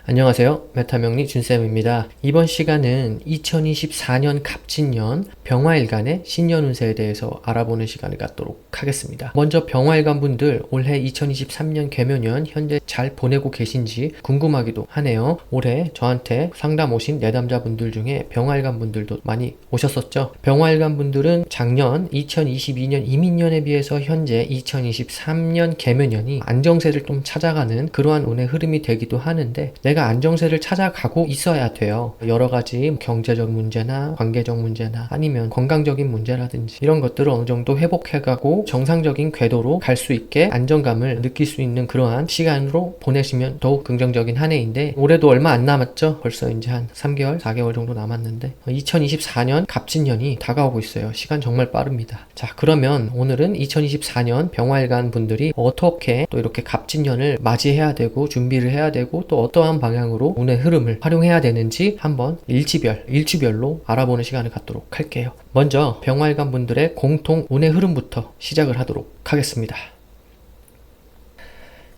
안녕하세요. 메타명리 준쌤입니다. 이번 시간은 2024년 갑진년 병화일간의 신년 운세에 대해서 알아보는 시간을 갖도록 하겠습니다. 먼저 병화일간 분들 올해 2023년 개묘년 현재 잘 보내고 계신지 궁금하기도 하네요. 올해 저한테 상담 오신 내담자분들 중에 병화일간 분들도 많이 오셨었죠. 병화일간 분들은 작년 2022년 이민년에 비해서 현재 2023년 개묘년이 안정세를 좀 찾아가는 그러한 운의 흐름이 되기도 하는데, 내가 안정세를 찾아가고 있어야 돼요. 여러 가지 경제적 문제나 관계적 문제나 아니면 건강적인 문제라든지 이런 것들을 어느 정도 회복해가고 정상적인 궤도로 갈 수 있게 안정감을 느낄 수 있는 그러한 시간으로 보내시면 더욱 긍정적인 한 해인데, 올해도 얼마 안 남았죠. 벌써 이제 한 3개월, 4개월 정도 남았는데 2024년 갑진년이 다가오고 있어요. 시간 정말 빠릅니다. 자, 그러면 오늘은 2024년 병화일간 분들이 어떻게 또 이렇게 갑진년을 맞이해야 되고 준비를 해야 되고 또 어떠한 방향으로 운의 흐름을 활용해야 되는지 한번 일주별로 알아보는 시간을 갖도록 할게요. 먼저 병화일간 분들의 공통 운의 흐름부터 시작을 하도록 하겠습니다.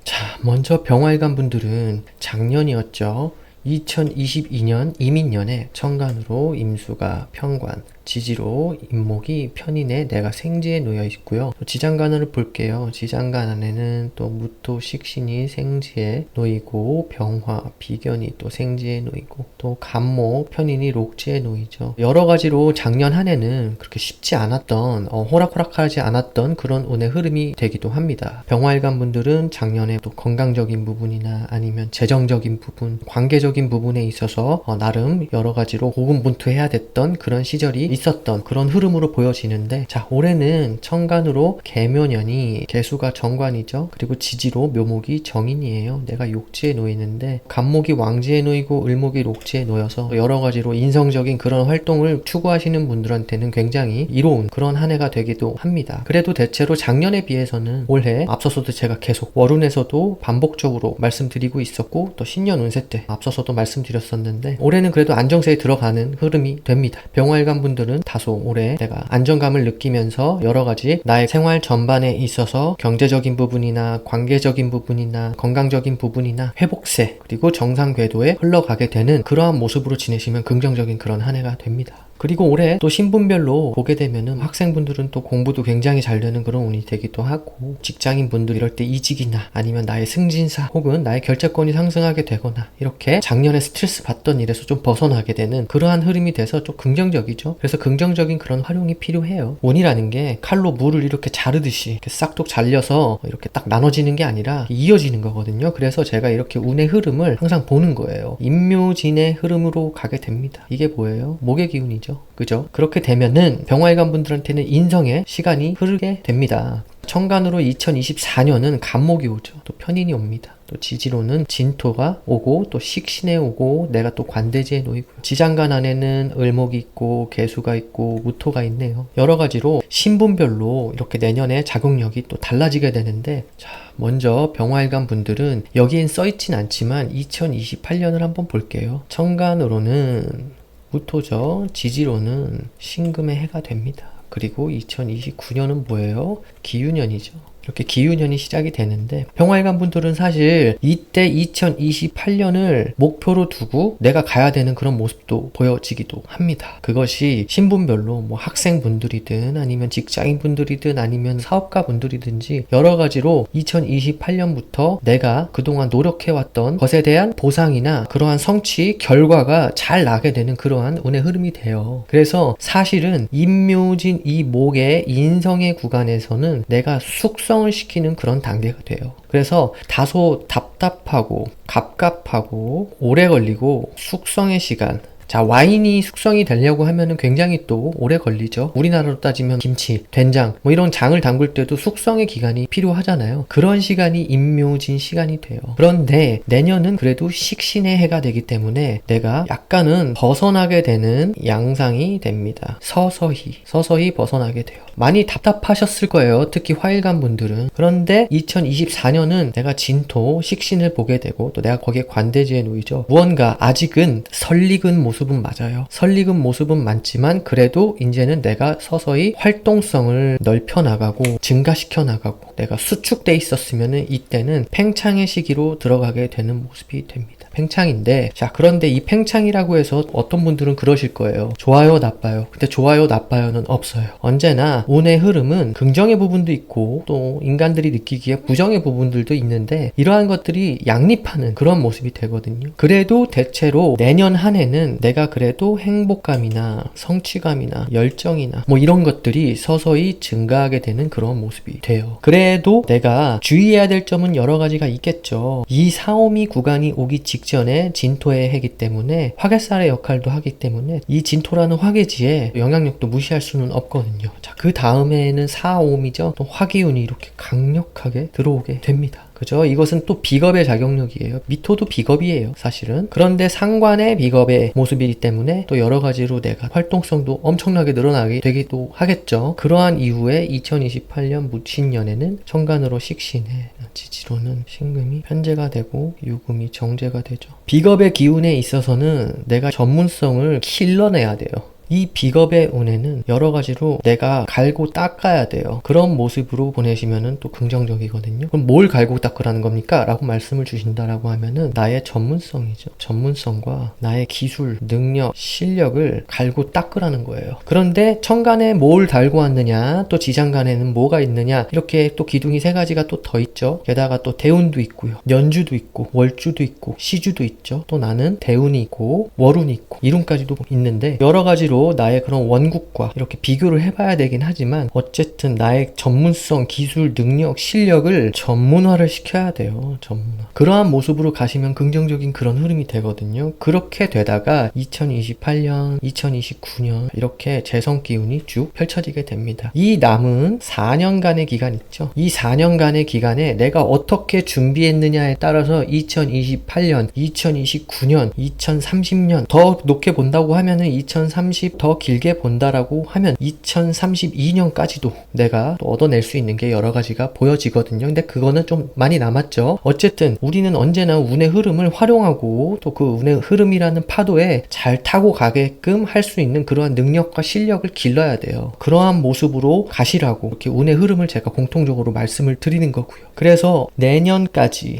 자, 먼저 병화일간 분들은 작년이었죠. 2022년 이민년에 천간으로 임수가 편관, 지지로 임목이 편인에 내가 생지에 놓여 있고요. 지장간을 볼게요. 지장간 안에는 또 무토, 식신이 생지에 놓이고 병화, 비견이 또 생지에 놓이고 또 간목, 편인이 록지에 놓이죠. 여러 가지로 작년 한 해는 그렇게 쉽지 않았던 호락호락하지 않았던 그런 운의 흐름이 되기도 합니다. 병화일간 분들은 작년에 또 건강적인 부분이나 아니면 재정적인 부분, 관계적인 부분에 있어서 나름 여러 가지로 고군분투해야 됐던 그런 시절이 있었던 그런 흐름으로 보여지는데, 자, 올해는 천간으로 개묘년이 개수가 정관이죠. 그리고 지지로 묘목이 정인이에요. 내가 욕지에 놓이는데 간목이 왕지에 놓이고 을목이 록지에 놓여서 여러 가지로 인성적인 그런 활동을 추구하시는 분들한테는 굉장히 이로운 그런 한 해가 되기도 합니다. 그래도 대체로 작년에 비해서는 올해 앞서서도 제가 계속 월운에서도 반복적으로 말씀드리고 있었고 또 신년 운세 때 앞서서도 말씀드렸었는데, 올해는 그래도 안정세에 들어가는 흐름이 됩니다. 병화일간 분들은 다소 올해 내가 안정감을 느끼면서 여러 가지 나의 생활 전반에 있어서 경제적인 부분이나 관계적인 부분이나 건강적인 부분이나 회복세 그리고 정상 궤도에 흘러가게 되는 그러한 모습으로 지내시면 긍정적인 그런 한 해가 됩니다. 그리고 올해 또 신분별로 보게 되면은 학생분들은 또 공부도 굉장히 잘 되는 그런 운이 되기도 하고, 직장인분들 이럴 때 이직이나 아니면 나의 승진사 혹은 나의 결재권이 상승하게 되거나 이렇게 작년에 스트레스 받던 일에서 좀 벗어나게 되는 그러한 흐름이 돼서 좀 긍정적이죠. 그래서 긍정적인 그런 활용이 필요해요. 운이라는 게 칼로 물을 이렇게 자르듯이 이렇게 싹둑 잘려서 이렇게 딱 나눠지는 게 아니라 이어지는 거거든요. 그래서 제가 이렇게 운의 흐름을 항상 보는 거예요. 임묘진의 흐름으로 가게 됩니다. 이게 뭐예요? 목의 기운이죠. 그죠? 그렇게 되면은 병화일간 분들한테는 인성의 시간이 흐르게 됩니다. 천간으로 2024년은 간목이 오죠. 또 편인이 옵니다. 또 지지로는 진토가 오고 또 식신에 오고 내가 또 관대지에 놓이고, 지장간 안에는 을목이 있고 개수가 있고 무토가 있네요. 여러 가지로 신분별로 이렇게 내년에 자극력이 또 달라지게 되는데, 자, 먼저 병화일간 분들은 여기엔 써있진 않지만 2028년을 한번 볼게요. 천간으로는 무토죠. 지지로는 신금의 해가 됩니다. 그리고 2029년은 뭐예요? 기유년이죠. 이렇게 기유년이 시작이 되는데, 병화일간 분들은 사실 이때 2028년을 목표로 두고 내가 가야 되는 그런 모습도 보여지기도 합니다. 그것이 신분별로 뭐 학생분들이든 아니면 직장인분들이든 아니면 사업가분들이든지 여러 가지로 2028년부터 내가 그동안 노력해왔던 것에 대한 보상이나 그러한 성취 결과가 잘 나게 되는 그러한 운의 흐름이 돼요. 그래서 사실은 임묘진 이 목의 인성의 구간에서는 내가 숙성을 시키는 그런 단계가 돼요. 그래서 다소 답답하고 갑갑하고 오래 걸리고 숙성의 시간, 자, 와인이 숙성이 되려고 하면은 굉장히 또 오래 걸리죠. 우리나라로 따지면 김치, 된장 뭐 이런 장을 담글 때도 숙성의 기간이 필요하잖아요. 그런 시간이 임묘진 시간이 돼요. 그런데 내년은 그래도 식신의 해가 되기 때문에 내가 약간은 벗어나게 되는 양상이 됩니다. 서서히 벗어나게 돼요. 많이 답답하셨을 거예요. 특히 화일간 분들은. 그런데 2024년은 내가 진토, 식신을 보게 되고 또 내가 거기에 관대지에 놓이죠. 무언가 아직은 설익은 모습 모습은 맞아요. 설익은 모습은 많지만 그래도 이제는 내가 서서히 활동성을 넓혀 나가고 증가시켜 나가고 내가 수축돼 있었으면은 이때는 팽창의 시기로 들어가게 되는 모습이 됩니다. 팽창인데, 자, 그런데 이 팽창이라고 해서 어떤 분들은 그러실 거예요. 좋아요, 나빠요. 근데 좋아요, 나빠요는 없어요. 언제나 운의 흐름은 긍정의 부분도 있고 또 인간들이 느끼기에 부정의 부분들도 있는데 이러한 것들이 양립하는 그런 모습이 되거든요. 그래도 대체로 내년 한 해는 내가 그래도 행복감이나 성취감이나 열정이나 뭐 이런 것들이 서서히 증가하게 되는 그런 모습이 돼요. 그래도 내가 주의해야 될 점은 여러 가지가 있겠죠. 이 사오미 구간이 오기 직전에 진토의 해기 때문에 화개살의 역할도 하기 때문에 이 진토라는 화개지에 영향력도 무시할 수는 없거든요. 자, 그 다음에는 사오미죠. 또 화기운이 이렇게 강력하게 들어오게 됩니다. 그죠? 이것은 또 비겁의 작용력이에요. 미토도 비겁이에요, 사실은. 그런데 상관의 비겁의 모습이기 때문에 또 여러 가지로 내가 활동성도 엄청나게 늘어나게 되기도 하겠죠. 그러한 이후에 2028년 무친년에는 천간으로 식신에 지지로는 신금이 편제가 되고 유금이 정제가 되죠. 비겁의 기운에 있어서는 내가 전문성을 길러내야 돼요. 이 비겁의 운에는 여러 가지로 내가 갈고 닦아야 돼요. 그런 모습으로 보내시면은 또 긍정적이거든요. 그럼 뭘 갈고 닦으라는 겁니까? 라고 말씀을 주신다라고 하면은 나의 전문성이죠. 전문성과 나의 기술, 능력, 실력을 갈고 닦으라는 거예요. 그런데 천간에 뭘 달고 왔느냐, 또 지장간에는 뭐가 있느냐, 이렇게 또 기둥이 세 가지가 또 더 있죠. 게다가 또 대운도 있고요. 년주도 있고, 월주도 있고, 시주도 있죠. 또 나는 대운이 있고, 월운이 있고, 이룬까지도 있는데 여러 가지로 나의 그런 원국과 이렇게 비교를 해봐야 되긴 하지만 어쨌든 나의 전문성, 기술, 능력, 실력을 전문화를 시켜야 돼요. 전문화. 그러한 모습으로 가시면 긍정적인 그런 흐름이 되거든요. 그렇게 되다가 2028년, 2029년 이렇게 재성 기운이 쭉 펼쳐지게 됩니다. 이 남은 4년간의 기간 있죠. 이 4년간의 기간에 내가 어떻게 준비했느냐에 따라서 2028년, 2029년, 2030년 더 높게 본다고 하면은 2030 더 길게 본다라고 하면 2032년까지도 내가 또 얻어낼 수 있는 게 여러 가지가 보여지거든요. 근데 그거는 좀 많이 남았죠. 어쨌든 우리는 언제나 운의 흐름을 활용하고 또 그 운의 흐름이라는 파도에 잘 타고 가게끔 할 수 있는 그러한 능력과 실력을 길러야 돼요. 그러한 모습으로 가시라고 이렇게 운의 흐름을 제가 공통적으로 말씀을 드리는 거고요. 그래서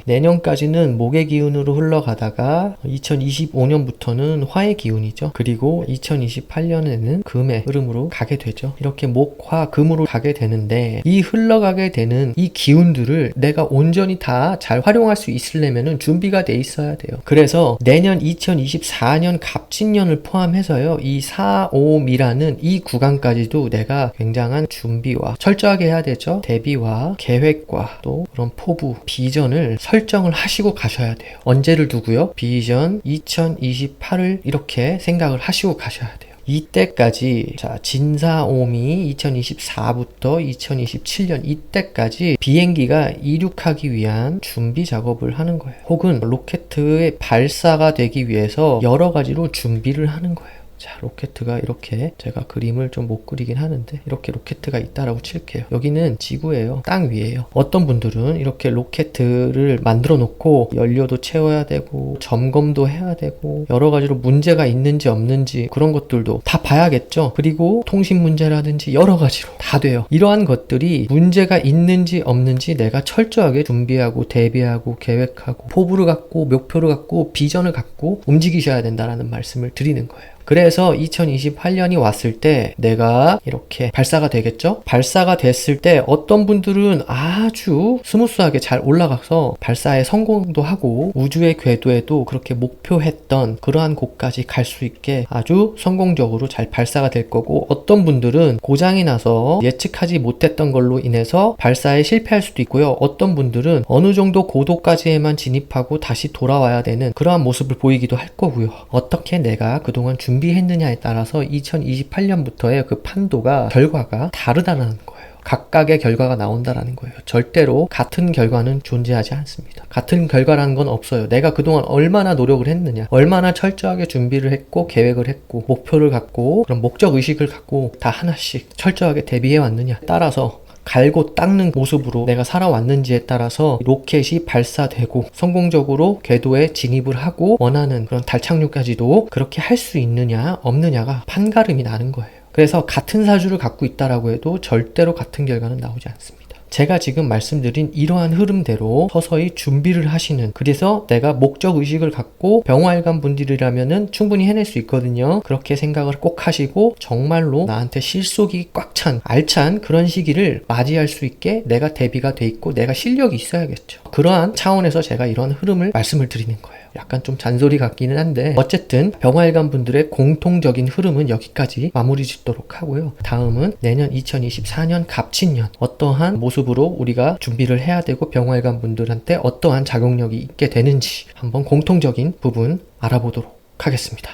내년까지는 목의 기운으로 흘러가다가 2025년부터는 화의 기운이죠. 그리고 2028년에는 금의 흐름으로 가게 되죠. 이렇게 목, 화, 금으로 가게 되는데 이 흘러가게 되는 이 기운들을 내가 온전히 다 잘 활용할 수 있으려면 준비가 돼 있어야 돼요. 그래서 내년 2024년 갑진년을 포함해서요. 이 4, 5미라는 이 구간까지도 내가 굉장한 준비와 철저하게 해야 되죠. 대비와 계획과 또 그런 포부, 비전을 설정을 하시고 가셔야 돼요. 언제를 두고요? 비전 2028을 이렇게 생각을 하시고 가셔야 돼요. 이때까지 자 진사오미 2024부터 2027년 이때까지 비행기가 이륙하기 위한 준비 작업을 하는 거예요. 혹은 로켓의 발사가 되기 위해서 여러 가지로 준비를 하는 거예요. 자, 로켓가 이렇게 제가 그림을 좀 못 그리긴 하는데 이렇게 로켓가 있다라고 칠게요. 여기는 지구예요. 땅 위에요. 어떤 분들은 이렇게 로켓을 만들어 놓고 연료도 채워야 되고 점검도 해야 되고 여러 가지로 문제가 있는지 없는지 그런 것들도 다 봐야겠죠. 그리고 통신 문제라든지 여러 가지로 다 돼요. 이러한 것들이 문제가 있는지 없는지 내가 철저하게 준비하고 대비하고 계획하고 포부를 갖고 목표를 갖고 비전을 갖고 움직이셔야 된다라는 말씀을 드리는 거예요. 그래서 2028년이 왔을 때 내가 이렇게 발사가 되겠죠? 발사가 됐을 때 어떤 분들은 아주 스무스하게 잘 올라가서 발사에 성공도 하고 우주의 궤도에도 그렇게 목표했던 그러한 곳까지 갈 수 있게 아주 성공적으로 잘 발사가 될 거고, 어떤 분들은 고장이 나서 예측하지 못했던 걸로 인해서 발사에 실패할 수도 있고요. 어떤 분들은 어느 정도 고도까지에만 진입하고 다시 돌아와야 되는 그러한 모습을 보이기도 할 거고요. 어떻게 내가 그동안 준비했느냐에 따라서 2028년부터의 그 판도가 결과가 다르다는 거예요. 각각의 결과가 나온다라는 거예요. 절대로 같은 결과는 존재하지 않습니다. 같은 결과라는 건 없어요. 내가 그동안 얼마나 노력을 했느냐, 얼마나 철저하게 준비를 했고 계획을 했고 목표를 갖고 그런 목적의식을 갖고 다 하나씩 철저하게 대비해 왔느냐 따라서 갈고 닦는 모습으로 내가 살아왔는지에 따라서 로켓이 발사되고 성공적으로 궤도에 진입을 하고 원하는 그런 달 착륙까지도 그렇게 할 수 있느냐 없느냐가 판가름이 나는 거예요. 그래서 같은 사주를 갖고 있다라고 해도 절대로 같은 결과는 나오지 않습니다. 제가 지금 말씀드린 이러한 흐름대로 서서히 준비를 하시는, 그래서 내가 목적 의식을 갖고 병화일관 분들이라면은 충분히 해낼 수 있거든요. 그렇게 생각을 꼭 하시고 정말로 나한테 실속이 꽉 찬 알찬 그런 시기를 맞이할 수 있게 내가 대비가 돼 있고 내가 실력이 있어야겠죠. 그러한 차원에서 제가 이런 흐름을 말씀을 드리는 거예요. 약간 좀 잔소리 같기는 한데 어쨌든 병화일관 분들의 공통적인 흐름은 여기까지 마무리 짓도록 하고요. 다음은 내년 2024년 갑진년 어떠한 모습으로 우리가 준비를 해야 되고 병화일관 분들한테 어떠한 작용력이 있게 되는지 한번 공통적인 부분 알아보도록 하겠습니다.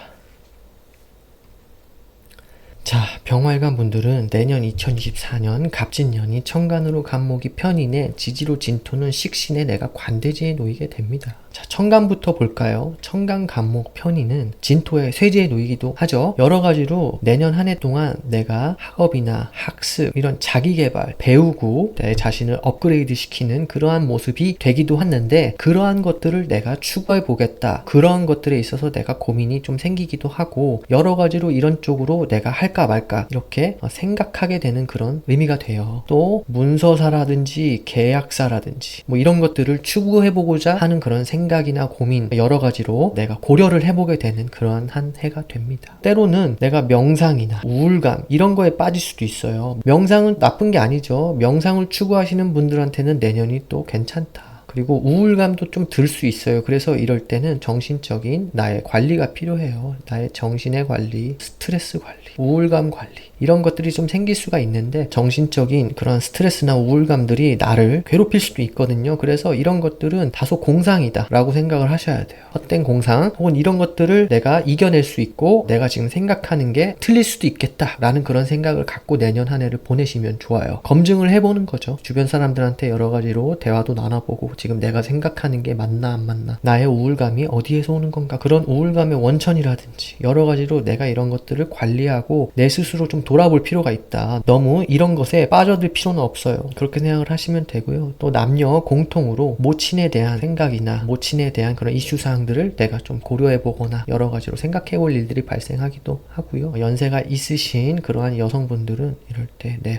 자, 병화일관 분들은 내년 2024년 갑진년이 천간으로 간목이 편인에 지지로 진토는 식신에 내가 관대지에 놓이게 됩니다. 자, 천간부터 볼까요? 천간 간목 편인은 진토의 쇠지에 놓이기도 하죠. 여러 가지로 내년 한 해 동안 내가 학업이나 학습, 이런 자기개발, 배우고 내 자신을 업그레이드 시키는 그러한 모습이 되기도 했는데 그러한 것들을 내가 추구해 보겠다. 그러한 것들에 있어서 내가 고민이 좀 생기기도 하고 여러 가지로 이런 쪽으로 내가 할까 말까 이렇게 생각하게 되는 그런 의미가 돼요. 또 문서사라든지 계약사라든지 뭐 이런 것들을 추구해보고자 하는 그런 생각이나 고민 여러 가지로 내가 고려를 해보게 되는 그러한 한 해가 됩니다. 때로는 내가 명상이나 우울감 이런 거에 빠질 수도 있어요. 명상은 나쁜 게 아니죠. 명상을 추구하시는 분들한테는 내년이 또 괜찮다. 그리고 우울감도 좀 들 수 있어요. 그래서 이럴 때는 정신적인 나의 관리가 필요해요. 나의 정신의 관리, 스트레스 관리, 우울감 관리 이런 것들이 좀 생길 수가 있는데 정신적인 그런 스트레스나 우울감들이 나를 괴롭힐 수도 있거든요. 그래서 이런 것들은 다소 공상이다 라고 생각을 하셔야 돼요. 헛된 공상 혹은 이런 것들을 내가 이겨낼 수 있고 내가 지금 생각하는 게 틀릴 수도 있겠다 라는 그런 생각을 갖고 내년 한 해를 보내시면 좋아요. 검증을 해보는 거죠. 주변 사람들한테 여러 가지로 대화도 나눠보고 지금 내가 생각하는 게 맞나 안 맞나, 나의 우울감이 어디에서 오는 건가, 그런 우울감의 원천이라든지 여러 가지로 내가 이런 것들을 관리하고 내 스스로 좀 돌아볼 필요가 있다. 너무 이런 것에 빠져들 필요는 없어요. 그렇게 생각을 하시면 되고요. 또 남녀 공통으로 모친에 대한 생각이나 모친에 대한 그런 이슈사항들을 내가 좀 고려해보거나 여러 가지로 생각해볼 일들이 발생하기도 하고요. 연세가 있으신 그러한 여성분들은 이럴 때 내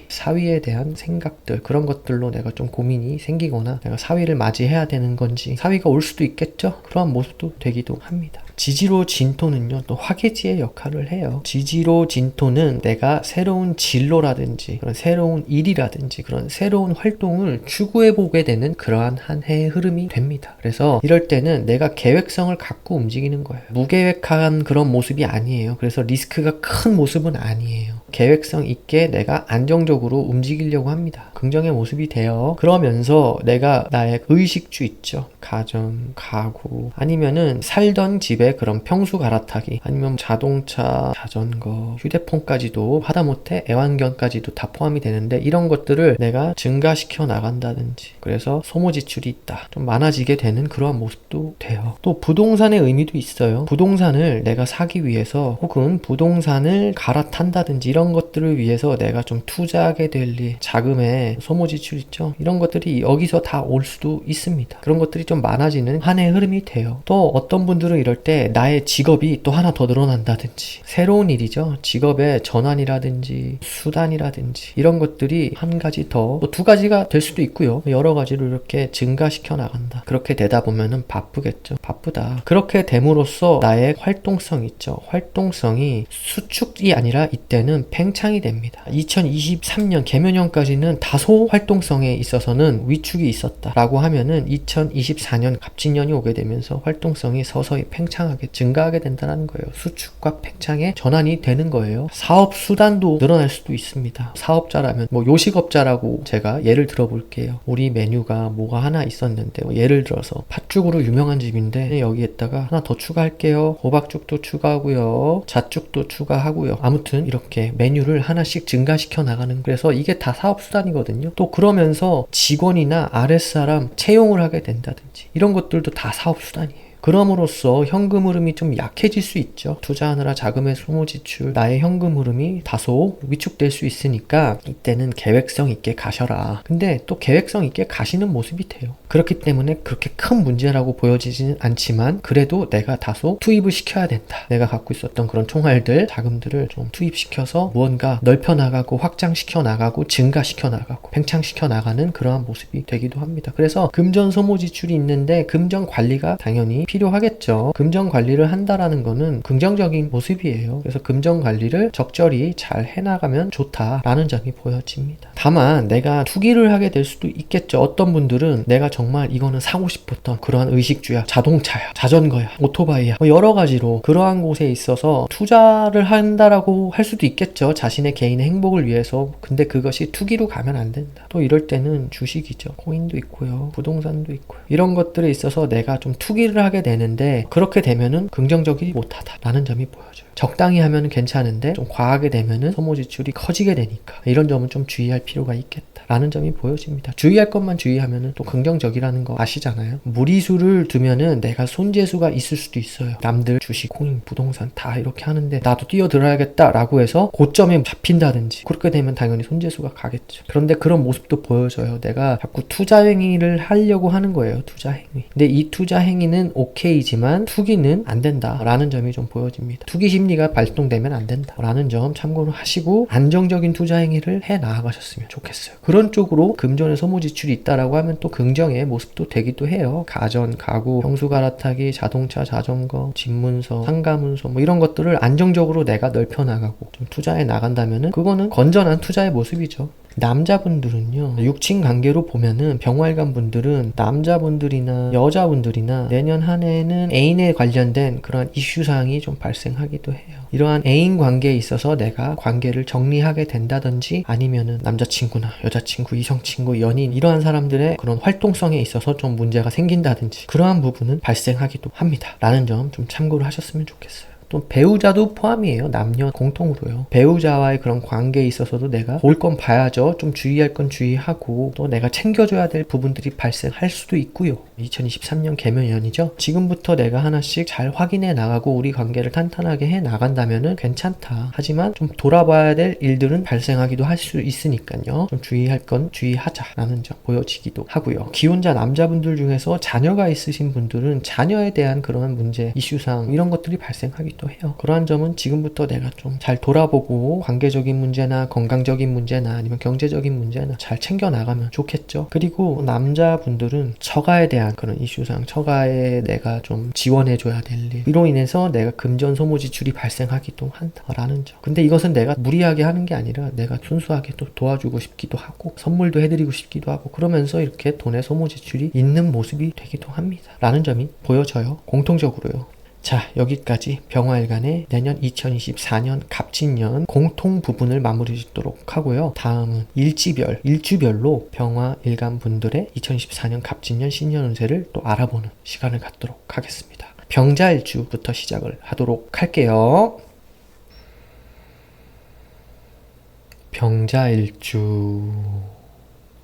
사위에 대한 생각들, 그런 것들로 내가 좀 고민이 생기거나 내가 사위를 맞이해야 되는 건지, 사위가 올 수도 있겠죠. 그러한 모습도 되기도 합니다. 지지로 진토는요 또 화계지의 역할을 해요. 지지로 진토는 내가 새로운 진로라든지 그런 새로운 일이라든지 그런 새로운 활동을 추구해보게 되는 그러한 한 해의 흐름이 됩니다. 그래서 이럴 때는 내가 계획성을 갖고 움직이는 거예요. 무계획한 그런 모습이 아니에요. 그래서 리스크가 큰 모습은 아니에요. 계획성 있게 내가 안정적으로 움직이려고 합니다. 긍정의 모습이 돼요. 그러면서 내가 나의 의식주 있죠. 가전, 가구, 아니면은 살던 집에 그런 평수 갈아타기, 아니면 자동차, 자전거, 휴대폰까지도 하다못해 애완견까지도 다 포함이 되는데 이런 것들을 내가 증가시켜 나간다든지, 그래서 소모 지출이 있다, 좀 많아지게 되는 그러한 모습도 돼요. 또 부동산의 의미도 있어요. 부동산을 내가 사기 위해서 혹은 부동산을 갈아탄다든지 이런 것들을 위해서 내가 좀 투자하게 될 일, 자금의 소모 지출 있죠. 이런 것들이 여기서 다 올 수도 있습니다. 그런 것들이 좀 많아지는 한 해의 흐름이 돼요. 또 어떤 분들은 이럴 때 나의 직업이 또 하나 더 늘어난다든지, 새로운 일이죠. 직업의 전환이라든지 수단이라든지 이런 것들이 한 가지 더, 또 두 가지가 될 수도 있고요. 여러 가지로 이렇게 증가시켜 나간다. 그렇게 되다 보면은 바쁘겠죠. 바쁘다. 그렇게 됨으로써 나의 활동성 있죠. 활동성이 수축이 아니라 이때는 팽창이 됩니다. 2023년 개면연까지는 다소 활동성에 있어서는 위축이 있었다라고 하면은 2024년 갑진년이 오게 되면서 활동성이 서서히 팽창하게 증가하게 된다는 거예요. 수축과 팽창의 전환이 되는 거예요. 사업 수단도 늘어날 수도 있습니다. 사업자라면 뭐 요식업자라고 제가 예를 들어 볼게요. 우리 메뉴가 뭐가 하나 있었는데 뭐 예를 들어서 팥죽으로 유명한 집인데 여기에다가 하나 더 추가할게요. 호박죽도 추가하고요. 잣죽도 추가하고요. 아무튼 이렇게 메뉴를 하나씩 증가시켜 나가는, 그래서 이게 다 사업 수단이거든요. 또 그러면서 직원이나 아랫사람 채용을 하게 된다든지 이런 것들도 다 사업 수단이에요. 그럼으로써 현금 흐름이 좀 약해질 수 있죠. 투자하느라 자금의 소모 지출, 나의 현금 흐름이 다소 위축될 수 있으니까 이때는 계획성 있게 가셔라. 근데 또 계획성 있게 가시는 모습이 돼요. 그렇기 때문에 그렇게 큰 문제라고 보여지지는 않지만 그래도 내가 다소 투입을 시켜야 된다. 내가 갖고 있었던 그런 총알들, 자금들을 좀 투입시켜서 무언가 넓혀 나가고 확장시켜 나가고 증가시켜 나가고 팽창시켜 나가는 그러한 모습이 되기도 합니다. 그래서 금전 소모 지출이 있는데 금전 관리가 당연히 필요하겠죠. 금전 관리를 한다라는 거는 긍정적인 모습이에요. 그래서 금전 관리를 적절히 잘 해나가면 좋다라는 점이 보여집니다. 다만 내가 투기를 하게 될 수도 있겠죠. 어떤 분들은 내가 정말 이거는 사고 싶었던 그러한 의식주야, 자동차야, 자전거야, 오토바이야, 여러 가지로 그러한 곳에 있어서 투자를 한다라고 할 수도 있겠죠. 자신의 개인의 행복을 위해서. 근데 그것이 투기로 가면 안 된다. 또 이럴 때는 주식이죠. 코인도 있고요. 부동산도 있고요. 이런 것들에 있어서 내가 좀 투기를 하게 되는데 그렇게 되면은 긍정적이지 못하다라는 점이 보여져요. 적당히 하면 괜찮은데 좀 과하게 되면은 소모 지출이 커지게 되니까 이런 점은 좀 주의할 필요가 있겠다라는 점이 보여집니다. 주의할 것만 주의하면은 또 긍정적이라는 거 아시잖아요. 무리수를 두면은 내가 손재수가 있을 수도 있어요. 남들 주식, 코인, 부동산 다 이렇게 하는데 나도 뛰어들어야겠다라고 해서 고점에 잡힌다든지 그렇게 되면 당연히 손재수가 가겠죠. 그런데 그런 모습도 보여져요. 내가 자꾸 투자 행위를 하려고 하는 거예요. 투자 행위. 근데 이 투자 행위는 오케이지만 투기는 안 된다라는 점이 좀 보여집니다. 투기 심리가 발동되면 안 된다라는 점 참고를 하시고 안정적인 투자 행위를 해 나아가셨으면 좋겠어요. 그런 쪽으로 금전의 소모 지출이 있다라고 하면 또 긍정의 모습도 되기도 해요. 가전, 가구, 평수 갈아타기, 자동차, 자전거, 집문서, 상가문서 이런 것들을 안정적으로 내가 넓혀 나가고 좀 투자해 나간다면은 그거는 건전한 투자의 모습이죠. 남자분들은요, 육친 관계로 보면은 병활관 분들은 남자분들이나 여자분들이나 내년 한 해에는 애인에 관련된 그런 이슈사항이 좀 발생하기도 해요. 이러한 애인 관계에 있어서 내가 관계를 정리하게 된다든지 아니면은 남자친구나 여자친구, 이성친구, 연인 이러한 사람들의 그런 활동성에 있어서 좀 문제가 생긴다든지 그러한 부분은 발생하기도 합니다. 라는 점 좀 참고를 하셨으면 좋겠어요. 또 배우자도 포함이에요. 남녀 공통으로요. 배우자와의 그런 관계에 있어서도 내가 볼 건 봐야죠. 좀 주의할 건 주의하고 또 내가 챙겨줘야 될 부분들이 발생할 수도 있고요. 2023년 개묘년이죠. 지금부터 내가 하나씩 잘 확인해 나가고 우리 관계를 탄탄하게 해 나간다면은 괜찮다. 하지만 좀 돌아봐야 될 일들은 발생하기도 할 수 있으니까요. 좀 주의할 건 주의하자라는 점 보여지기도 하고요. 기혼자 남자분들 중에서 자녀가 있으신 분들은 자녀에 대한 그런 문제, 이슈상 이런 것들이 발생하기도 해요. 그러한 점은 지금부터 내가 좀 잘 돌아보고 관계적인 문제나 건강적인 문제나 아니면 경제적인 문제나 잘 챙겨 나가면 좋겠죠. 그리고 남자분들은 처가에 대한 그런 이슈상 처가에 내가 좀 지원해줘야 될 일, 이로 인해서 내가 금전 소모 지출이 발생하기도 한다라는 점. 근데 이것은 내가 무리하게 하는 게 아니라 내가 순수하게 또 도와주고 싶기도 하고 선물도 해드리고 싶기도 하고 그러면서 이렇게 돈의 소모 지출이 있는 모습이 되기도 합니다. 라는 점이 보여져요. 공통적으로요. 자, 여기까지 병화일간의 내년 2024년 갑진년 공통 부분을 마무리 짓도록 하고요. 다음은 일주별로 병화일간 분들의 2024년 갑진년 신년 운세를 또 알아보는 시간을 갖도록 하겠습니다. 병자일주부터 시작을 하도록 할게요.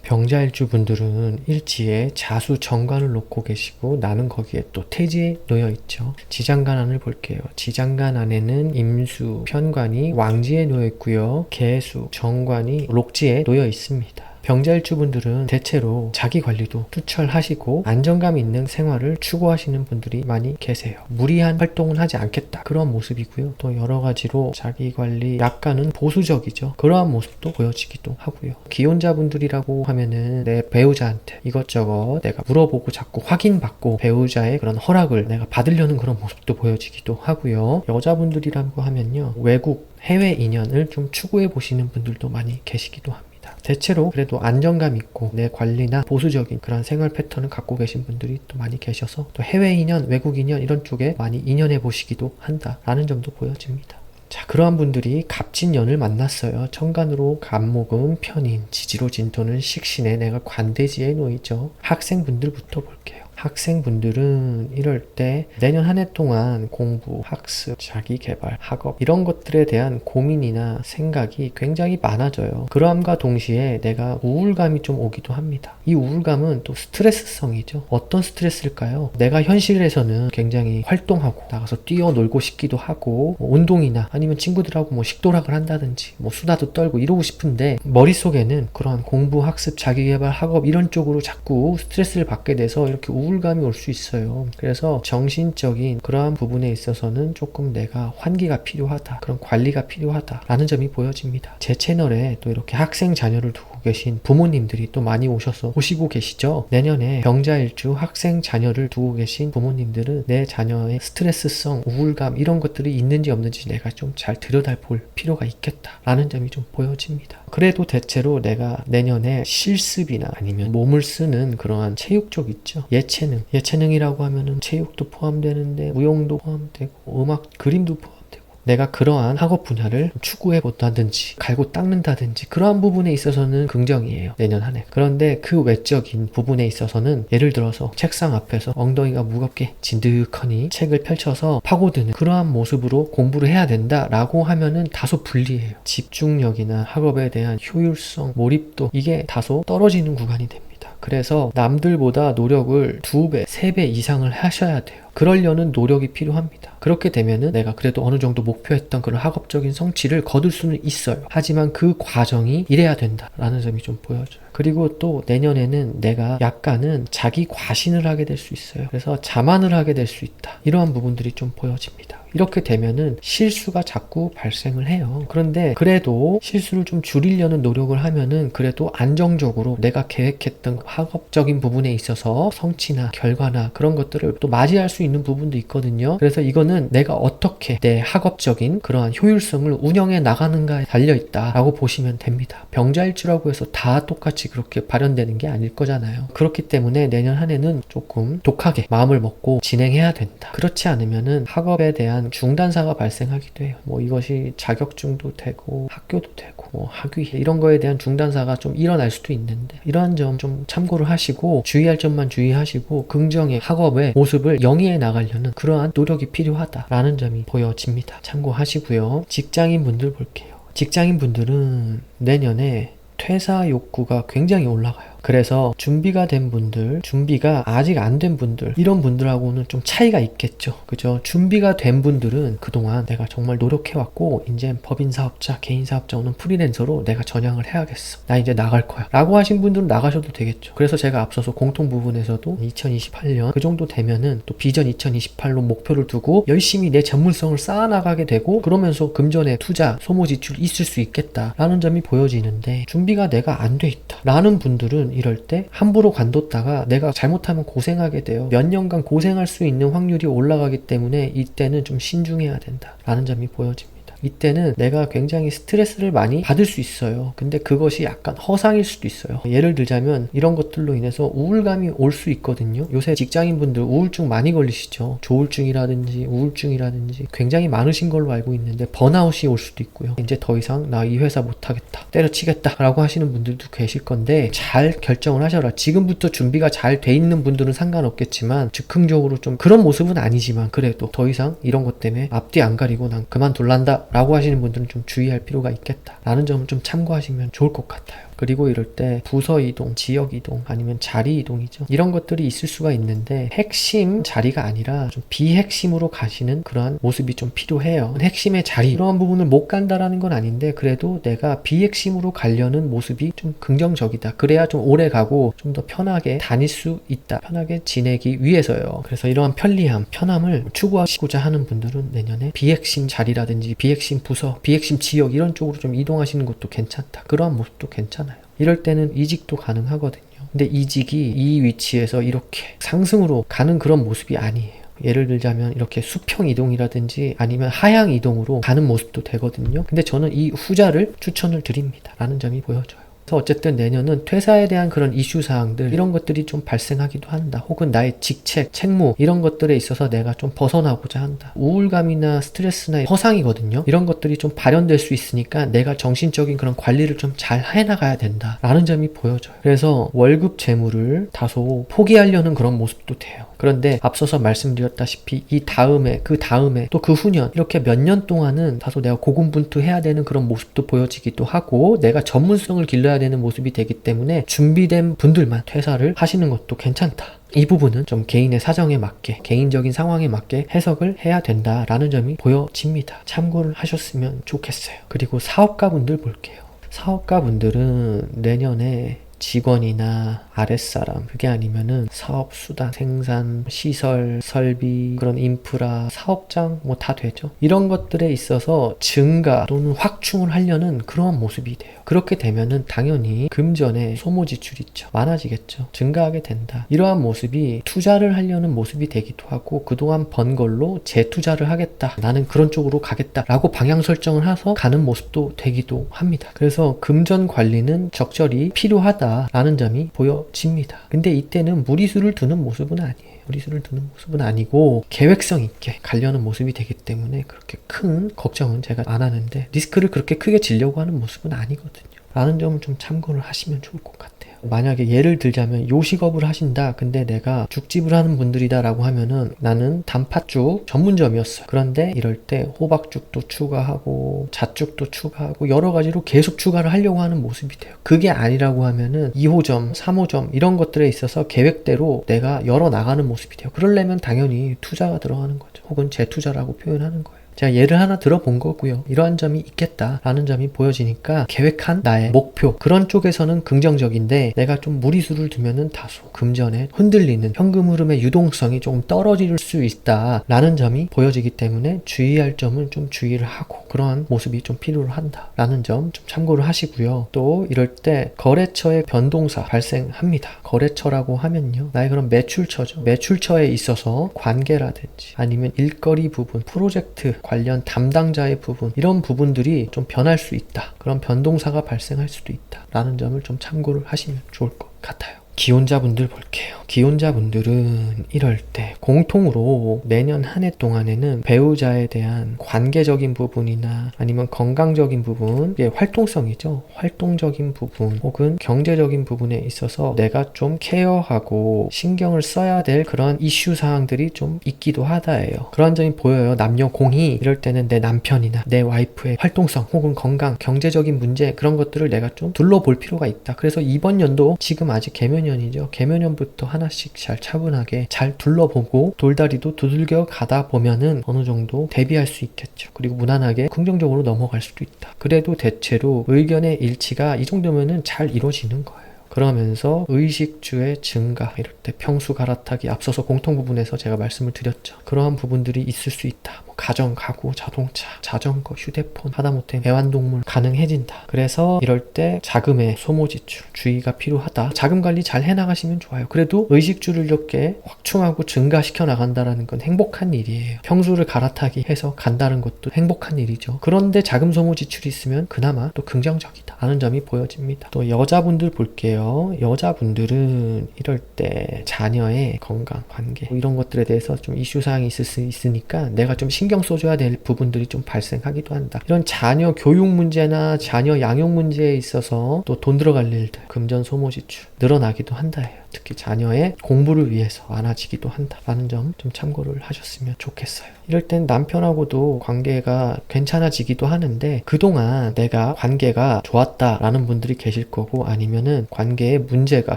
병자일주 분들은 일지에 자수 정관을 놓고 계시고 나는 거기에 또 태지에 놓여 있죠. 지장간 안을 볼게요. 지장간 안에는 임수, 편관이 왕지에 놓여 있고요. 계수, 정관이 록지에 놓여 있습니다. 병자일주 분들은 대체로 자기 관리도 투철하시고 안정감 있는 생활을 추구하시는 분들이 많이 계세요. 무리한 활동은 하지 않겠다 그런 모습이고요. 또 여러 가지로 자기 관리 약간은 보수적이죠. 그러한 모습도 보여지기도 하고요. 기혼자 분들이라고 하면은 내 배우자한테 이것저것 내가 물어보고 자꾸 확인받고 배우자의 그런 허락을 내가 받으려는 그런 모습도 보여지기도 하고요. 여자분들이라고 하면요, 외국 해외 인연을 좀 추구해 보시는 분들도 많이 계시기도 합니다. 대체로 그래도 안정감 있고 내 관리나 보수적인 그런 생활 패턴을 갖고 계신 분들이 또 많이 계셔서 또 해외 인연, 외국 인연 이런 쪽에 많이 인연해 보시기도 한다라는 점도 보여집니다. 자, 그러한 분들이 갑진년을 만났어요. 천간으로 갑목은 편인, 지지로 진토는 식신에 내가 관대지에 놓이죠. 학생분들부터 볼게요. 학생분들은 이럴 때 내년 한 해 동안 공부, 학습, 자기개발, 학업 이런 것들에 대한 고민이나 생각이 굉장히 많아져요. 그러함과 동시에 내가 우울감이 좀 오기도 합니다. 이 우울감은 또 스트레스성이죠. 어떤 스트레스일까요? 내가 현실에서는 굉장히 활동하고 나가서 뛰어놀고 싶기도 하고 운동이나 아니면 친구들하고 식도락을 한다든지 수다도 떨고 이러고 싶은데 머릿속에는 그러한 공부, 학습, 자기개발, 학업 이런 쪽으로 자꾸 스트레스를 받게 돼서 이렇게 우울감이 올 수 있어요. 그래서 정신적인 그러한 부분에 있어서는 조금 내가 환기가 필요하다, 그런 관리가 필요하다 라는 점이 보여집니다. 제 채널에 또 이렇게 학생 자녀를 두고 계신 부모님들이 또 많이 오시고 계시죠. 내년에 병자일주 학생 자녀를 두고 계신 부모님들은 내 자녀의 스트레스성, 우울감 이런 것들이 있는지 없는지 내가 좀 잘 들여다볼 필요가 있겠다라는 점이 좀 보여집니다. 그래도 대체로 내가 내년에 실습이나 아니면 몸을 쓰는 그러한 체육 쪽 있죠. 예체능이라고 하면은 체육도 포함되는데 무용도 포함되고 음악, 그림도 포함되고 내가 그러한 학업 분야를 추구해 본다든지 갈고 닦는다든지 그러한 부분에 있어서는 긍정이에요. 내년 한 해. 그런데 그 외적인 부분에 있어서는 예를 들어서 책상 앞에서 엉덩이가 무겁게 진득하니 책을 펼쳐서 파고드는 그러한 모습으로 공부를 해야 된다라고 하면은 다소 불리해요. 집중력이나 학업에 대한 효율성, 몰입도 이게 다소 떨어지는 구간이 됩니다. 그래서 남들보다 노력을 2배, 3배 이상을 하셔야 돼요. 그러려는 노력이 필요합니다. 그렇게 되면은 내가 그래도 어느 정도 목표했던 그런 학업적인 성취를 거둘 수는 있어요. 하지만 그 과정이 이래야 된다라는 점이 좀 보여져요. 그리고 또 내년에는 내가 약간은 자기 과신을 하게 될 수 있어요. 그래서 자만을 하게 될 수 있다. 이러한 부분들이 좀 보여집니다. 이렇게 되면은 실수가 자꾸 발생을 해요. 그런데 그래도 실수를 좀 줄이려는 노력을 하면은 그래도 안정적으로 내가 계획했던 학업적인 부분에 있어서 성취나 결과나 그런 것들을 또 맞이할 수 있는 부분도 있거든요. 그래서 이거는 내가 어떻게 내 학업적인 그러한 효율성을 운영해 나가는가에 달려있다라고 보시면 됩니다. 병자일주라고 해서 다 똑같이 그렇게 발현되는 게 아닐 거잖아요. 그렇기 때문에 내년 한 해는 조금 독하게 마음을 먹고 진행해야 된다. 그렇지 않으면은 학업에 대한 중단사가 발생하기도 해요. 이것이 자격증도 되고 학교도 되고 학위 이런 거에 대한 중단사가 좀 일어날 수도 있는데 이러한 점 좀 참고를 하시고 주의할 점만 주의하시고 긍정의 학업의 모습을 영위해 나가려는 그러한 노력이 필요하다라는 점이 보여집니다. 참고하시고요. 직장인분들 볼게요. 직장인분들은 내년에 퇴사 욕구가 굉장히 올라가요. 그래서 준비가 된 분들, 준비가 아직 안 된 분들 이런 분들하고는 좀 차이가 있겠죠. 그죠? 준비가 된 분들은 그동안 내가 정말 노력해왔고 이제 법인사업자, 개인사업자 오는 프리랜서로 내가 전향을 해야겠어. 나 이제 나갈 거야 라고 하신 분들은 나가셔도 되겠죠. 그래서 제가 앞서서 공통 부분에서도 2028년 그 정도 되면은 또 비전 2028로 목표를 두고 열심히 내 전문성을 쌓아나가게 되고 그러면서 금전의 투자, 소모 지출이 있을 수 있겠다라는 점이 보여지는데 준비가 내가 안 돼 있다 라는 분들은 이럴 때 함부로 관뒀다가 내가 잘못하면 고생하게 돼요. 몇 년간 고생할 수 있는 확률이 올라가기 때문에 이때는 좀 신중해야 된다라는 점이 보여집니다. 이때는 내가 굉장히 스트레스를 많이 받을 수 있어요. 근데 그것이 약간 허상일 수도 있어요. 예를 들자면 이런 것들로 인해서 우울감이 올 수 있거든요. 요새 직장인분들 우울증 많이 걸리시죠. 조울증이라든지 우울증이라든지 굉장히 많으신 걸로 알고 있는데 번아웃이 올 수도 있고요. 이제 더 이상 나 이 회사 못하겠다, 때려치겠다 라고 하시는 분들도 계실 건데 잘 결정을 하셔라. 지금부터 준비가 잘 돼 있는 분들은 상관없겠지만 즉흥적으로 좀 그런 모습은 아니지만 그래도 더 이상 이런 것 때문에 앞뒤 안 가리고 난 그만둘란다 라고 하시는 분들은 좀 주의할 필요가 있겠다 라는 점을 좀 참고하시면 좋을 것 같아요. 그리고 이럴 때 부서 이동, 지역 이동 아니면 자리 이동이죠. 이런 것들이 있을 수가 있는데 핵심 자리가 아니라 좀 비핵심으로 가시는 그러한 모습이 좀 필요해요. 핵심의 자리 그러한 부분을 못 간다라는 건 아닌데 그래도 내가 비핵심으로 가려는 모습이 좀 긍정적이다. 그래야 좀 오래 가고 좀 더 편하게 다닐 수 있다. 편하게 지내기 위해서요. 그래서 이러한 편리함, 편함을 추구하시고자 하는 분들은 내년에 비핵심 자리라든지 비핵심 부서, 비핵심 지역 이런 쪽으로 좀 이동하시는 것도 괜찮다. 그러한 모습도 괜찮아요. 이럴 때는 이직도 가능하거든요. 근데 이직이 이 위치에서 이렇게 상승으로 가는 그런 모습이 아니에요. 예를 들자면 이렇게 수평 이동이라든지 아니면 하향 이동으로 가는 모습도 되거든요. 근데 저는 이 후자를 추천을 드립니다 라는 점이 보여져요. 그래서 어쨌든 내년은 퇴사에 대한 그런 이슈 사항들 이런 것들이 좀 발생하기도 한다. 혹은 나의 직책, 책무 이런 것들에 있어서 내가 좀 벗어나고자 한다. 우울감이나 스트레스나 허상이거든요. 이런 것들이 좀 발현될 수 있으니까 내가 정신적인 그런 관리를 좀 잘 해나가야 된다 라는 점이 보여져요. 그래서 월급 재물을 다소 포기하려는 그런 모습도 돼요. 그런데 앞서서 말씀드렸다시피 이 다음에 그 다음에 또 그 후년 이렇게 몇 년 동안은 다소 내가 고군분투해야 되는 그런 모습도 보여지기도 하고 내가 전문성을 길러야 되는 모습이 되기 때문에 준비된 분들만 퇴사를 하시는 것도 괜찮다. 이 부분은 좀 개인의 사정에 맞게 개인적인 상황에 맞게 해석을 해야 된다라는 점이 보여집니다. 참고를 하셨으면 좋겠어요. 그리고 사업가분들 볼게요. 사업가분들은 내년에 직원이나 아랫사람, 그게 아니면은 사업 수단, 생산, 시설, 설비, 그런 인프라, 사업장 뭐 다 되죠. 이런 것들에 있어서 증가 또는 확충을 하려는 그러한 모습이 돼요. 그렇게 되면은 당연히 금전의 소모 지출이 있죠. 많아지겠죠. 증가하게 된다. 이러한 모습이 투자를 하려는 모습이 되기도 하고 그동안 번 걸로 재투자를 하겠다. 나는 그런 쪽으로 가겠다라고 방향 설정을 해서 가는 모습도 되기도 합니다. 그래서 금전 관리는 적절히 필요하다라는 점이 보여집니다. 근데 이때는 무리수를 두는 모습은 아니에요. 무리수를 두는 모습은 아니고 계획성 있게 가려는 모습이 되기 때문에 그렇게 큰 걱정은 제가 안 하는데 리스크를 그렇게 크게 지려고 하는 모습은 아니거든요. 라는 점을 좀 참고를 하시면 좋을 것 같아요. 만약에 예를 들자면 요식업을 하신다. 근데 내가 죽집을 하는 분들이다 라고 하면은 나는 단팥죽 전문점이었어요. 그런데 이럴 때 호박죽도 추가하고 잣죽도 추가하고 여러 가지로 계속 추가를 하려고 하는 모습이 돼요. 그게 아니라고 하면은 2호점, 3호점 이런 것들에 있어서 계획대로 내가 열어 나가는 모습이 돼요. 그러려면 당연히 투자가 들어가는 거죠. 혹은 재투자라고 표현하는 거예요. 제가 예를 하나 들어본 거고요. 이러한 점이 있겠다라는 점이 보여지니까 계획한 나의 목표 그런 쪽에서는 긍정적인데 내가 좀 무리수를 두면은 다소 금전에 흔들리는 현금 흐름의 유동성이 조금 떨어질 수 있다라는 점이 보여지기 때문에 주의할 점은 좀 주의를 하고 그러한 모습이 좀 필요한다라는 점 좀 참고를 하시고요. 또 이럴 때 거래처의 변동사 발생합니다. 거래처라고 하면요. 나의 그런 매출처죠. 매출처에 있어서 관계라든지 아니면 일거리 부분, 프로젝트 관련 담당자의 부분 이런 부분들이 좀 변할 수 있다. 그런 변동사가 발생할 수도 있다. 라는 점을 좀 참고를 하시면 좋을 것 같아요. 기혼자분들 볼게요. 기혼자분들은 이럴 때 공통으로 내년 한 해 동안에는 배우자에 대한 관계적인 부분이나 아니면 건강적인 부분, 이게 활동성이죠. 활동적인 부분 혹은 경제적인 부분에 있어서 내가 좀 케어하고 신경을 써야 될 그런 이슈 사항들이 좀 있기도 하다예요. 그런 점이 보여요. 남녀 공히 이럴 때는 내 남편이나 내 와이프의 활동성 혹은 건강, 경제적인 문제 그런 것들을 내가 좀 둘러볼 필요가 있다. 그래서 이번 연도 지금 아직 개면연이죠. 개면연부터 하나씩 잘 차분하게 잘 둘러보고 돌다리도 두들겨 가다 보면은 어느 정도 대비할 수 있겠죠. 그리고 무난하게 긍정적으로 넘어갈 수도 있다. 그래도 대체로 의견의 일치가 이 정도면은 잘 이루어지는 거예요. 그러면서 의식주의 증가, 이럴 때 평수 갈아타기 앞서서 공통 부분에서 제가 말씀을 드렸죠. 그러한 부분들이 있을 수 있다. 가정, 가구, 자동차, 자전거, 휴대폰, 하다못해 애완동물 가능해진다. 그래서 이럴 때 자금의 소모 지출 주의가 필요하다. 자금 관리 잘 해나가시면 좋아요. 그래도 의식주를 이렇게 확충하고 증가시켜 나간다는 건 행복한 일이에요. 평수를 갈아타기 해서 간다는 것도 행복한 일이죠. 그런데 자금 소모 지출이 있으면 그나마 또 긍정적이다 하는 점이 보여집니다. 또 여자분들 볼게요. 여자분들은 이럴 때 자녀의 건강, 관계 이런 것들에 대해서 좀 이슈사항이 있을 수 있으니까 내가 좀 신경 써줘야 될 부분들이 좀 발생하기도 한다. 이런 자녀 교육 문제나 자녀 양육 문제에 있어서 또 돈 들어갈 일들, 금전 소모 지출 늘어나기도 한다 해요. 특히 자녀의 공부를 위해서 많아지기도 한다라는 점 좀 참고를 하셨으면 좋겠어요. 이럴 땐 남편하고도 관계가 괜찮아지기도 하는데 그동안 내가 관계가 좋았다라는 분들이 계실 거고 아니면은 관계에 문제가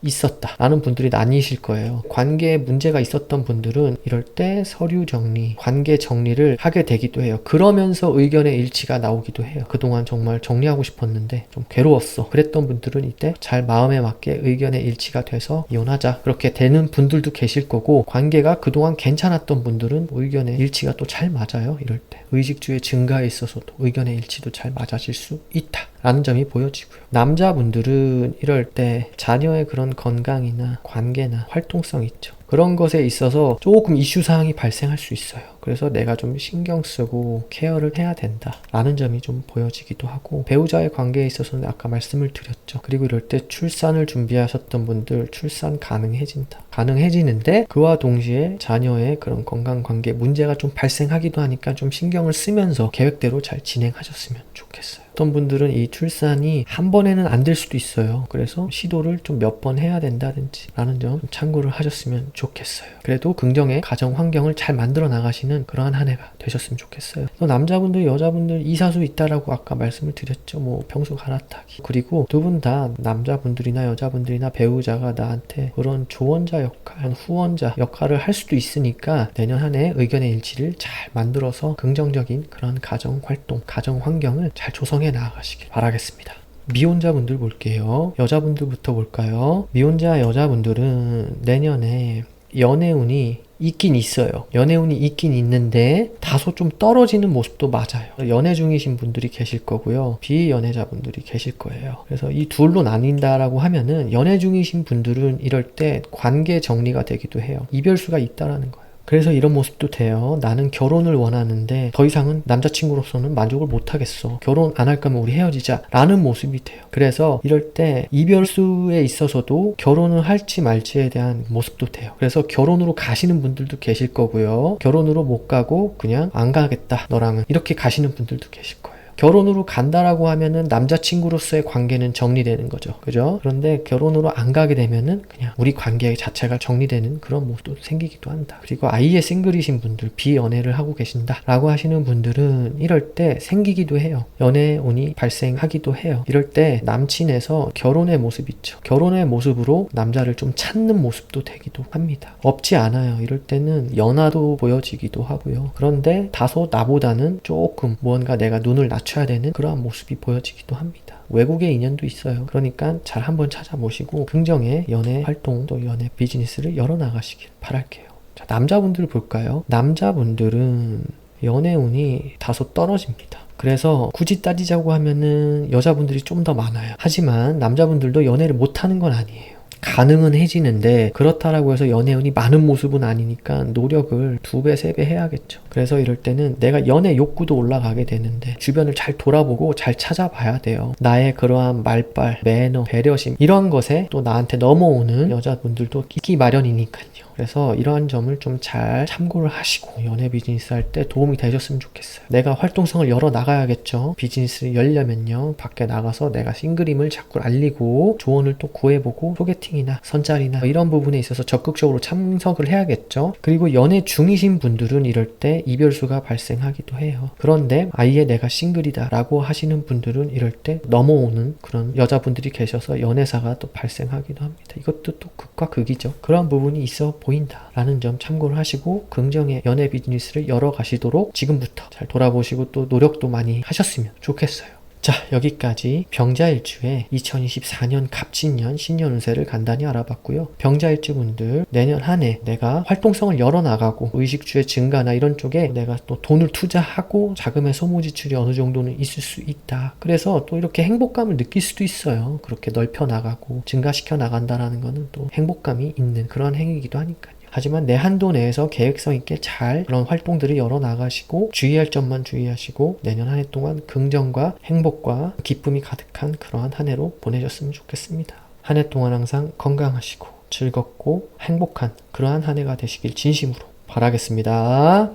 있었다라는 분들이 나뉘실 거예요. 관계에 문제가 있었던 분들은 이럴 때 서류 정리, 관계 정리를 하게 되기도 해요. 그러면서 의견의 일치가 나오기도 해요. 그동안 정말 정리하고 싶었는데 좀 괴로웠어. 그랬던 분들은 이때 잘 마음에 맞게 의견의 일치가 돼서 이혼하자. 그렇게 되는 분들도 계실 거고 관계가 그동안 괜찮았던 분들은 의견의 일치가 또 잘 맞아요. 이럴 때 의식주의 증가에 있어서도 의견의 일치도 잘 맞아질 수 있다 라는 점이 보여지고요. 남자분들은 이럴 때 자녀의 그런 건강이나 관계나 활동성 있죠. 그런 것에 있어서 조금 이슈사항이 발생할 수 있어요. 그래서 내가 좀 신경 쓰고 케어를 해야 된다 라는 점이 좀 보여지기도 하고, 배우자의 관계에 있어서는 아까 말씀을 드렸죠. 그리고 이럴 때 출산을 준비하셨던 분들 출산 가능해지는데 그와 동시에 자녀의 그런 건강관계 문제가 좀 발생하기도 하니까 좀 신경을 쓰면서 계획대로 잘 진행하셨으면 좋겠어요. 어떤 분들은 이 출산이 한 번에는 안 될 수도 있어요. 그래서 시도를 좀 몇 번 해야 된다든지 라는 점 참고를 하셨으면 좋겠어요. 그래도 긍정의 가정 환경을 잘 만들어 나가시는 그러한 한 해가 되셨으면 좋겠어요. 또 남자분들 여자분들 이사수 있다라고 아까 말씀을 드렸죠. 뭐 평수 갈아타기. 그리고 두 분 다 남자분들이나 여자분들이나 배우자가 나한테 그런 조언자 역할, 후원자 역할을 할 수도 있으니까 내년 한 해 의견의 일치를 잘 만들어서 긍정적인 그런 가정 활동, 가정 환경을 잘 조성해 나가시길 바라겠습니다. 미혼자분들 볼게요. 여자분들부터 볼까요? 미혼자 여자분들은 내년에 연애운이 있긴 있어요. 연애운이 있긴 있는데 다소 좀 떨어지는 모습도 맞아요. 연애 중이신 분들이 계실 거고요. 비연애자분들이 계실 거예요. 그래서 이 둘로 나뉜다라고 하면은 연애 중이신 분들은 이럴 때 관계 정리가 되기도 해요. 이별수가 있다라는 거예요. 그래서 이런 모습도 돼요. 나는 결혼을 원하는데 더 이상은 남자친구로서는 만족을 못하겠어. 결혼 안 할 거면 우리 헤어지자 라는 모습이 돼요. 그래서 이럴 때 이별수에 있어서도 결혼을 할지 말지에 대한 모습도 돼요. 그래서 결혼으로 가시는 분들도 계실 거고요. 결혼으로 못 가고 그냥 안 가겠다 너랑은 이렇게 가시는 분들도 계실 거예요. 결혼으로 간다라고 하면은 남자친구로서의 관계는 정리되는 거죠. 그죠? 그런데 결혼으로 안 가게 되면은 그냥 우리 관계 자체가 정리되는 그런 모습도 생기기도 한다. 그리고 아예 싱글이신 분들, 비연애를 하고 계신다 라고 하시는 분들은 이럴 때 생기기도 해요. 연애운이 발생하기도 해요. 이럴 때 남친에서 결혼의 모습 있죠. 결혼의 모습으로 남자를 좀 찾는 모습도 되기도 합니다. 없지 않아요. 이럴 때는 연하도 보여지기도 하고요. 그런데 다소 나보다는 조금 무언가 내가 눈을 낮춰야 되는 그러한 모습이 보여지기도 합니다. 외국의 인연도 있어요. 그러니까 잘 한번 찾아보시고 긍정의 연애 활동 또 연애 비즈니스를 열어나가시길 바랄게요. 자, 남자분들 볼까요? 남자분들은 연애운이 다소 떨어집니다. 그래서 굳이 따지자고 하면은 여자분들이 좀 더 많아요. 하지만 남자분들도 연애를 못하는 건 아니에요. 가능은 해지는데 그렇다라고 해서 연애운이 많은 모습은 아니니까 노력을 2배, 3배 해야겠죠. 그래서 이럴 때는 내가 연애 욕구도 올라가게 되는데 주변을 잘 돌아보고 잘 찾아봐야 돼요. 나의 그러한 말빨, 매너, 배려심 이런 것에 또 나한테 넘어오는 여자분들도 있기 마련이니까요. 그래서 이러한 점을 좀 잘 참고를 하시고 연애 비즈니스 할 때 도움이 되셨으면 좋겠어요. 내가 활동성을 열어 나가야겠죠. 비즈니스를 열려면요. 밖에 나가서 내가 싱글임을 자꾸 알리고 조언을 또 구해보고 소개팅이나 선짜리나 이런 부분에 있어서 적극적으로 참석을 해야겠죠. 그리고 연애 중이신 분들은 이럴 때 이별수가 발생하기도 해요. 그런데 아예 내가 싱글이다 라고 하시는 분들은 이럴 때 넘어오는 그런 여자분들이 계셔서 연애사가 또 발생하기도 합니다. 이것도 또 극과 극이죠. 그런 부분이 있어 보인다 라는 점 참고를 하시고 긍정의 연애 비즈니스를 열어가시도록 지금부터 잘 돌아보시고 또 노력도 많이 하셨으면 좋겠어요. 자, 여기까지 병자일주의 2024년 갑진년 신년 운세를 간단히 알아봤고요. 병자일주분들 내년 한 해 내가 활동성을 열어나가고 의식주의 증가나 이런 쪽에 내가 또 돈을 투자하고 자금의 소모 지출이 어느 정도는 있을 수 있다. 그래서 또 이렇게 행복감을 느낄 수도 있어요. 그렇게 넓혀 나가고 증가시켜 나간다라는 거는 또 행복감이 있는 그런 행위이기도 하니까요. 하지만 내 한도 내에서 계획성 있게 잘 그런 활동들을 열어나가시고 주의할 점만 주의하시고 내년 한 해 동안 긍정과 행복과 기쁨이 가득한 그러한 한 해로 보내셨으면 좋겠습니다. 한 해 동안 항상 건강하시고 즐겁고 행복한 그러한 한 해가 되시길 진심으로 바라겠습니다.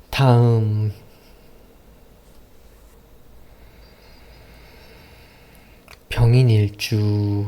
다음 병인일주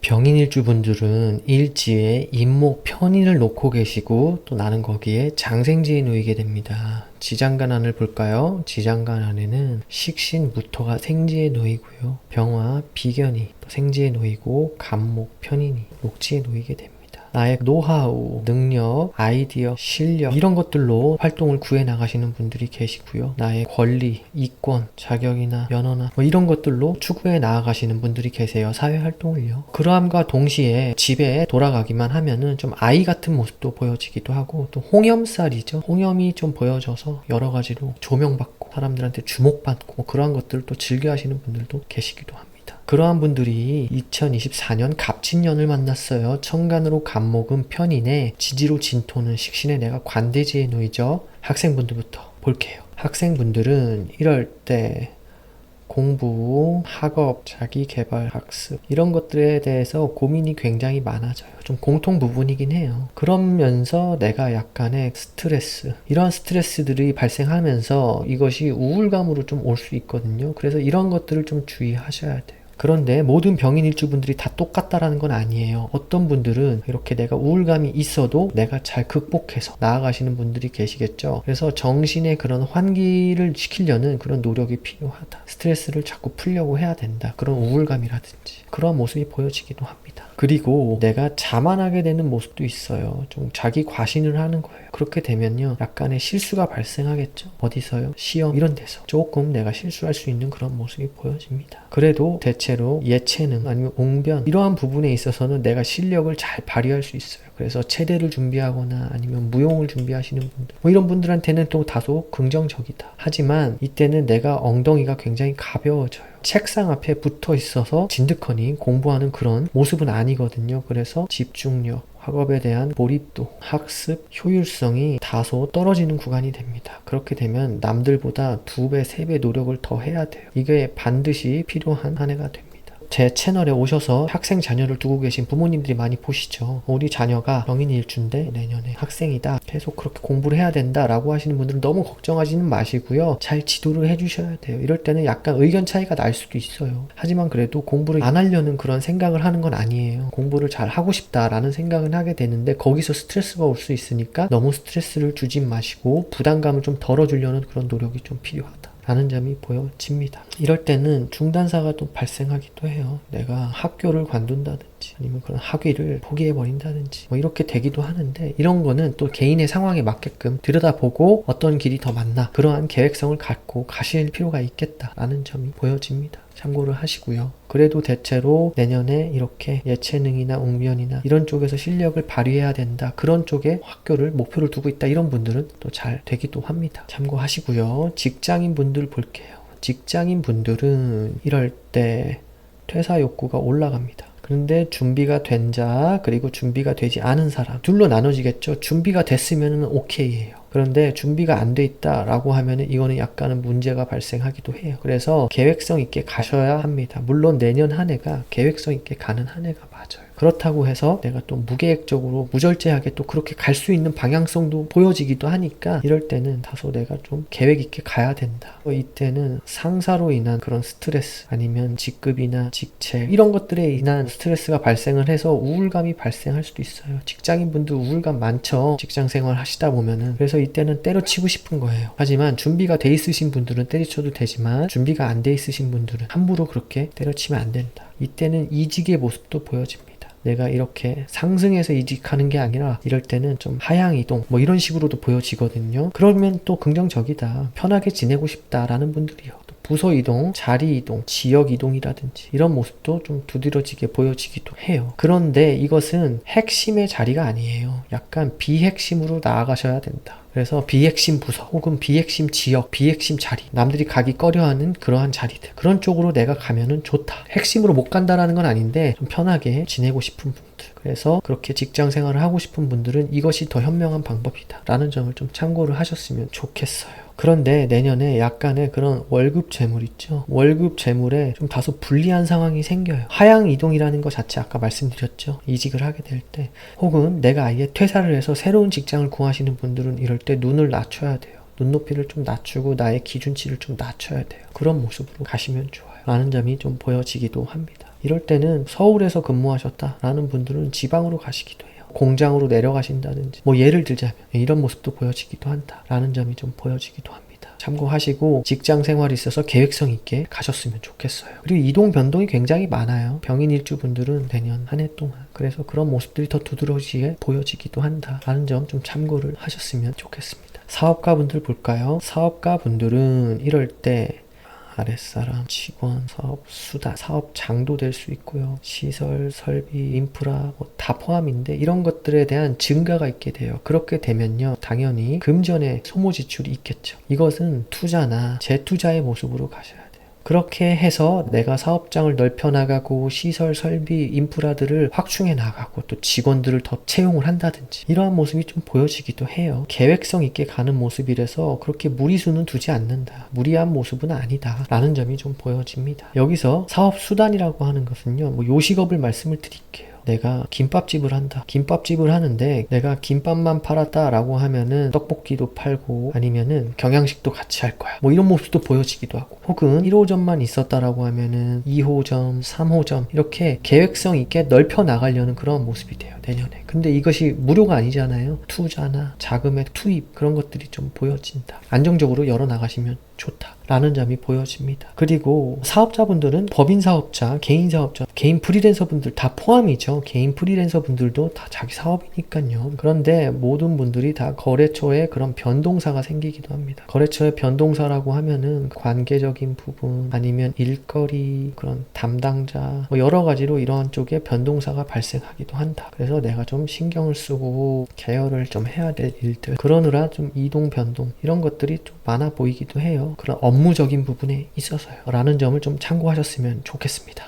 병인일주분들은 일지에 임목 편인을 놓고 계시고 또 나는 거기에 장생지에 놓이게 됩니다. 지장간안을 볼까요? 지장간안에는 식신 무토가 생지에 놓이고요. 병화 비견이 또 생지에 놓이고 간목 편인이 목지에 놓이게 됩니다. 나의 노하우, 능력, 아이디어, 실력 이런 것들로 활동을 구해 나가시는 분들이 계시고요. 나의 권리, 이권, 자격이나 면허나 뭐 이런 것들로 추구해 나아가시는 분들이 계세요. 사회활동을요. 그러함과 동시에 집에 돌아가기만 하면은 좀 아이 같은 모습도 보여지기도 하고 또 홍염살이죠. 홍염이 좀 보여져서 여러 가지로 조명받고 사람들한테 주목받고 뭐 그러한 것들을 또 즐겨 하시는 분들도 계시기도 합니다. 그러한 분들이 2024년 갑진년을 만났어요. 천간으로 갑목은 편인에 지지로 진토는 식신에 내가 관대지에 놓이죠. 학생분들부터 볼게요. 학생분들은 이럴 때 공부, 학업, 자기개발, 학습 이런 것들에 대해서 고민이 굉장히 많아져요. 좀 공통 부분이긴 해요. 그러면서 내가 약간의 스트레스, 이런 스트레스들이 발생하면서 이것이 우울감으로 좀 올 수 있거든요. 그래서 이런 것들을 좀 주의하셔야 돼요. 그런데 모든 병인 일주분들이 다 똑같다라는 건 아니에요. 어떤 분들은 이렇게 내가 우울감이 있어도 내가 잘 극복해서 나아가시는 분들이 계시겠죠. 그래서 정신의 그런 환기를 시키려는 그런 노력이 필요하다. 스트레스를 자꾸 풀려고 해야 된다. 그런 우울감이라든지 그런 모습이 보여지기도 합니다. 그리고 내가 자만하게 되는 모습도 있어요. 좀 자기 과신을 하는 거예요. 그렇게 되면요, 약간의 실수가 발생하겠죠. 어디서요? 시험 이런 데서 조금 내가 실수할 수 있는 그런 모습이 보여집니다. 그래도 대체로 예체능 아니면 웅변 이러한 부분에 있어서는 내가 실력을 잘 발휘할 수 있어요. 그래서 체대를 준비하거나 아니면 무용을 준비하시는 분들, 뭐 이런 분들한테는 또 다소 긍정적이다. 하지만 이때는 내가 엉덩이가 굉장히 가벼워져요. 책상 앞에 붙어 있어서 진득하니 공부하는 그런 모습은 아니거든요. 그래서 집중력, 학업에 대한 몰입도, 학습, 효율성이 다소 떨어지는 구간이 됩니다. 그렇게 되면 남들보다 2배, 3배 노력을 더 해야 돼요. 이게 반드시 필요한 한 해가 됩니다. 제 채널에 오셔서 학생 자녀를 두고 계신 부모님들이 많이 보시죠. 우리 자녀가 병인 일주인데 내년에 학생이다. 계속 그렇게 공부를 해야 된다 라고 하시는 분들은 너무 걱정하지는 마시고요. 잘 지도를 해주셔야 돼요. 이럴 때는 약간 의견 차이가 날 수도 있어요. 하지만 그래도 공부를 안 하려는 그런 생각을 하는 건 아니에요. 공부를 잘 하고 싶다라는 생각은 하게 되는데 거기서 스트레스가 올 수 있으니까 너무 스트레스를 주지 마시고 부담감을 좀 덜어주려는 그런 노력이 좀 필요하다 라는 점이 보여집니다. 이럴 때는 중단사가 또 발생하기도 해요. 내가 학교를 관둔다든지 아니면 그런 학위를 포기해버린다든지 뭐 이렇게 되기도 하는데 이런 거는 또 개인의 상황에 맞게끔 들여다보고 어떤 길이 더 맞나 그러한 계획성을 갖고 가실 필요가 있겠다라는 점이 보여집니다. 참고를 하시고요. 그래도 대체로 내년에 이렇게 예체능이나 웅변이나 이런 쪽에서 실력을 발휘해야 된다. 그런 쪽에 학교를 목표를 두고 있다. 이런 분들은 또 잘 되기도 합니다. 참고하시고요. 직장인 분들 볼게요. 직장인 분들은 이럴 때 퇴사 욕구가 올라갑니다. 그런데 준비가 된 자 그리고 준비가 되지 않은 사람 둘로 나눠지겠죠. 준비가 됐으면 오케이예요. 그런데 준비가 안 돼 있다라고 하면은 이거는 약간은 문제가 발생하기도 해요. 그래서 계획성 있게 가셔야 합니다. 물론 내년 한 해가 계획성 있게 가는 한 해가 맞아요. 그렇다고 해서 내가 또 무계획적으로 무절제하게 또 그렇게 갈 수 있는 방향성도 보여지기도 하니까 이럴 때는 다소 내가 좀 계획 있게 가야 된다. 이때는 상사로 인한 그런 스트레스 아니면 직급이나 직책 이런 것들에 인한 스트레스가 발생을 해서 우울감이 발생할 수도 있어요. 직장인분들 우울감 많죠. 직장생활 하시다 보면은. 그래서 이때는 때려치고 싶은 거예요. 하지만 준비가 돼 있으신 분들은 때려쳐도 되지만 준비가 안 돼 있으신 분들은 함부로 그렇게 때려치면 안 된다. 이때는 이직의 모습도 보여집니다. 내가 이렇게 상승해서 이직하는 게 아니라 이럴 때는 좀 하향 이동 뭐 이런 식으로도 보여지거든요. 그러면 또 긍정적이다. 편하게 지내고 싶다라는 분들이요. 또 부서 이동, 자리 이동, 지역 이동이라든지 이런 모습도 좀 두드러지게 보여지기도 해요. 그런데 이것은 핵심의 자리가 아니에요. 약간 비핵심으로 나아가셔야 된다. 그래서 비핵심 부서 혹은 비핵심 지역, 비핵심 자리, 남들이 가기 꺼려하는 그러한 자리들 그런 쪽으로 내가 가면은 좋다. 핵심으로 못 간다라는 건 아닌데 좀 편하게 지내고 싶은 분들 그래서 그렇게 직장 생활을 하고 싶은 분들은 이것이 더 현명한 방법이다 라는 점을 좀 참고를 하셨으면 좋겠어요. 그런데 내년에 약간의 그런 월급 재물 있죠. 월급 재물에 좀 다소 불리한 상황이 생겨요. 하향 이동이라는 것 자체 아까 말씀드렸죠. 이직을 하게 될 때 혹은 내가 아예 퇴사를 해서 새로운 직장을 구하시는 분들은 이럴 때 눈을 낮춰야 돼요. 눈높이를 좀 낮추고 나의 기준치를 좀 낮춰야 돼요. 그런 모습으로 가시면 좋아요. 라는 점이 좀 보여지기도 합니다. 이럴 때는 서울에서 근무하셨다라는 분들은 지방으로 가시기도 해요. 공장으로 내려가신다든지 뭐 예를 들자면 이런 모습도 보여지기도 한다라는 점이 좀 보여지기도 합니다. 참고하시고 직장 생활에 있어서 계획성 있게 가셨으면 좋겠어요. 그리고 이동 변동이 굉장히 많아요. 병인 일주분들은 내년 한 해 동안 그래서 그런 모습들이 더 두드러지게 보여지기도 한다라는 점 좀 참고를 하셨으면 좋겠습니다. 사업가분들 볼까요? 사업가분들은 이럴 때 아랫사람, 직원, 사업 수단, 사업장도 될 수 있고요. 시설, 설비, 인프라 뭐 다 포함인데 이런 것들에 대한 증가가 있게 돼요. 그렇게 되면요. 당연히 금전의 소모 지출이 있겠죠. 이것은 투자나 재투자의 모습으로 가셔야 돼요. 그렇게 해서 내가 사업장을 넓혀나가고 시설, 설비, 인프라들을 확충해 나가고 또 직원들을 더 채용을 한다든지 이러한 모습이 좀 보여지기도 해요. 계획성 있게 가는 모습이라서 그렇게 무리수는 두지 않는다. 무리한 모습은 아니다. 라는 점이 좀 보여집니다. 여기서 사업 수단이라고 하는 것은요. 뭐 요식업을 말씀을 드릴게요. 내가 김밥집을 한다. 김밥집을 하는데 내가 김밥만 팔았다라고 하면은 떡볶이도 팔고 아니면은 경양식도 같이 할 거야. 뭐 이런 모습도 보여지기도 하고 혹은 1호점만 있었다라고 하면은 2호점, 3호점 이렇게 계획성 있게 넓혀 나가려는 그런 모습이 돼요. 내년에. 근데 이것이 무료가 아니잖아요. 투자나 자금의 투입 그런 것들이 좀 보여진다. 안정적으로 열어 나가시면 좋다. 라는 점이 보여집니다. 그리고 사업자분들은 법인 사업자, 개인 사업자, 개인 프리랜서 분들 다 포함이죠. 개인 프리랜서 분들도 다 자기 사업이니까요. 그런데 모든 분들이 다 거래처에 그런 변동사가 생기기도 합니다. 거래처의 변동사라고 하면은 관계적인 부분 아니면 일거리 그런 담당자 뭐 여러 가지로 이러한 쪽에 변동사가 발생하기도 한다. 그래서 내가 좀 신경을 쓰고 계열을 좀 해야 될 일들 그러느라 좀 이동 변동 이런 것들이 좀 많아 보이기도 해요. 그런 업무적인 부분에 있어서요. 라는 점을 좀 참고하셨으면 좋겠습니다.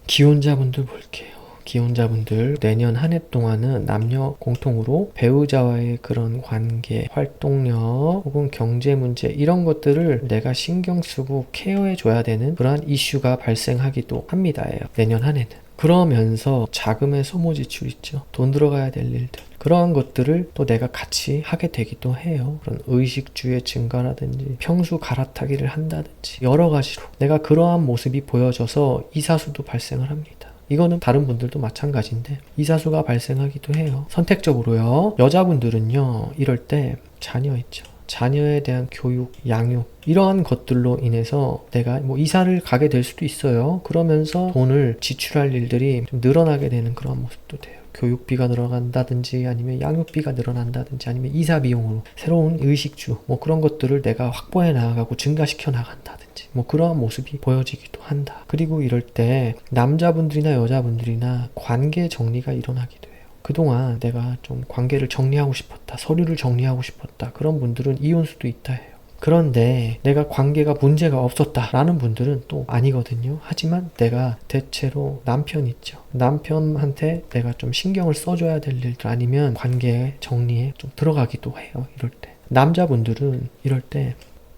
기혼자분들 볼게요. 기혼자분들 내년 한 해 동안은 남녀 공통으로 배우자와의 그런 관계, 활동력 혹은 경제 문제 이런 것들을 내가 신경 쓰고 케어해 줘야 되는 그러한 이슈가 발생하기도 합니다. 내년 한 해는. 그러면서 자금의 소모 지출 있죠. 돈 들어가야 될 일들. 그러한 것들을 또 내가 같이 하게 되기도 해요. 그런 의식주의 증가라든지 평수 갈아타기를 한다든지 여러 가지로 내가 그러한 모습이 보여져서 이사수도 발생을 합니다. 이거는 다른 분들도 마찬가지인데 이사수가 발생하기도 해요. 선택적으로요. 여자분들은요. 이럴 때 자녀 있죠. 자녀에 대한 교육, 양육 이러한 것들로 인해서 내가 뭐 이사를 가게 될 수도 있어요. 그러면서 돈을 지출할 일들이 좀 늘어나게 되는 그런 모습도 돼요. 교육비가 늘어난다든지 아니면 양육비가 늘어난다든지 아니면 이사 비용으로 새로운 의식주 뭐 그런 것들을 내가 확보해 나가고 증가시켜 나간다든지 뭐 그러한 모습이 보여지기도 한다. 그리고 이럴 때 남자분들이나 여자분들이나 관계 정리가 일어나기도 해요. 그동안 내가 좀 관계를 정리하고 싶었다. 서류를 정리하고 싶었다. 그런 분들은 이혼수도 있다 해요. 그런데 내가 관계가 문제가 없었다라는 분들은 또 아니거든요. 하지만 내가 대체로 남편 있죠. 남편한테 내가 좀 신경을 써줘야 될 일들 아니면 관계 정리에 좀 들어가기도 해요. 이럴 때. 남자분들은 이럴 때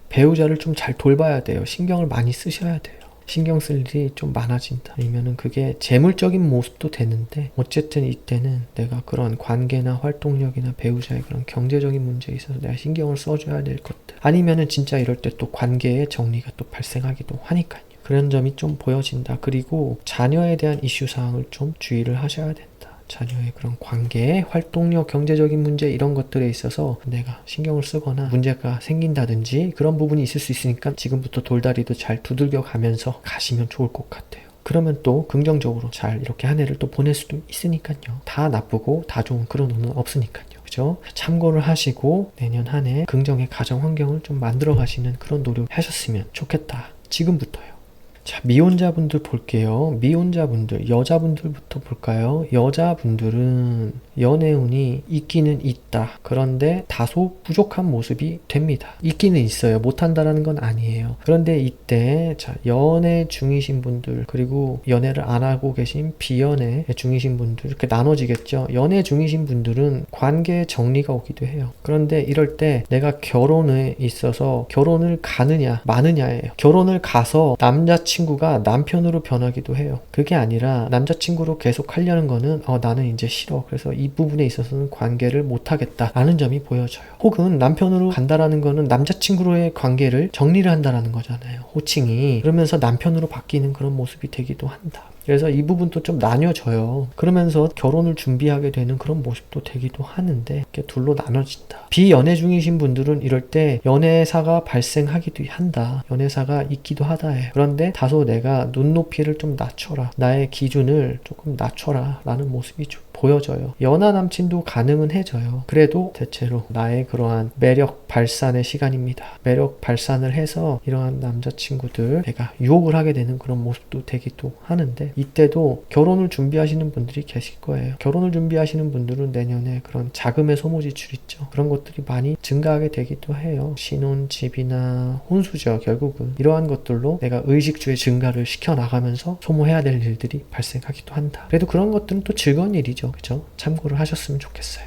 배우자를 좀 잘 돌봐야 돼요. 신경을 많이 쓰셔야 돼요. 신경 쓸 일이 좀 많아진다. 아니면은 그게 재물적인 모습도 되는데 어쨌든 이때는 내가 그런 관계나 활동력이나 배우자의 그런 경제적인 문제에 있어서 내가 신경을 써줘야 될 것들 아니면은 진짜 이럴 때 또 관계의 정리가 또 발생하기도 하니까요. 그런 점이 좀 보여진다. 그리고 자녀에 대한 이슈 사항을 좀 주의를 하셔야 된다. 자녀의 그런 관계, 활동력, 경제적인 문제 이런 것들에 있어서 내가 신경을 쓰거나 문제가 생긴다든지 그런 부분이 있을 수 있으니까 지금부터 돌다리도 잘 두들겨 가면서 가시면 좋을 것 같아요. 그러면 또 긍정적으로 잘 이렇게 한 해를 또 보낼 수도 있으니까요. 다 나쁘고 다 좋은 그런 운은 없으니까요. 그죠? 참고를 하시고 내년 한 해 긍정의 가정 환경을 좀 만들어 가시는 그런 노력 하셨으면 좋겠다. 지금부터요. 자, 미혼자분들 볼게요. 미혼자분들, 여자분들부터 볼까요? 여자분들은 연애운이 있기는 있다. 그런데 다소 부족한 모습이 됩니다. 있기는 있어요. 못한다라는 건 아니에요. 그런데 이때 자, 연애 중이신 분들 그리고 연애를 안 하고 계신 비연애 중이신 분들 이렇게 나눠지겠죠. 연애 중이신 분들은 관계 정리가 오기도 해요. 그런데 이럴 때 내가 결혼에 있어서 결혼을 가느냐 마느냐예요. 결혼을 가서 남자친구가 남편으로 변하기도 해요. 그게 아니라 남자친구로 계속 하려는 거는 나는 이제 싫어. 그래서 이 부분에 있어서는 관계를 못하겠다 라는 점이 보여져요. 혹은 남편으로 간다라는 거는 남자친구로의 관계를 정리를 한다라는 거잖아요. 호칭이. 그러면서 남편으로 바뀌는 그런 모습이 되기도 한다. 그래서 이 부분도 좀 나뉘어져요. 그러면서 결혼을 준비하게 되는 그런 모습도 되기도 하는데 이렇게 둘로 나눠진다. 비연애 중이신 분들은 이럴 때 연애사가 발생하기도 한다. 연애사가 있기도 하다 해. 그런데 다소 내가 눈높이를 좀 낮춰라. 나의 기준을 조금 낮춰라 라는 모습이 좀 보여져요. 연하 남친도 가능은 해져요. 그래도 대체로 나의 그러한 매력 발산의 시간입니다. 매력 발산을 해서 이러한 남자친구들 내가 유혹을 하게 되는 그런 모습도 되기도 하는데, 이때도 결혼을 준비하시는 분들이 계실 거예요. 결혼을 준비하시는 분들은 내년에 그런 자금의 소모 지출 있죠. 그런 것들이 많이 증가하게 되기도 해요. 신혼집이나 혼수죠. 결국은 이러한 것들로 내가 의식주의 증가를 시켜나가면서 소모해야 될 일들이 발생하기도 한다. 그래도 그런 것들은 또 즐거운 일이죠. 그죠? 참고를 하셨으면 좋겠어요.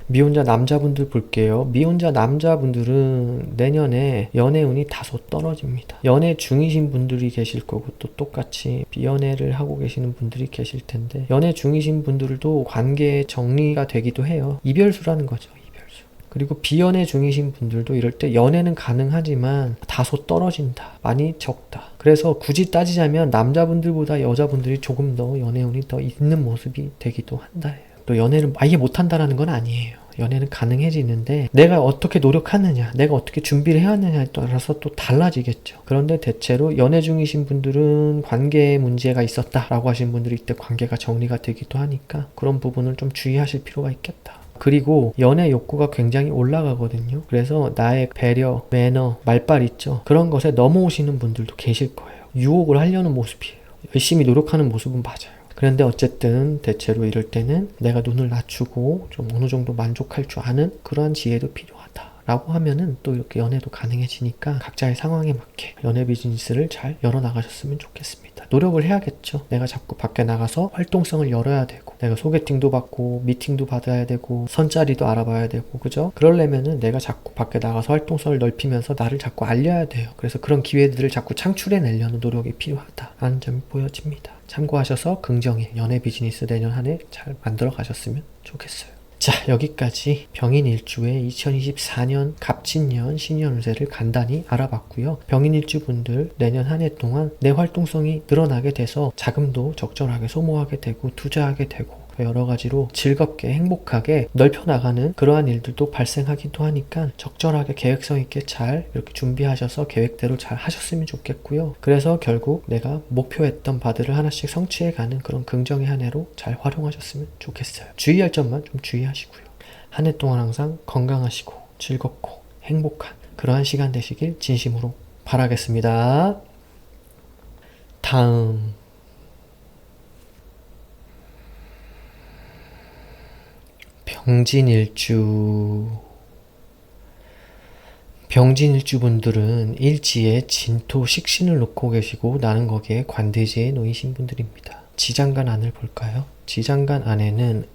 미혼자 남자분들 볼게요. 미혼자 남자분들은 내년에 연애운이 다소 떨어집니다. 연애 중이신 분들이 계실 거고, 또 똑같이 비연애를 하고 계시는 분들이 계실 텐데, 연애 중이신 분들도 관계 정리가 되기도 해요. 이별수라는 거죠. 이별수. 그리고 비연애 중이신 분들도 이럴 때 연애는 가능하지만 다소 떨어진다. 많이 적다. 그래서 굳이 따지자면 남자분들보다 여자분들이 조금 더 연애운이 더 있는 모습이 되기도 한다 해요. 또 연애를 아예 못한다라는 건 아니에요. 연애는 가능해지는데 내가 어떻게 노력하느냐, 내가 어떻게 준비를 해왔느냐에 따라서 또 달라지겠죠. 그런데 대체로 연애 중이신 분들은 관계에 문제가 있었다라고 하신 분들이 이때 관계가 정리가 되기도 하니까 그런 부분을 좀 주의하실 필요가 있겠다. 그리고 연애 욕구가 굉장히 올라가거든요. 그래서 나의 배려, 매너, 말빨 있죠. 그런 것에 넘어오시는 분들도 계실 거예요. 유혹을 하려는 모습이에요. 열심히 노력하는 모습은 맞아요. 그런데 어쨌든 대체로 이럴 때는 내가 눈을 낮추고 좀 어느 정도 만족할 줄 아는 그러한 지혜도 필요하다라고 하면은 또 이렇게 연애도 가능해지니까 각자의 상황에 맞게 연애 비즈니스를 잘 열어나가셨으면 좋겠습니다. 노력을 해야겠죠. 내가 자꾸 밖에 나가서 활동성을 열어야 되고, 내가 소개팅도 받고 미팅도 받아야 되고 선자리도 알아봐야 되고, 그죠? 그러려면은 내가 자꾸 밖에 나가서 활동성을 넓히면서 나를 자꾸 알려야 돼요. 그래서 그런 기회들을 자꾸 창출해내려는 노력이 필요하다라는 점이 보여집니다. 참고하셔서 긍정의 연애 비즈니스 내년 한 해 잘 만들어 가셨으면 좋겠어요. 자, 여기까지 병인일주의 2024년 갑진년 신년운세를 간단히 알아봤고요. 병인일주 분들 내년 한 해 동안 내 활동성이 늘어나게 돼서 자금도 적절하게 소모하게 되고 투자하게 되고 여러 가지로 즐겁게 행복하게 넓혀나가는 그러한 일들도 발생하기도 하니까 적절하게 계획성 있게 잘 이렇게 준비하셔서 계획대로 잘 하셨으면 좋겠고요. 그래서 결국 내가 목표했던 바들을 하나씩 성취해가는 그런 긍정의 한 해로 잘 활용하셨으면 좋겠어요. 주의할 점만 좀 주의하시고요. 한 해 동안 항상 건강하시고 즐겁고 행복한 그러한 시간 되시길 진심으로 바라겠습니다. 다음 병진일주 분들은 일지에 진토 식신을 놓고 계시고 나는 거기에 관대지에 놓이신 분들입니다. 지장간 안을 볼까요? 지장간 안에는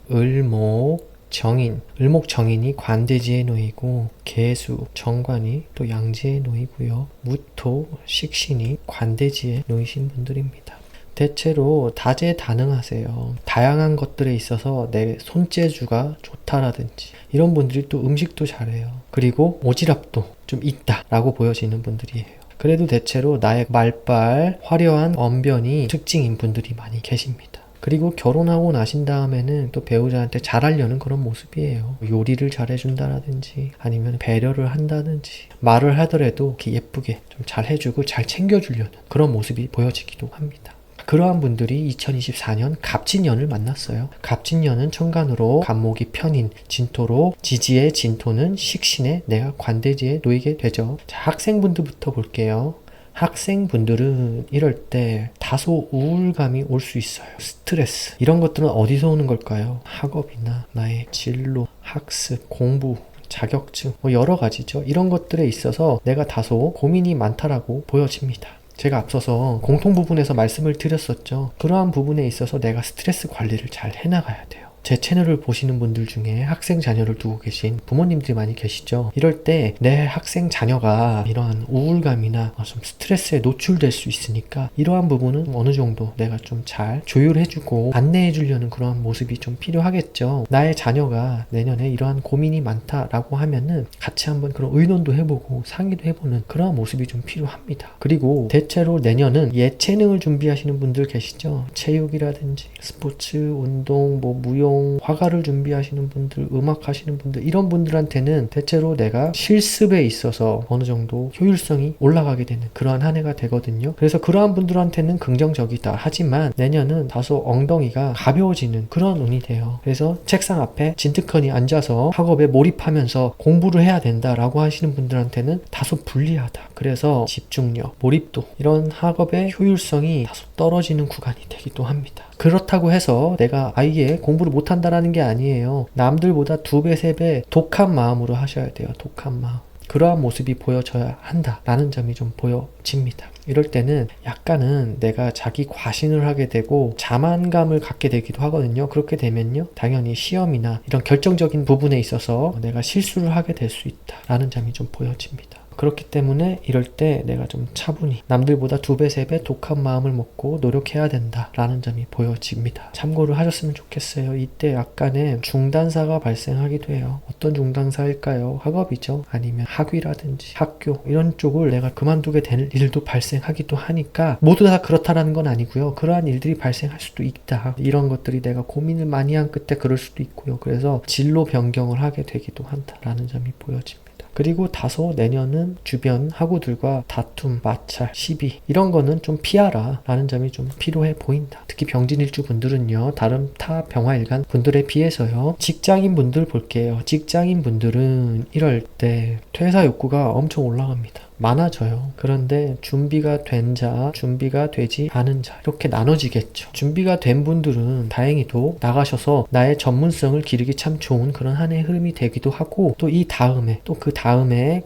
을목정인이 관대지에 놓이고 계수, 정관이 또 양지에 놓이고요. 무토, 식신이 관대지에 놓이신 분들입니다. 대체로 다재다능하세요. 다양한 것들에 있어서 내 손재주가 좋다라든지 이런 분들이 또 음식도 잘해요. 그리고 오지랖도 좀 있다라고 보여지는 분들이에요. 그래도 대체로 나의 말빨, 화려한 언변이 특징인 분들이 많이 계십니다. 그리고 결혼하고 나신 다음에는 또 배우자한테 잘하려는 그런 모습이에요. 요리를 잘해준다라든지 아니면 배려를 한다든지 말을 하더라도 이렇게 예쁘게 좀 잘해주고 잘 챙겨주려는 그런 모습이 보여지기도 합니다. 그러한 분들이 2024년 갑진년을 만났어요. 갑진년은 천간으로 간목이 편인 진토로 지지의 진토는 식신에 내가 관대지에 놓이게 되죠. 자, 학생분들부터 볼게요. 학생분들은 이럴 때 다소 우울감이 올 수 있어요. 스트레스. 이런 것들은 어디서 오는 걸까요? 학업이나 나의 진로, 학습, 공부, 자격증, 여러 가지죠. 이런 것들에 있어서 내가 다소 고민이 많다라고 보여집니다. 제가 앞서서 공통 부분에서 말씀을 드렸었죠. 그러한 부분에 있어서 내가 스트레스 관리를 잘 해나가야 돼요. 제 채널을 보시는 분들 중에 학생 자녀를 두고 계신 부모님들이 많이 계시죠. 이럴 때 내 학생 자녀가 이러한 우울감이나 좀 스트레스에 노출될 수 있으니까 이러한 부분은 어느 정도 내가 좀 잘 조율해주고 안내해주려는 그러한 모습이 좀 필요하겠죠. 나의 자녀가 내년에 이러한 고민이 많다라고 하면은 같이 한번 그런 의논도 해보고 상의도 해보는 그러한 모습이 좀 필요합니다. 그리고 대체로 내년은 예체능을 준비하시는 분들 계시죠. 체육이라든지 스포츠, 운동, 무용 운동, 화가를 준비하시는 분들, 음악 하시는 분들, 이런 분들한테는 대체로 내가 실습에 있어서 어느 정도 효율성이 올라가게 되는 그러한 한 해가 되거든요. 그래서 그러한 분들한테는 긍정적이다. 하지만 내년은 다소 엉덩이가 가벼워지는 그런 운이 돼요. 그래서 책상 앞에 진득하니 앉아서 학업에 몰입하면서 공부를 해야 된다라고 하시는 분들한테는 다소 불리하다. 그래서 집중력, 몰입도, 이런 학업의 효율성이 다소 떨어지는 구간이 되기도 합니다. 그렇다고 해서 내가 아예 공부를 못한다라는 게 아니에요. 남들보다 2배, 3배 독한 마음으로 하셔야 돼요. 독한 마음. 그러한 모습이 보여져야 한다라는 점이 좀 보여집니다. 이럴 때는 약간은 내가 자기 과신을 하게 되고 자만감을 갖게 되기도 하거든요. 그렇게 되면요, 당연히 시험이나 이런 결정적인 부분에 있어서 내가 실수를 하게 될 수 있다라는 점이 좀 보여집니다. 그렇기 때문에 이럴 때 내가 좀 차분히 남들보다 2배, 3배 독한 마음을 먹고 노력해야 된다라는 점이 보여집니다. 참고를 하셨으면 좋겠어요. 이때 약간의 중단사가 발생하기도 해요. 어떤 중단사일까요? 학업이죠. 아니면 학위라든지 학교, 이런 쪽을 내가 그만두게 될 일도 발생하기도 하니까 모두 다 그렇다라는 건 아니고요. 그러한 일들이 발생할 수도 있다. 이런 것들이 내가 고민을 많이 한 끝에 그럴 수도 있고요. 그래서 진로 변경을 하게 되기도 한다라는 점이 보여집니다. 그리고 다소 내년은 주변 학우들과 다툼, 마찰, 시비, 이런 거는 좀 피하라 라는 점이 좀 필요해 보인다. 특히 병진일주 분들은요, 다른 타 병화일간 분들에 비해서요, 직장인 분들 볼게요. 직장인 분들은 이럴 때 퇴사 욕구가 엄청 올라갑니다. 많아져요. 그런데 준비가 된 자, 준비가 되지 않은 자, 이렇게 나눠지겠죠. 준비가 된 분들은 다행히도 나가셔서 나의 전문성을 기르기 참 좋은 그런 한 해의 흐름이 되기도 하고, 또 이 다음에, 또 그 다음에,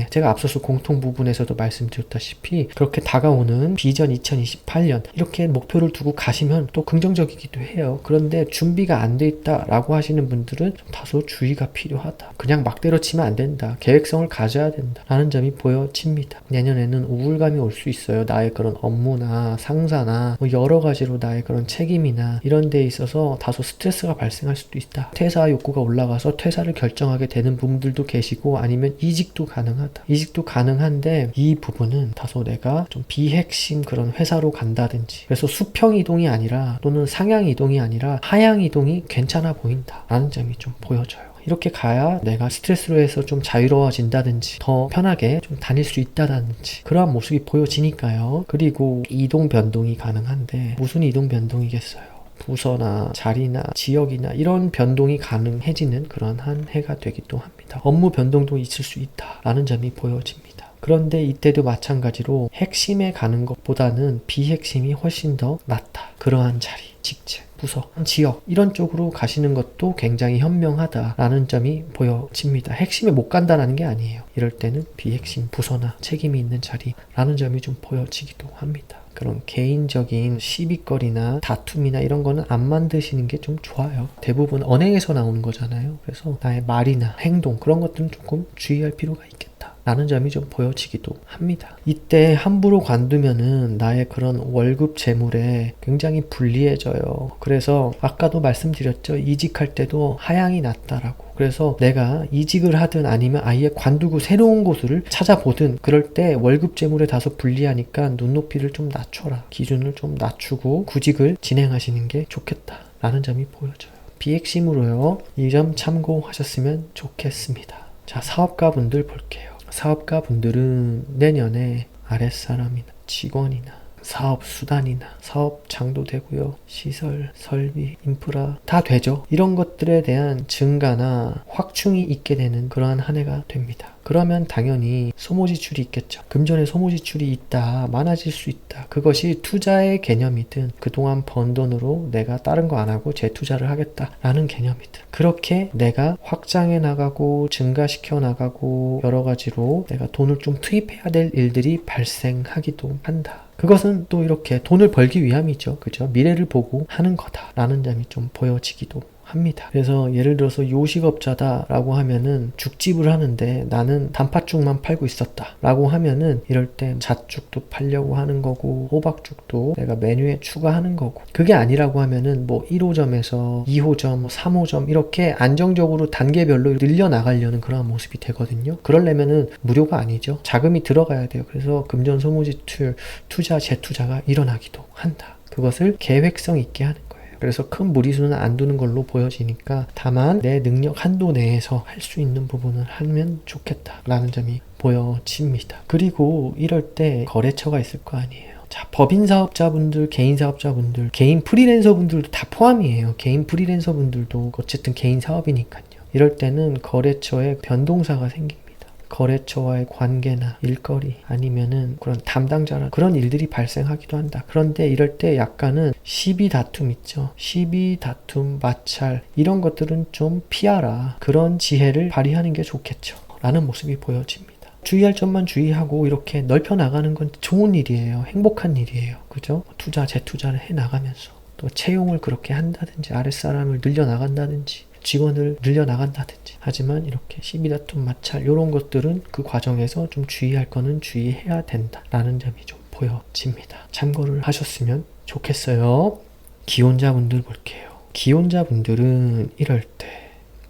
제가 앞서서 공통 부분에서도 말씀드렸다시피 그렇게 다가오는 비전 2028년, 이렇게 목표를 두고 가시면 또 긍정적이기도 해요. 그런데 준비가 안 돼 있다라고 하시는 분들은 좀 다소 주의가 필요하다. 그냥 막 때려치면 안 된다. 계획성을 가져야 된다. 라는 점이 보여집니다. 내년에는 우울감이 올 수 있어요. 나의 그런 업무나 상사나 여러 가지로 나의 그런 책임이나 이런 데 있어서 다소 스트레스가 발생할 수도 있다. 퇴사 욕구가 올라가서 퇴사를 결정하게 되는 분들도 계시고, 아니면 이직도 가능하다. 이직도 가능한데 이 부분은 다소 내가 좀 비핵심 그런 회사로 간다든지, 그래서 수평 이동이 아니라, 또는 상향 이동이 아니라 하향 이동이 괜찮아 보인다 라는 점이 좀 보여져요. 이렇게 가야 내가 스트레스로 해서 좀 자유로워진다든지 더 편하게 좀 다닐 수 있다든지 그러한 모습이 보여지니까요. 그리고 이동 변동이 가능한데 무슨 이동 변동이겠어요? 부서나 자리나 지역이나 이런 변동이 가능해지는 그런 한 해가 되기도 합니다. 업무 변동도 있을 수 있다라는 점이 보여집니다. 그런데 이때도 마찬가지로 핵심에 가는 것보다는 비핵심이 훨씬 더 낫다. 그러한 자리, 직책, 부서, 지역, 이런 쪽으로 가시는 것도 굉장히 현명하다라는 점이 보여집니다. 핵심에 못 간다는 게 아니에요. 이럴 때는 비핵심, 부서나 책임이 있는 자리라는 점이 좀 보여지기도 합니다. 그런 개인적인 시비거리나 다툼이나 이런 거는 안 만드시는 게 좀 좋아요. 대부분 언행에서 나오는 거잖아요. 그래서 나의 말이나 행동, 그런 것들은 조금 주의할 필요가 있겠다 라는 점이 좀 보여지기도 합니다. 이때 함부로 관두면은 나의 그런 월급 재물에 굉장히 불리해져요. 그래서 아까도 말씀드렸죠. 이직할 때도 하향이 낫다라고. 그래서 내가 이직을 하든 아니면 아예 관두고 새로운 곳을 찾아보든 그럴 때 월급 재물에 다소 불리하니까 눈높이를 좀 낮춰라. 기준을 좀 낮추고 구직을 진행하시는 게 좋겠다 라는 점이 보여져요. 비핵심으로요. 이 점 참고하셨으면 좋겠습니다. 자, 사업가분들 볼게요. 사업가분들은 내년에 아랫사람이나 직원이나 사업 수단이나 사업 장도 되고요. 시설, 설비, 인프라 다 되죠. 이런 것들에 대한 증가나 확충이 있게 되는 그러한 한 해가 됩니다. 그러면 당연히 소모지출이 있겠죠. 금전에 소모지출이 있다, 많아질 수 있다. 그것이 투자의 개념이든 그동안 번 돈으로 내가 다른 거 안 하고 재투자를 하겠다라는 개념이든 그렇게 내가 확장해 나가고 증가시켜 나가고 여러 가지로 내가 돈을 좀 투입해야 될 일들이 발생하기도 한다. 그것은 또 이렇게 돈을 벌기 위함이죠. 그죠? 미래를 보고 하는 거다라는 점이 좀 보여지기도 합니다. 그래서 예를 들어서 요식업자다라고 하면은 죽집을 하는데 나는 단팥죽만 팔고 있었다 라고 하면은 이럴 때 잣죽도 팔려고 하는 거고 호박죽도 내가 메뉴에 추가하는 거고, 그게 아니라고 하면은 뭐 1호점에서 2호점, 3호점 이렇게 안정적으로 단계별로 늘려나가려는 그런 모습이 되거든요. 그러려면은 무료가 아니죠. 자금이 들어가야 돼요. 그래서 금전소모지출, 투자, 재투자가 일어나기도 한다. 그것을 계획성 있게 하는 거예요. 그래서 큰 무리수는 안 두는 걸로 보여지니까 다만 내 능력 한도 내에서 할 수 있는 부분을 하면 좋겠다라는 점이 보여집니다. 그리고 이럴 때 거래처가 있을 거 아니에요. 자, 법인 사업자분들, 개인 사업자분들, 개인 프리랜서분들도 다 포함이에요. 개인 프리랜서분들도 어쨌든 개인 사업이니까요. 이럴 때는 거래처에 변동사가 생깁니다. 거래처와의 관계나 일거리 아니면은 그런 담당자나 그런 일들이 발생하기도 한다. 그런데 이럴 때 약간은 시비 다툼 있죠. 시비 다툼, 마찰 이런 것들은 좀 피하라. 그런 지혜를 발휘하는 게 좋겠죠. 라는 모습이 보여집니다. 주의할 점만 주의하고 이렇게 넓혀 나가는 건 좋은 일이에요. 행복한 일이에요. 그죠? 투자, 재투자를 해 나가면서 또 채용을 그렇게 한다든지 아랫사람을 늘려 나간다든지 직원을 늘려나간다든지. 하지만 이렇게 시비다툼, 마찰 이런 것들은 그 과정에서 좀 주의할 거는 주의해야 된다라는 점이 좀 보여집니다. 참고를 하셨으면 좋겠어요. 기혼자분들 볼게요. 기혼자분들은 이럴 때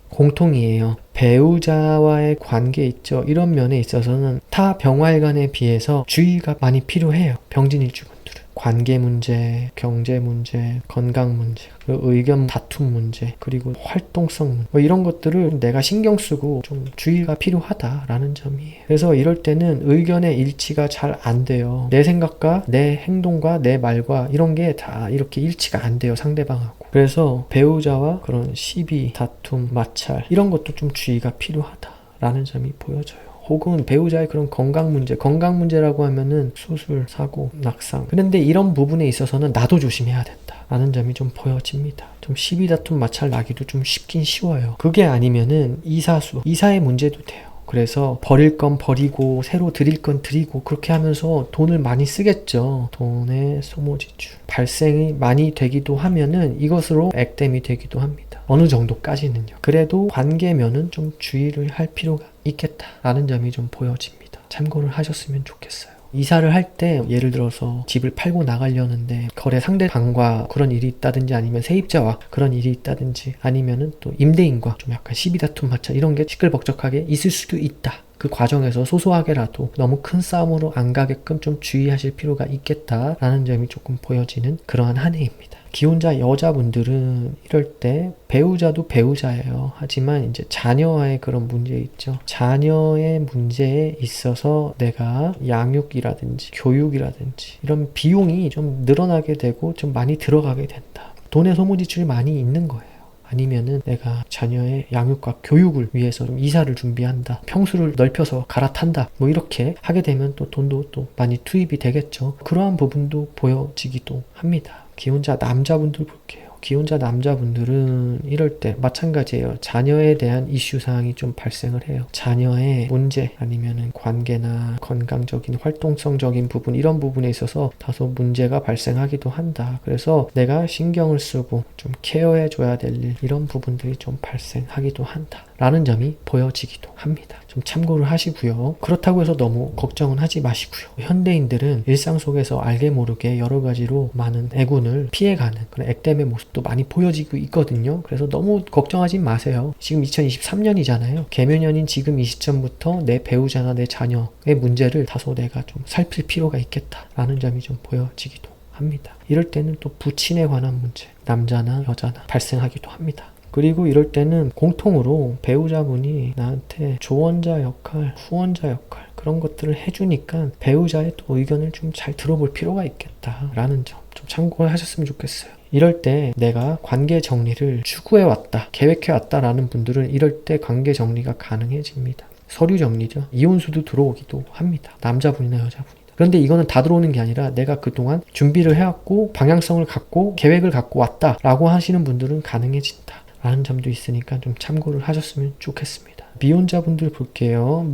공통이에요. 배우자와의 관계 있죠. 이런 면에 있어서는 타 병활간에 비해서 주의가 많이 필요해요. 병진일주분들은. 관계 문제, 경제 문제, 건강 문제, 그리고 의견 다툼 문제, 그리고 활동성 문제 이런 것들을 내가 신경 쓰고 좀 주의가 필요하다라는 점이에요. 그래서 이럴 때는 의견의 일치가 잘 안 돼요. 내 생각과 내 행동과 내 말과 이런 게 다 이렇게 일치가 안 돼요. 상대방하고. 그래서 배우자와 그런 시비, 다툼, 마찰 이런 것도 좀 주의가 필요하다라는 점이 보여져요. 혹은 배우자의 그런 건강 문제라고 하면은 수술, 사고, 낙상. 그런데 이런 부분에 있어서는 나도 조심해야 된다. 라는 점이 좀 보여집니다. 좀 시비 다툼 마찰 나기도 좀 쉽긴 쉬워요. 그게 아니면은 이사의 문제도 돼요. 그래서 버릴 건 버리고 새로 드릴 건 드리고 그렇게 하면서 돈을 많이 쓰겠죠. 돈의 소모지출 발생이 많이 되기도 하면은 이것으로 액땜이 되기도 합니다. 어느 정도까지는요. 그래도 관계면은 좀 주의를 할 필요가 있겠다라는 점이 좀 보여집니다. 참고를 하셨으면 좋겠어요. 이사를 할 때 예를 들어서 집을 팔고 나가려는데 거래 상대방과 그런 일이 있다든지 아니면 세입자와 그런 일이 있다든지 아니면은 또 임대인과 좀 약간 시비다툼 마찰 이런 게 시끌벅적하게 있을 수도 있다. 그 과정에서 소소하게라도 너무 큰 싸움으로 안 가게끔 좀 주의하실 필요가 있겠다라는 점이 조금 보여지는 그러한 한 해입니다. 기혼자 여자분들은 이럴 때 배우자도 배우자예요. 하지만 이제 자녀와의 그런 문제 있죠. 자녀의 문제에 있어서 내가 양육이라든지 교육이라든지 이런 비용이 좀 늘어나게 되고 좀 많이 들어가게 된다. 돈의 소모지출이 많이 있는 거예요. 아니면은 내가 자녀의 양육과 교육을 위해서 좀 이사를 준비한다. 평수를 넓혀서 갈아탄다. 뭐 이렇게 하게 되면 또 돈도 또 많이 투입이 되겠죠. 그러한 부분도 보여지기도 합니다. 기혼자 남자분들 볼게요. 기혼자 남자분들은 이럴 때 마찬가지예요. 자녀에 대한 이슈 사항이 좀 발생을 해요. 자녀의 문제 아니면은 관계나 건강적인 활동성적인 부분 이런 부분에 있어서 다소 문제가 발생하기도 한다. 그래서 내가 신경을 쓰고 좀 케어해 줘야 될 일 이런 부분들이 좀 발생하기도 한다. 라는 점이 보여지기도 합니다. 좀 참고를 하시고요. 그렇다고 해서 너무 걱정은 하지 마시고요. 현대인들은 일상 속에서 알게 모르게 여러 가지로 많은 애군을 피해가는 그런 액땜의 모습도 많이 보여지고 있거든요. 그래서 너무 걱정하지 마세요. 지금 2023년이잖아요. 개묘년인 지금 이 시점부터 내 배우자나 내 자녀의 문제를 다소 내가 좀 살필 필요가 있겠다라는 점이 좀 보여지기도 합니다. 이럴 때는 또 부친에 관한 문제, 남자나 여자나 발생하기도 합니다. 그리고 이럴 때는 공통으로 배우자분이 나한테 조언자 역할, 후원자 역할 그런 것들을 해주니까 배우자의 또 의견을 좀 잘 들어볼 필요가 있겠다라는 점 좀 참고하셨으면 좋겠어요. 이럴 때 내가 관계 정리를 추구해왔다, 계획해왔다라는 분들은 이럴 때 관계 정리가 가능해집니다. 서류 정리죠. 이혼수도 들어오기도 합니다. 남자분이나 여자분이. 그런데 이거는 다 들어오는 게 아니라 내가 그동안 준비를 해왔고 방향성을 갖고 계획을 갖고 왔다라고 하시는 분들은 가능해진다. 라는 점도 있으니까 좀 참고를 하셨으면 좋겠습니다. 미혼자분들 볼게요.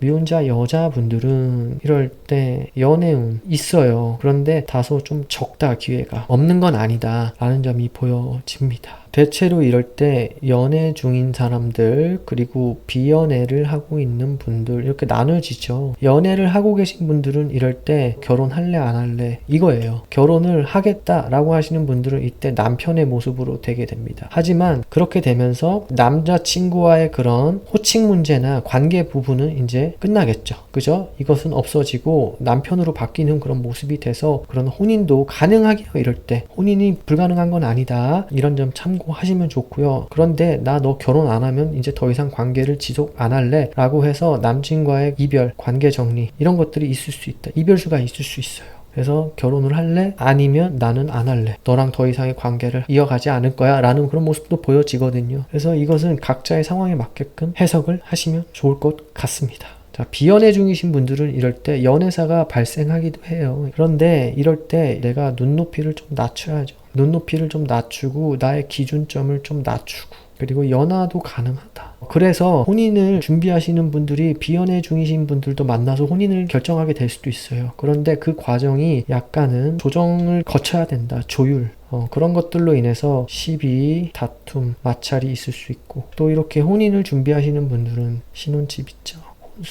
미혼자 여자분들은 이럴 때 연애운 있어요. 그런데 다소 좀 적다 기회가 없는 건 아니다 라는 점이 보여집니다. 대체로 이럴 때 연애 중인 사람들 그리고 비연애를 하고 있는 분들 이렇게 나눠지죠. 연애를 하고 계신 분들은 이럴 때 결혼할래 안 할래 이거예요. 결혼을 하겠다라고 하시는 분들은 이때 남편의 모습으로 되게 됩니다. 하지만 그렇게 되면서 남자친구와의 그런 호칭 문제나 관계 부분은 이제 끝나겠죠. 그죠? 이것은 없어지고 남편으로 바뀌는 그런 모습이 돼서 그런 혼인도 가능하게요. 이럴 때 혼인이 불가능한 건 아니다. 이런 점 참고하시면 좋고요. 그런데 나 너 결혼 안 하면 이제 더 이상 관계를 지속 안 할래 라고 해서 남친과의 이별, 관계 정리 이런 것들이 있을 수 있다. 이별수가 있을 수 있어요. 그래서 결혼을 할래? 아니면 나는 안 할래. 너랑 더 이상의 관계를 이어가지 않을 거야 라는 그런 모습도 보여지거든요. 그래서 이것은 각자의 상황에 맞게끔 해석을 하시면 좋을 것 같습니다. 자, 비연애 중이신 분들은 이럴 때 연애사가 발생하기도 해요. 그런데 이럴 때 내가 눈높이를 좀 낮춰야죠. 눈높이를 좀 낮추고 나의 기준점을 좀 낮추고 그리고 연하도 가능하다. 그래서 혼인을 준비하시는 분들이 비연애 중이신 분들도 만나서 혼인을 결정하게 될 수도 있어요. 그런데 그 과정이 약간은 조정을 거쳐야 된다. 조율. 그런 것들로 인해서 시비, 다툼, 마찰이 있을 수 있고 또 이렇게 혼인을 준비하시는 분들은 신혼집 있죠.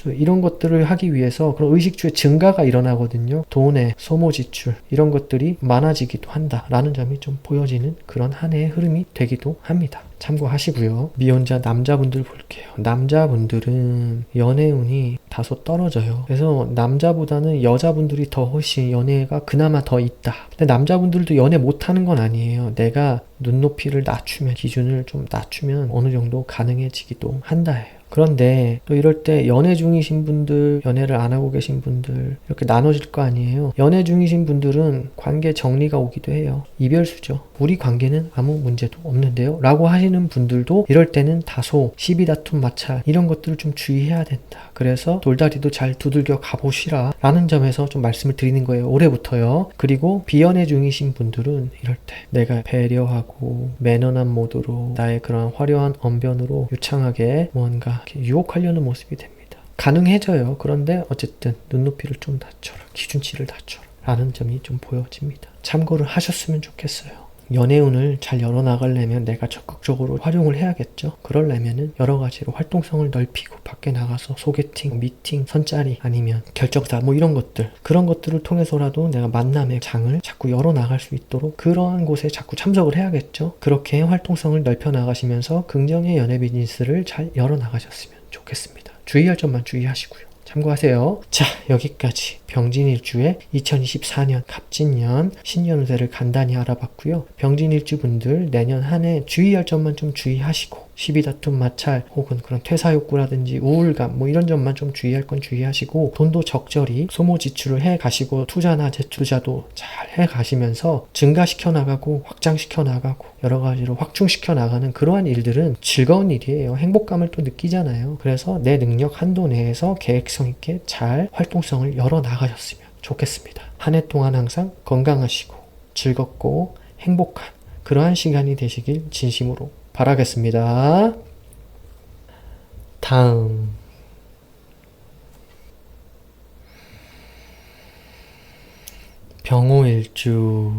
이런 것들을 하기 위해서 그런 의식주의 증가가 일어나거든요. 돈의 소모 지출 이런 것들이 많아지기도 한다라는 점이 좀 보여지는 그런 한 해의 흐름이 되기도 합니다. 참고하시고요. 미혼자 남자분들 볼게요. 남자분들은 연애운이 다소 떨어져요. 그래서 남자보다는 여자분들이 더 훨씬 연애가 그나마 더 있다. 근데 남자분들도 연애 못하는 건 아니에요. 내가 눈높이를 낮추면 기준을 좀 낮추면 어느 정도 가능해지기도 한다예요. 그런데 또 이럴 때 연애 중이신 분들, 연애를 안 하고 계신 분들 이렇게 나눠질 거 아니에요. 연애 중이신 분들은 관계 정리가 오기도 해요. 이별수죠. 우리 관계는 아무 문제도 없는데요 라고 하시는 분들도 이럴 때는 다소 시비 다툼 마찰 이런 것들을 좀 주의해야 된다. 그래서 돌다리도 잘 두들겨 가보시라 라는 점에서 좀 말씀을 드리는 거예요. 올해부터요. 그리고 비연애 중이신 분들은 이럴 때 내가 배려하고 매너난 모드로 나의 그런 화려한 언변으로 유창하게 뭔가 이렇게 유혹하려는 모습이 됩니다. 가능해져요. 그런데 어쨌든 눈높이를 좀 낮춰라. 기준치를 낮춰라. 라는 점이 좀 보여집니다. 참고를 하셨으면 좋겠어요. 연애운을 잘 열어나가려면 내가 적극적으로 활용을 해야겠죠. 그러려면은 여러 가지로 활동성을 넓히고 밖에 나가서 소개팅, 미팅, 선짜리 아니면 결정사 뭐 이런 것들 그런 것들을 통해서라도 내가 만남의 장을 자꾸 열어나갈 수 있도록 그러한 곳에 자꾸 참석을 해야겠죠. 그렇게 활동성을 넓혀 나가시면서 긍정의 연애 비즈니스를 잘 열어나가셨으면 좋겠습니다. 주의할 점만 주의하시고요. 참고하세요. 자, 여기까지 병진일주의 2024년 갑진년 신년운세를 간단히 알아봤고요. 병진일주 분들 내년 한 해 주의할 점만 좀 주의하시고 시비 다툼 마찰 혹은 그런 퇴사 욕구라든지 우울감 뭐 이런 점만 좀 주의할 건 주의하시고 돈도 적절히 소모 지출을 해 가시고 투자나 재투자도 잘 해 가시면서 증가시켜 나가고 확장시켜 나가고 여러 가지로 확충시켜 나가는 그러한 일들은 즐거운 일이에요. 행복감을 또 느끼잖아요. 그래서 내 능력 한도 내에서 계획성 있게 잘 활동성을 열어 나가셨으면 좋겠습니다. 한 해 동안 항상 건강하시고 즐겁고 행복한 그러한 시간이 되시길 진심으로 바라겠습니다. 다음 병호일주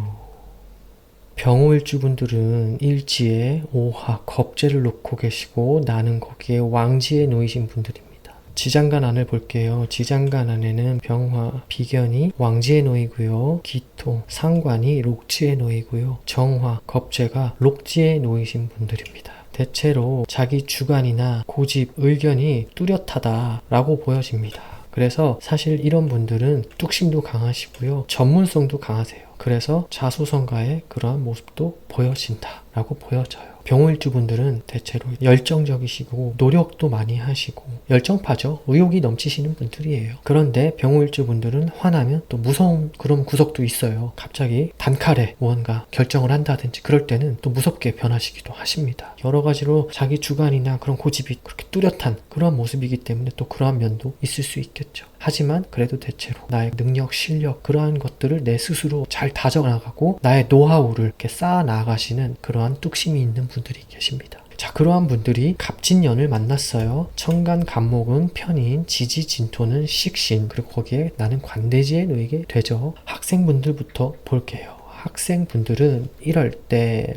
병호일주 분들은 일지에 오화, 겁재를 놓고 계시고 나는 거기에 왕지에 놓이신 분들입니다. 지장간 안을 볼게요. 지장간 안에는 병화, 비견이 왕지에 놓이고요. 기토, 상관이 록지에 놓이고요. 정화, 겁재가 록지에 놓이신 분들입니다. 대체로 자기 주관이나 고집, 의견이 뚜렷하다라고 보여집니다. 그래서 사실 이런 분들은 뚝심도 강하시고요. 전문성도 강하세요. 그래서 자수성가의 그러한 모습도 보여진다라고 보여져요. 병호일주 분들은 대체로 열정적이시고 노력도 많이 하시고 열정파죠. 의욕이 넘치시는 분들이에요. 그런데 병호일주 분들은 화나면 또 무서운 그런 구석도 있어요. 갑자기 단칼에 무언가 결정을 한다든지 그럴 때는 또 무섭게 변하시기도 하십니다. 여러 가지로 자기 주관이나 그런 고집이 그렇게 뚜렷한 그러한 모습이기 때문에 또 그러한 면도 있을 수 있겠죠. 하지만 그래도 대체로 나의 능력, 실력 그러한 것들을 내 스스로 잘 다져나가고 나의 노하우를 이렇게 쌓아 나가시는 그러한 뚝심이 있는 분들이 계십니다. 자, 그러한 분들이 갑진년을 만났어요. 천간 갑목은 편인, 지지 진토는 식신, 그리고 거기에 나는 관대지에 놓이게 되죠. 학생분들부터 볼게요. 학생분들은 이럴 때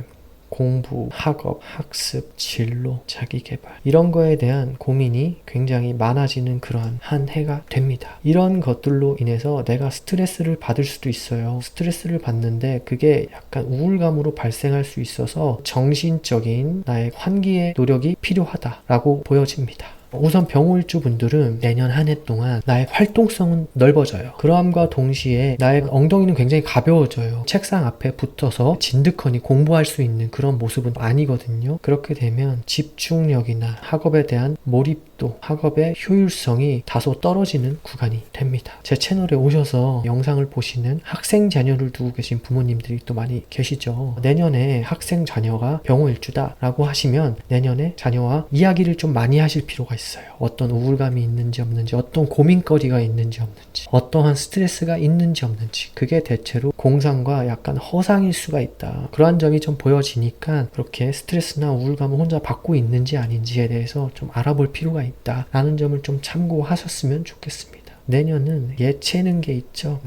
공부, 학업, 학습, 진로, 자기계발 이런 거에 대한 고민이 굉장히 많아지는 그러한 한 해가 됩니다. 이런 것들로 인해서 내가 스트레스를 받을 수도 있어요. 스트레스를 받는데 그게 약간 우울감으로 발생할 수 있어서 정신적인 나의 환기의 노력이 필요하다라고 보여집니다. 우선 병호일주 분들은 내년 한 해 동안 나의 활동성은 넓어져요. 그러함과 동시에 나의 엉덩이는 굉장히 가벼워져요. 책상 앞에 붙어서 진득하니 공부할 수 있는 그런 모습은 아니거든요. 그렇게 되면 집중력이나 학업에 대한 몰입도, 학업의 효율성이 다소 떨어지는 구간이 됩니다. 제 채널에 오셔서 영상을 보시는 학생 자녀를 두고 계신 부모님들이 또 많이 계시죠. 내년에 학생 자녀가 병호일주다 라고 하시면 내년에 자녀와 이야기를 좀 많이 하실 필요가 있어요. 어떤 우울감이 있는지 없는지, 어떤 고민거리가 있는지 없는지, 어떠한 스트레스가 있는지 없는지, 그게 대체로 공상과 약간 허상일 수가 있다. 그러한 점이 좀 보여지니까 그렇게 스트레스나 우울감을 혼자 받고 있는지 아닌지에 대해서 좀 알아볼 필요가 있다 라는 점을 좀 참고하셨으면 좋겠습니다. 내년은 예체능 게 있죠.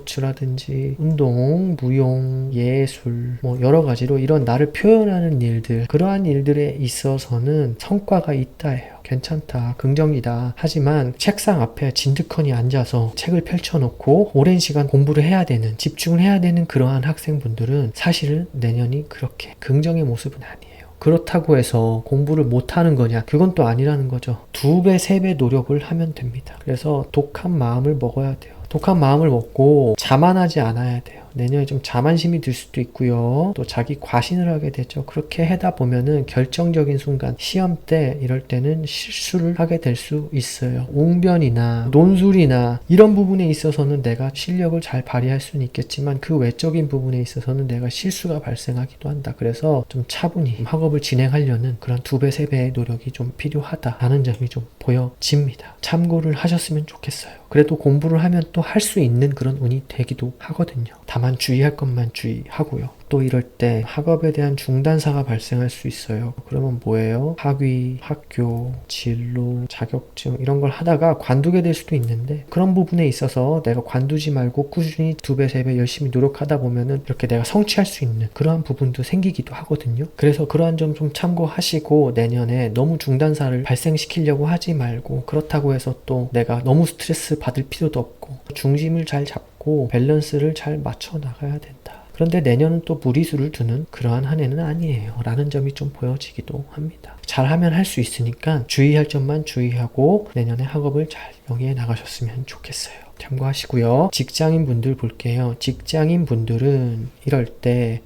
스포츠라든지 운동, 무용, 예술 여러 가지로 이런 나를 표현하는 일들, 그러한 일들에 있어서는 성과가 있다예요. 괜찮다, 긍정이다. 하지만 책상 앞에 진득하니 앉아서 책을 펼쳐놓고 오랜 시간 공부를 해야 되는, 집중을 해야 되는 그러한 학생분들은 사실은 내년이 그렇게 긍정의 모습은 아니에요. 그렇다고 해서 공부를 못하는 거냐? 그건 또 아니라는 거죠. 2배, 3배 노력을 하면 됩니다. 그래서 독한 마음을 먹어야 돼요. 독한 마음을 먹고 자만하지 않아야 돼요. 내년에 좀 자만심이 들 수도 있고요. 또 자기 과신을 하게 되죠. 그렇게 하다 보면은 결정적인 순간, 시험 때 이럴 때는 실수를 하게 될 수 있어요. 웅변이나 논술이나 이런 부분에 있어서는 내가 실력을 잘 발휘할 수는 있겠지만 그 외적인 부분에 있어서는 내가 실수가 발생하기도 한다. 그래서 좀 차분히 학업을 진행하려는 그런 2배, 3배의 노력이 좀 필요하다라는 점이 좀 보여집니다. 참고를 하셨으면 좋겠어요. 그래도 공부를 하면 또 할 수 있는 그런 운이 되기도 하거든요. 다만 주의할 것만 주의하고요. 또 이럴 때 학업에 대한 중단사가 발생할 수 있어요. 그러면 뭐예요? 학위, 학교, 진로, 자격증 이런 걸 하다가 관두게 될 수도 있는데 그런 부분에 있어서 내가 관두지 말고 꾸준히 2배, 3배 열심히 노력하다 보면은 이렇게 내가 성취할 수 있는 그러한 부분도 생기기도 하거든요. 그래서 그러한 점 좀 참고하시고 내년에 너무 중단사를 발생시키려고 하지 말고 그렇다고 해서 또 내가 너무 스트레스 받을 필요도 없고 중심을 잘 잡고 밸런스를 잘 맞춰 나가야 된다. 그런데 내년은 또 무리수를 두는 그러한 한 해는 아니에요 라는 점이 좀 보여지기도 합니다. 잘하면 할 수 있으니까 주의할 점만 주의하고 내년에 학업을 잘 영위해 나가셨으면 좋겠어요. 참고하시고요. 직장인 분들 볼게요. 직장인 분들은 이럴 때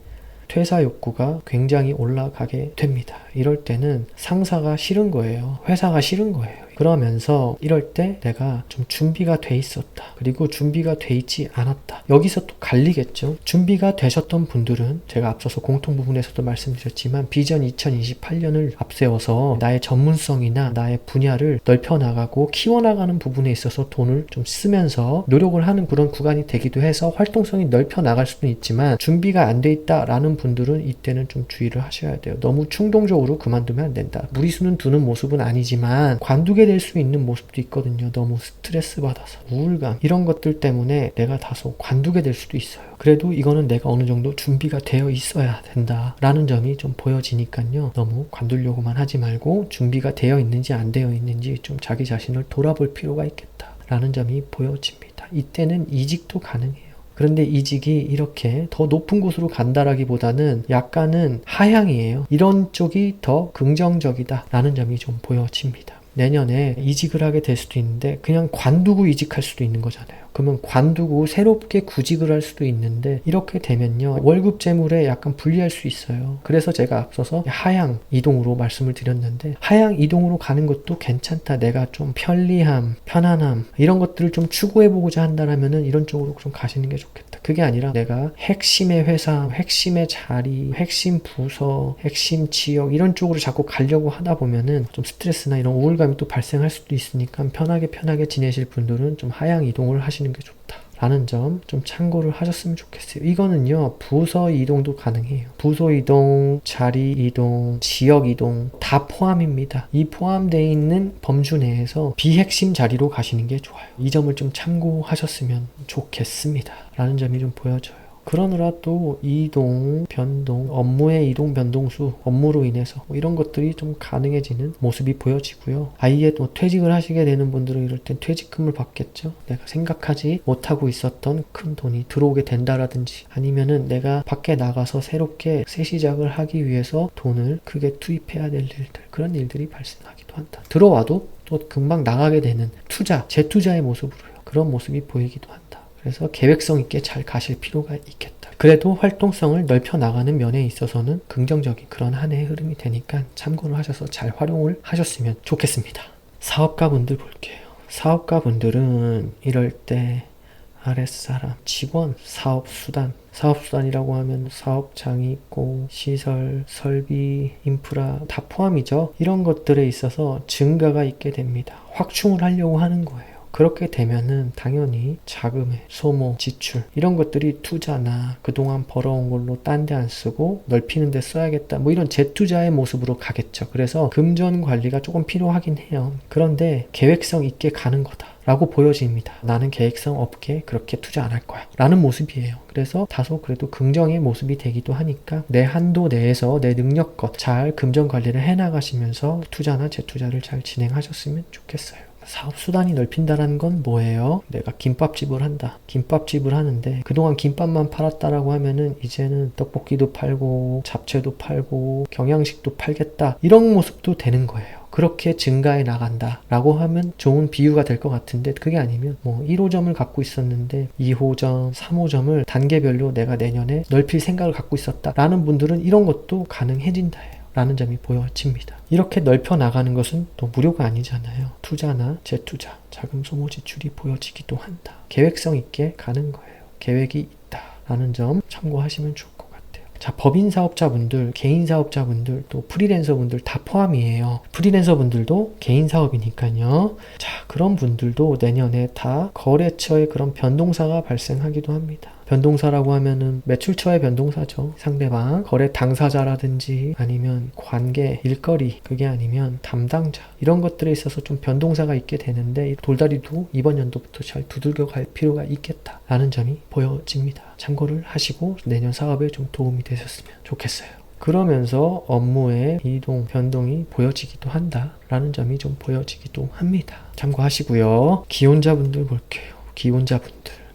퇴사 욕구가 굉장히 올라가게 됩니다. 이럴 때는 상사가 싫은 거예요. 회사가 싫은 거예요. 그러면서 이럴 때 내가 좀 준비가 돼 있었다. 그리고 준비가 돼 있지 않았다. 여기서 또 갈리겠죠. 준비가 되셨던 분들은 제가 앞서서 공통 부분에서도 말씀드렸지만 비전 2028년을 앞세워서 나의 전문성이나 나의 분야를 넓혀나가고 키워나가는 부분에 있어서 돈을 좀 쓰면서 노력을 하는 그런 구간이 되기도 해서 활동성이 넓혀나갈 수도 있지만 준비가 안 돼 있다라는 분들은 이때는 좀 주의를 하셔야 돼요. 너무 충동적으로 그만두면 안 된다. 무리수는 두는 모습은 아니지만 관두게 될 수 있는 모습도 있거든요. 너무 스트레스 받아서 우울감 이런 것들 때문에 내가 다소 관두게 될 수도 있어요. 그래도 이거는 내가 어느 정도 준비가 되어 있어야 된다라는 점이 좀 보여지니까요. 너무 관두려고만 하지 말고 준비가 되어 있는지 안 되어 있는지 좀 자기 자신을 돌아볼 필요가 있겠다라는 점이 보여집니다. 이때는 이직도 가능해요. 그런데 이직이 이렇게 더 높은 곳으로 간다라기보다는 약간은 하향이에요. 이런 쪽이 더 긍정적이다라는 점이 좀 보여집니다. 내년에 이직을 하게 될 수도 있는데 그냥 관두고 이직할 수도 있는 거잖아요. 그러면 관두고 새롭게 구직을 할 수도 있는데 이렇게 되면요. 월급 재물에 약간 불리할 수 있어요. 그래서 제가 앞서서 하향 이동으로 말씀을 드렸는데 하향 이동으로 가는 것도 괜찮다. 내가 좀 편리함, 편안함 이런 것들을 좀 추구해보고자 한다라면은 이런 쪽으로 좀 가시는 게 좋겠다. 그게 아니라 내가 핵심의 회사, 핵심의 자리, 핵심 부서, 핵심 지역 이런 쪽으로 자꾸 가려고 하다 보면은 좀 스트레스나 이런 우울감이 또 발생할 수도 있으니까 편하게 지내실 분들은 좀 하향 이동을 하시는 게 좋다. 라는 점 좀 참고를 하셨으면 좋겠어요. 이거는요 부서 이동도 가능해요. 부서 이동, 자리 이동, 지역 이동 다 포함입니다. 이 포함되어 있는 범주 내에서 비핵심 자리로 가시는 게 좋아요. 이 점을 좀 참고하셨으면 좋겠습니다. 라는 점이 좀 보여져요. 그러느라 또 이동, 변동, 업무의 이동, 변동수, 업무로 인해서 뭐 이런 것들이 좀 가능해지는 모습이 보여지고요. 아예 또 퇴직을 하시게 되는 분들은 이럴 땐 퇴직금을 받겠죠. 내가 생각하지 못하고 있었던 큰 돈이 들어오게 된다라든지, 아니면은 내가 밖에 나가서 새롭게 새 시작을 하기 위해서 돈을 크게 투입해야 될 일들, 그런 일들이 발생하기도 한다. 들어와도 또 금방 나가게 되는 투자, 재투자의 모습으로요. 그런 모습이 보이기도 한다. 그래서 계획성 있게 잘 가실 필요가 있겠다. 그래도 활동성을 넓혀 나가는 면에 있어서는 긍정적인 그런 한 해의 흐름이 되니까 참고를 하셔서 잘 활용을 하셨으면 좋겠습니다. 사업가분들 볼게요. 사업가분들은 이럴 때 아랫사람, 직원, 사업수단, 사업수단이라고 하면 사업장이 있고 시설, 설비, 인프라 다 포함이죠. 이런 것들에 있어서 증가가 있게 됩니다. 확충을 하려고 하는 거예요. 그렇게 되면은 당연히 자금의 소모, 지출 이런 것들이 투자나 그동안 벌어온 걸로 딴 데 안 쓰고 넓히는 데 써야겠다, 뭐 이런 재투자의 모습으로 가겠죠. 그래서 금전 관리가 조금 필요하긴 해요. 그런데 계획성 있게 가는 거다 라고 보여집니다. 나는 계획성 없게 그렇게 투자 안 할 거야 라는 모습이에요. 그래서 다소 그래도 긍정의 모습이 되기도 하니까 내 한도 내에서 내 능력껏 잘 금전 관리를 해나가시면서 투자나 재투자를 잘 진행하셨으면 좋겠어요. 사업수단이 넓힌다는 건 뭐예요? 내가 김밥집을 한다. 김밥집을 하는데 그동안 김밥만 팔았다라고 하면은 이제는 떡볶이도 팔고 잡채도 팔고 경양식도 팔겠다, 이런 모습도 되는 거예요. 그렇게 증가해 나간다 라고 하면 좋은 비유가 될 것 같은데, 그게 아니면 뭐 1호점을 갖고 있었는데 2호점, 3호점을 단계별로 내가 내년에 넓힐 생각을 갖고 있었다 라는 분들은 이런 것도 가능해진다 라는 점이 보여집니다. 이렇게 넓혀 나가는 것은 또 무료가 아니잖아요. 투자나 재투자, 자금 소모 지출이 보여지기도 한다. 계획성 있게 가는 거예요. 계획이 있다 라는 점 참고하시면 좋을 것 같아요. 자, 법인 사업자분들, 개인 사업자분들, 또 프리랜서분들 다 포함이에요. 프리랜서분들도 개인 사업이니까요. 자, 그런 분들도 내년에 다 거래처의 그런 변동사가 발생하기도 합니다. 변동사라고 하면은 매출처의 변동사죠. 상대방, 거래 당사자라든지 아니면 관계, 일거리, 그게 아니면 담당자, 이런 것들에 있어서 좀 변동사가 있게 되는데, 이 돌다리도 이번 연도부터 잘 두들겨 갈 필요가 있겠다 라는 점이 보여집니다. 참고를 하시고 내년 사업에 좀 도움이 되셨으면 좋겠어요. 그러면서 업무의 이동, 변동이 보여지기도 한다 라는 점이 좀 보여지기도 합니다. 참고하시고요. 기혼자분들 볼게요.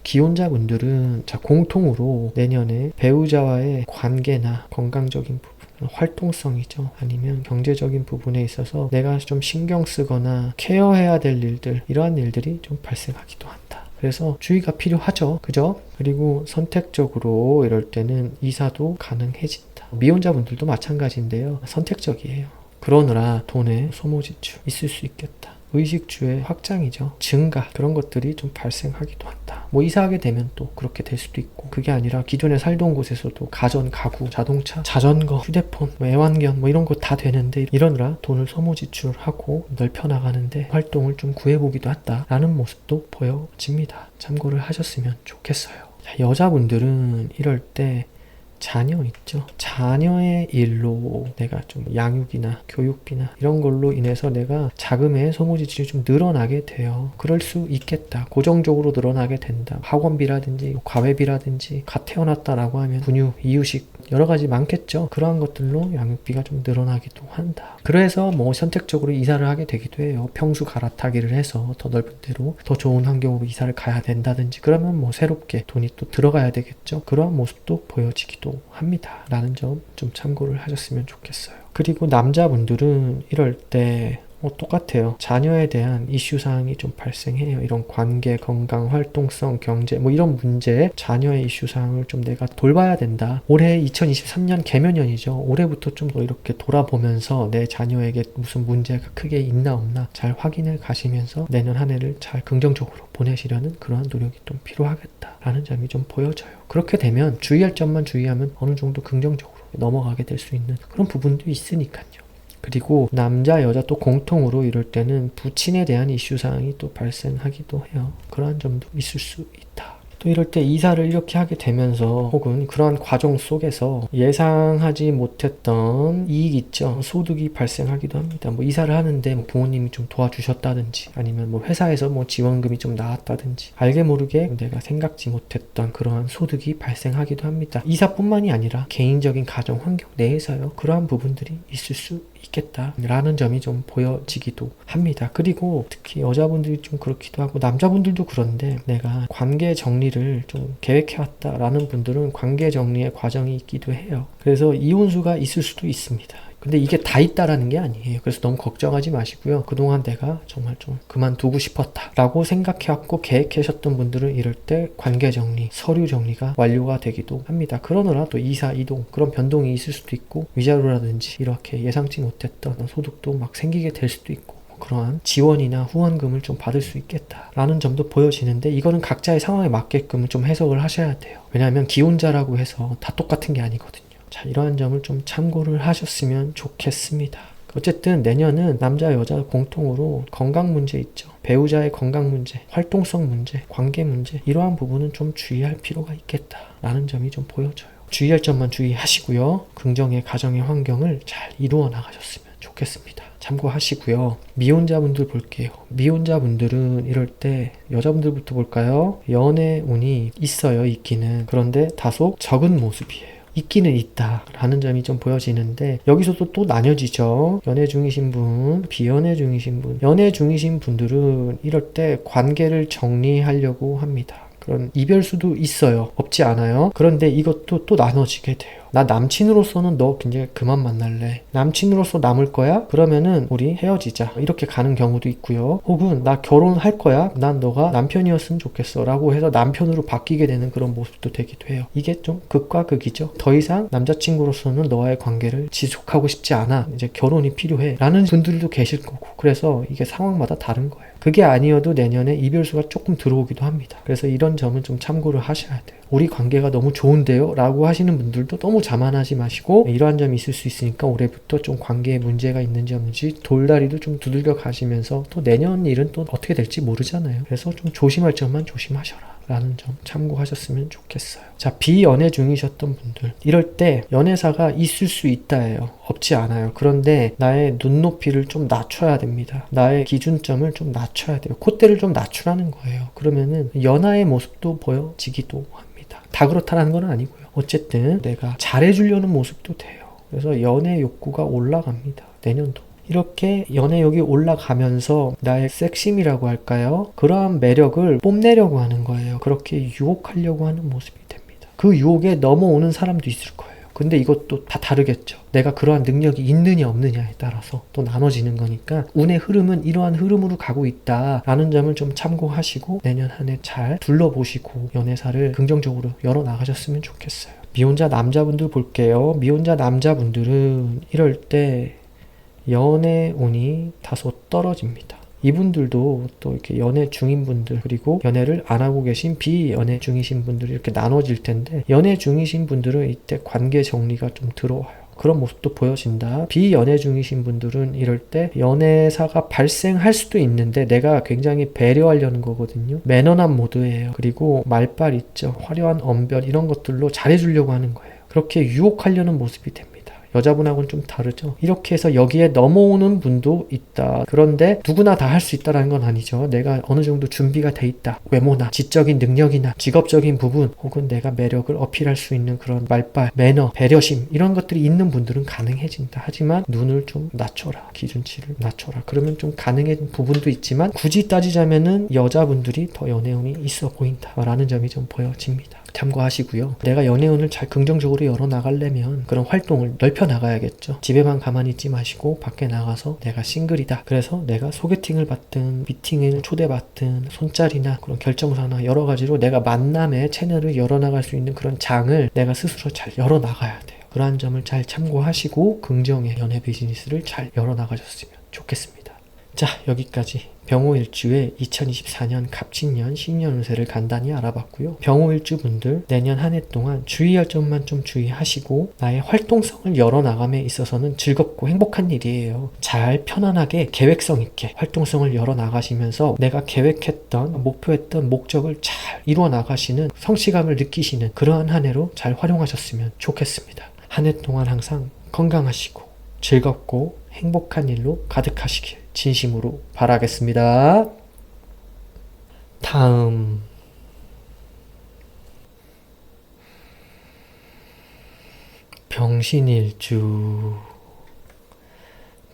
기혼자분들은 자, 공통으로 내년에 배우자와의 관계나 건강적인 부분, 활동성이죠. 아니면 경제적인 부분에 있어서 내가 좀 신경 쓰거나 케어해야 될 일들, 이러한 일들이 좀 발생하기도 한다. 그래서 주의가 필요하죠. 그죠? 그리고 선택적으로 이럴 때는 이사도 가능해진다. 미혼자분들도 마찬가지인데요. 선택적이에요. 그러느라 돈의 소모 지출 있을 수 있겠다. 의식주의 확장이죠. 증가, 그런 것들이 좀 발생하기도 한다. 뭐 이사하게 되면 또 그렇게 될 수도 있고, 그게 아니라 기존에 살던 곳에서도 가전, 가구, 자동차, 자전거, 휴대폰, 뭐 애완견 뭐 이런 거 다 되는데 이러느라 돈을 소모 지출하고 넓혀 나가는데 활동을 좀 구해보기도 한다라는 모습도 보여집니다. 참고를 하셨으면 좋겠어요. 자, 여자분들은 이럴 때 자녀 있죠. 자녀의 일로 내가 좀 양육이나 교육비나 이런 걸로 인해서 내가 자금의 소모 지출이 좀 늘어나게 돼요. 그럴 수 있겠다. 고정적으로 늘어나게 된다. 학원비라든지 과외비라든지 갓 태어났다라고 하면 분유, 이유식 여러 가지 많겠죠. 그러한 것들로 양육비가 좀 늘어나기도 한다. 그래서 뭐 선택적으로 이사를 하게 되기도 해요. 평수 갈아타기를 해서 더 넓은 데로 더 좋은 환경으로 이사를 가야 된다든지, 그러면 뭐 새롭게 돈이 또 들어가야 되겠죠. 그러한 모습도 보여지기도 합니다 라는 점 좀 참고를 하셨으면 좋겠어요. 그리고 남자분들은 이럴 때 똑같아요. 자녀에 대한 이슈사항이 좀 발생해요. 이런 관계, 건강, 활동성, 경제 뭐 이런 문제, 자녀의 이슈사항을 좀 내가 돌봐야 된다. 올해 2023년 개묘년이죠. 올해부터 좀 더 이렇게 돌아보면서 내 자녀에게 무슨 문제가 크게 있나 없나 잘 확인해 가시면서 내년 한 해를 잘 긍정적으로 보내시려는 그러한 노력이 좀 필요하겠다라는 점이 좀 보여져요. 그렇게 되면 주의할 점만 주의하면 어느 정도 긍정적으로 넘어가게 될 수 있는 그런 부분도 있으니까요. 그리고 남자, 여자 또 공통으로 이럴 때는 부친에 대한 이슈사항이 또 발생하기도 해요. 그러한 점도 있을 수 있다. 또 이럴 때 이사를 이렇게 하게 되면서 혹은 그러한 과정 속에서 예상하지 못했던 이익 있죠. 소득이 발생하기도 합니다. 뭐 이사를 하는데 뭐 부모님이 좀 도와주셨다든지 아니면 뭐 회사에서 뭐 지원금이 좀 나왔다든지 알게 모르게 내가 생각지 못했던 그러한 소득이 발생하기도 합니다. 이사뿐만이 아니라 개인적인 가정 환경 내에서요. 그러한 부분들이 있을 수 있겠다라는 점이 좀 보여지기도 합니다. 그리고 특히 여자분들이 좀 그렇기도 하고 남자분들도 그런데 내가 관계 정리를 좀 계획해왔다라는 분들은 관계 정리의 과정이 있기도 해요. 그래서 이혼수가 있을 수도 있습니다. 근데 이게 다 있다라는 게 아니에요. 그래서 너무 걱정하지 마시고요. 그동안 내가 정말 좀 그만두고 싶었다 라고 생각해왔고 계획하셨던 분들은 이럴 때 관계 정리, 서류 정리가 완료가 되기도 합니다. 그러느라 또 이사, 이동 그런 변동이 있을 수도 있고 위자료라든지 이렇게 예상치 못했던 소득도 막 생기게 될 수도 있고 그러한 지원이나 후원금을 좀 받을 수 있겠다라는 점도 보여지는데 이거는 각자의 상황에 맞게끔 좀 해석을 하셔야 돼요. 왜냐하면 기혼자라고 해서 다 똑같은 게 아니거든요. 자, 이러한 점을 좀 참고를 하셨으면 좋겠습니다. 어쨌든 내년은 남자 여자 공통으로 건강 문제 있죠. 배우자의 건강 문제, 활동성 문제, 관계 문제 이러한 부분은 좀 주의할 필요가 있겠다라는 점이 좀 보여져요. 주의할 점만 주의하시고요. 긍정의 가정의 환경을 잘 이루어 나가셨으면 좋겠습니다. 참고하시고요. 미혼자분들 볼게요. 미혼자분들은 이럴 때 여자분들부터 볼까요? 연애 운이 있어요. 있기는. 그런데 다소 적은 모습이에요. 있기는 있다 라는 점이 좀 보여지는데 여기서도 또 나뉘어지죠. 연애 중이신 분, 비연애 중이신 분. 연애 중이신 분들은 이럴 때 관계를 정리하려고 합니다. 그런 이별수도 있어요. 없지 않아요. 그런데 이것도 또 나눠지게 돼요. 나 남친으로서는 너 이제 그만 만날래. 남친으로서 남을 거야? 그러면은 우리 헤어지자. 이렇게 가는 경우도 있고요. 혹은 나 결혼할 거야? 난 너가 남편이었으면 좋겠어. 라고 해서 남편으로 바뀌게 되는 그런 모습도 되기도 해요. 이게 좀 극과 극이죠. 더 이상 남자친구로서는 너와의 관계를 지속하고 싶지 않아. 이제 결혼이 필요해. 라는 분들도 계실 거고. 그래서 이게 상황마다 다른 거예요. 그게 아니어도 내년에 이별수가 조금 들어오기도 합니다. 그래서 이런 점은 좀 참고를 하셔야 돼요. 우리 관계가 너무 좋은데요? 라고 하시는 분들도 너무 자만하지 마시고 이러한 점이 있을 수 있으니까 올해부터 좀 관계에 문제가 있는지 없는지 돌다리도 좀 두들겨 가시면서 또 내년 일은 또 어떻게 될지 모르잖아요. 그래서 좀 조심할 점만 조심하셔라 라는 점 참고하셨으면 좋겠어요. 자, 비연애 중이셨던 분들 이럴 때 연애사가 있을 수 있다예요. 없지 않아요. 그런데 나의 눈높이를 좀 낮춰야 됩니다. 나의 기준점을 좀 낮춰야 돼요. 콧대를 좀 낮추라는 거예요. 그러면은 연하의 모습도 보여지기도 합니다. 다 그렇다는 건 아니고요. 어쨌든 내가 잘해주려는 모습도 돼요. 그래서 연애 욕구가 올라갑니다. 내년도. 이렇게 연애욕이 올라가면서 나의 섹심이라고 할까요? 그러한 매력을 뽐내려고 하는 거예요. 그렇게 유혹하려고 하는 모습이 됩니다. 그 유혹에 넘어오는 사람도 있을 거예요. 근데 이것도 다 다르겠죠. 내가 그러한 능력이 있느냐 없느냐에 따라서 또 나눠지는 거니까 운의 흐름은 이러한 흐름으로 가고 있다라는 점을 좀 참고하시고 내년 한 해 잘 둘러보시고 연애사를 긍정적으로 열어나가셨으면 좋겠어요. 미혼자 남자분들 볼게요. 미혼자 남자분들은 이럴 때 연애 운이 다소 떨어집니다. 이분들도 또 이렇게 연애 중인 분들 그리고 연애를 안 하고 계신 비연애 중이신 분들이 이렇게 나눠질 텐데 연애 중이신 분들은 이때 관계 정리가 좀 들어와요. 그런 모습도 보여진다. 비연애 중이신 분들은 이럴 때 연애사가 발생할 수도 있는데 내가 굉장히 배려하려는 거거든요. 매너남 모드예요. 그리고 말빨 있죠. 화려한 언변 이런 것들로 잘해주려고 하는 거예요. 그렇게 유혹하려는 모습이 됩니다. 여자분하고는 좀 다르죠. 이렇게 해서 여기에 넘어오는 분도 있다. 그런데 누구나 다 할 수 있다는 건 아니죠. 내가 어느 정도 준비가 돼 있다. 외모나 지적인 능력이나 직업적인 부분 혹은 내가 매력을 어필할 수 있는 그런 말빨, 매너, 배려심 이런 것들이 있는 분들은 가능해진다. 하지만 눈을 좀 낮춰라. 기준치를 낮춰라. 그러면 좀 가능한 부분도 있지만 굳이 따지자면은 여자분들이 더 연애운이 있어 보인다라는 점이 좀 보여집니다. 참고하시고요. 내가 연애운을 잘 긍정적으로 열어나가려면 그런 활동을 넓혀나가야겠죠. 집에만 가만히 있지 마시고 밖에 나가서 내가 싱글이다. 그래서 내가 소개팅을 받든 미팅을 초대받든 손짤이나 그런 결정사나 여러 가지로 내가 만남의 채널을 열어나갈 수 있는 그런 장을 내가 스스로 잘 열어나가야 돼요. 그러한 점을 잘 참고하시고 긍정의 연애 비즈니스를 잘 열어나가셨으면 좋겠습니다. 자, 여기까지 병호일주의 2024년 갑진년 신년 운세를 간단히 알아봤고요. 병호일주 분들 내년 한 해 동안 주의할 점만 좀 주의하시고 나의 활동성을 열어나감에 있어서는 즐겁고 행복한 일이에요. 잘 편안하게 계획성 있게 활동성을 열어나가시면서 내가 계획했던 목표했던 목적을 잘 이루어 나가시는 성취감을 느끼시는 그러한 한 해로 잘 활용하셨으면 좋겠습니다. 한 해 동안 항상 건강하시고 즐겁고 행복한 일로 가득하시길 진심으로 바라겠습니다. 다음 병신일주.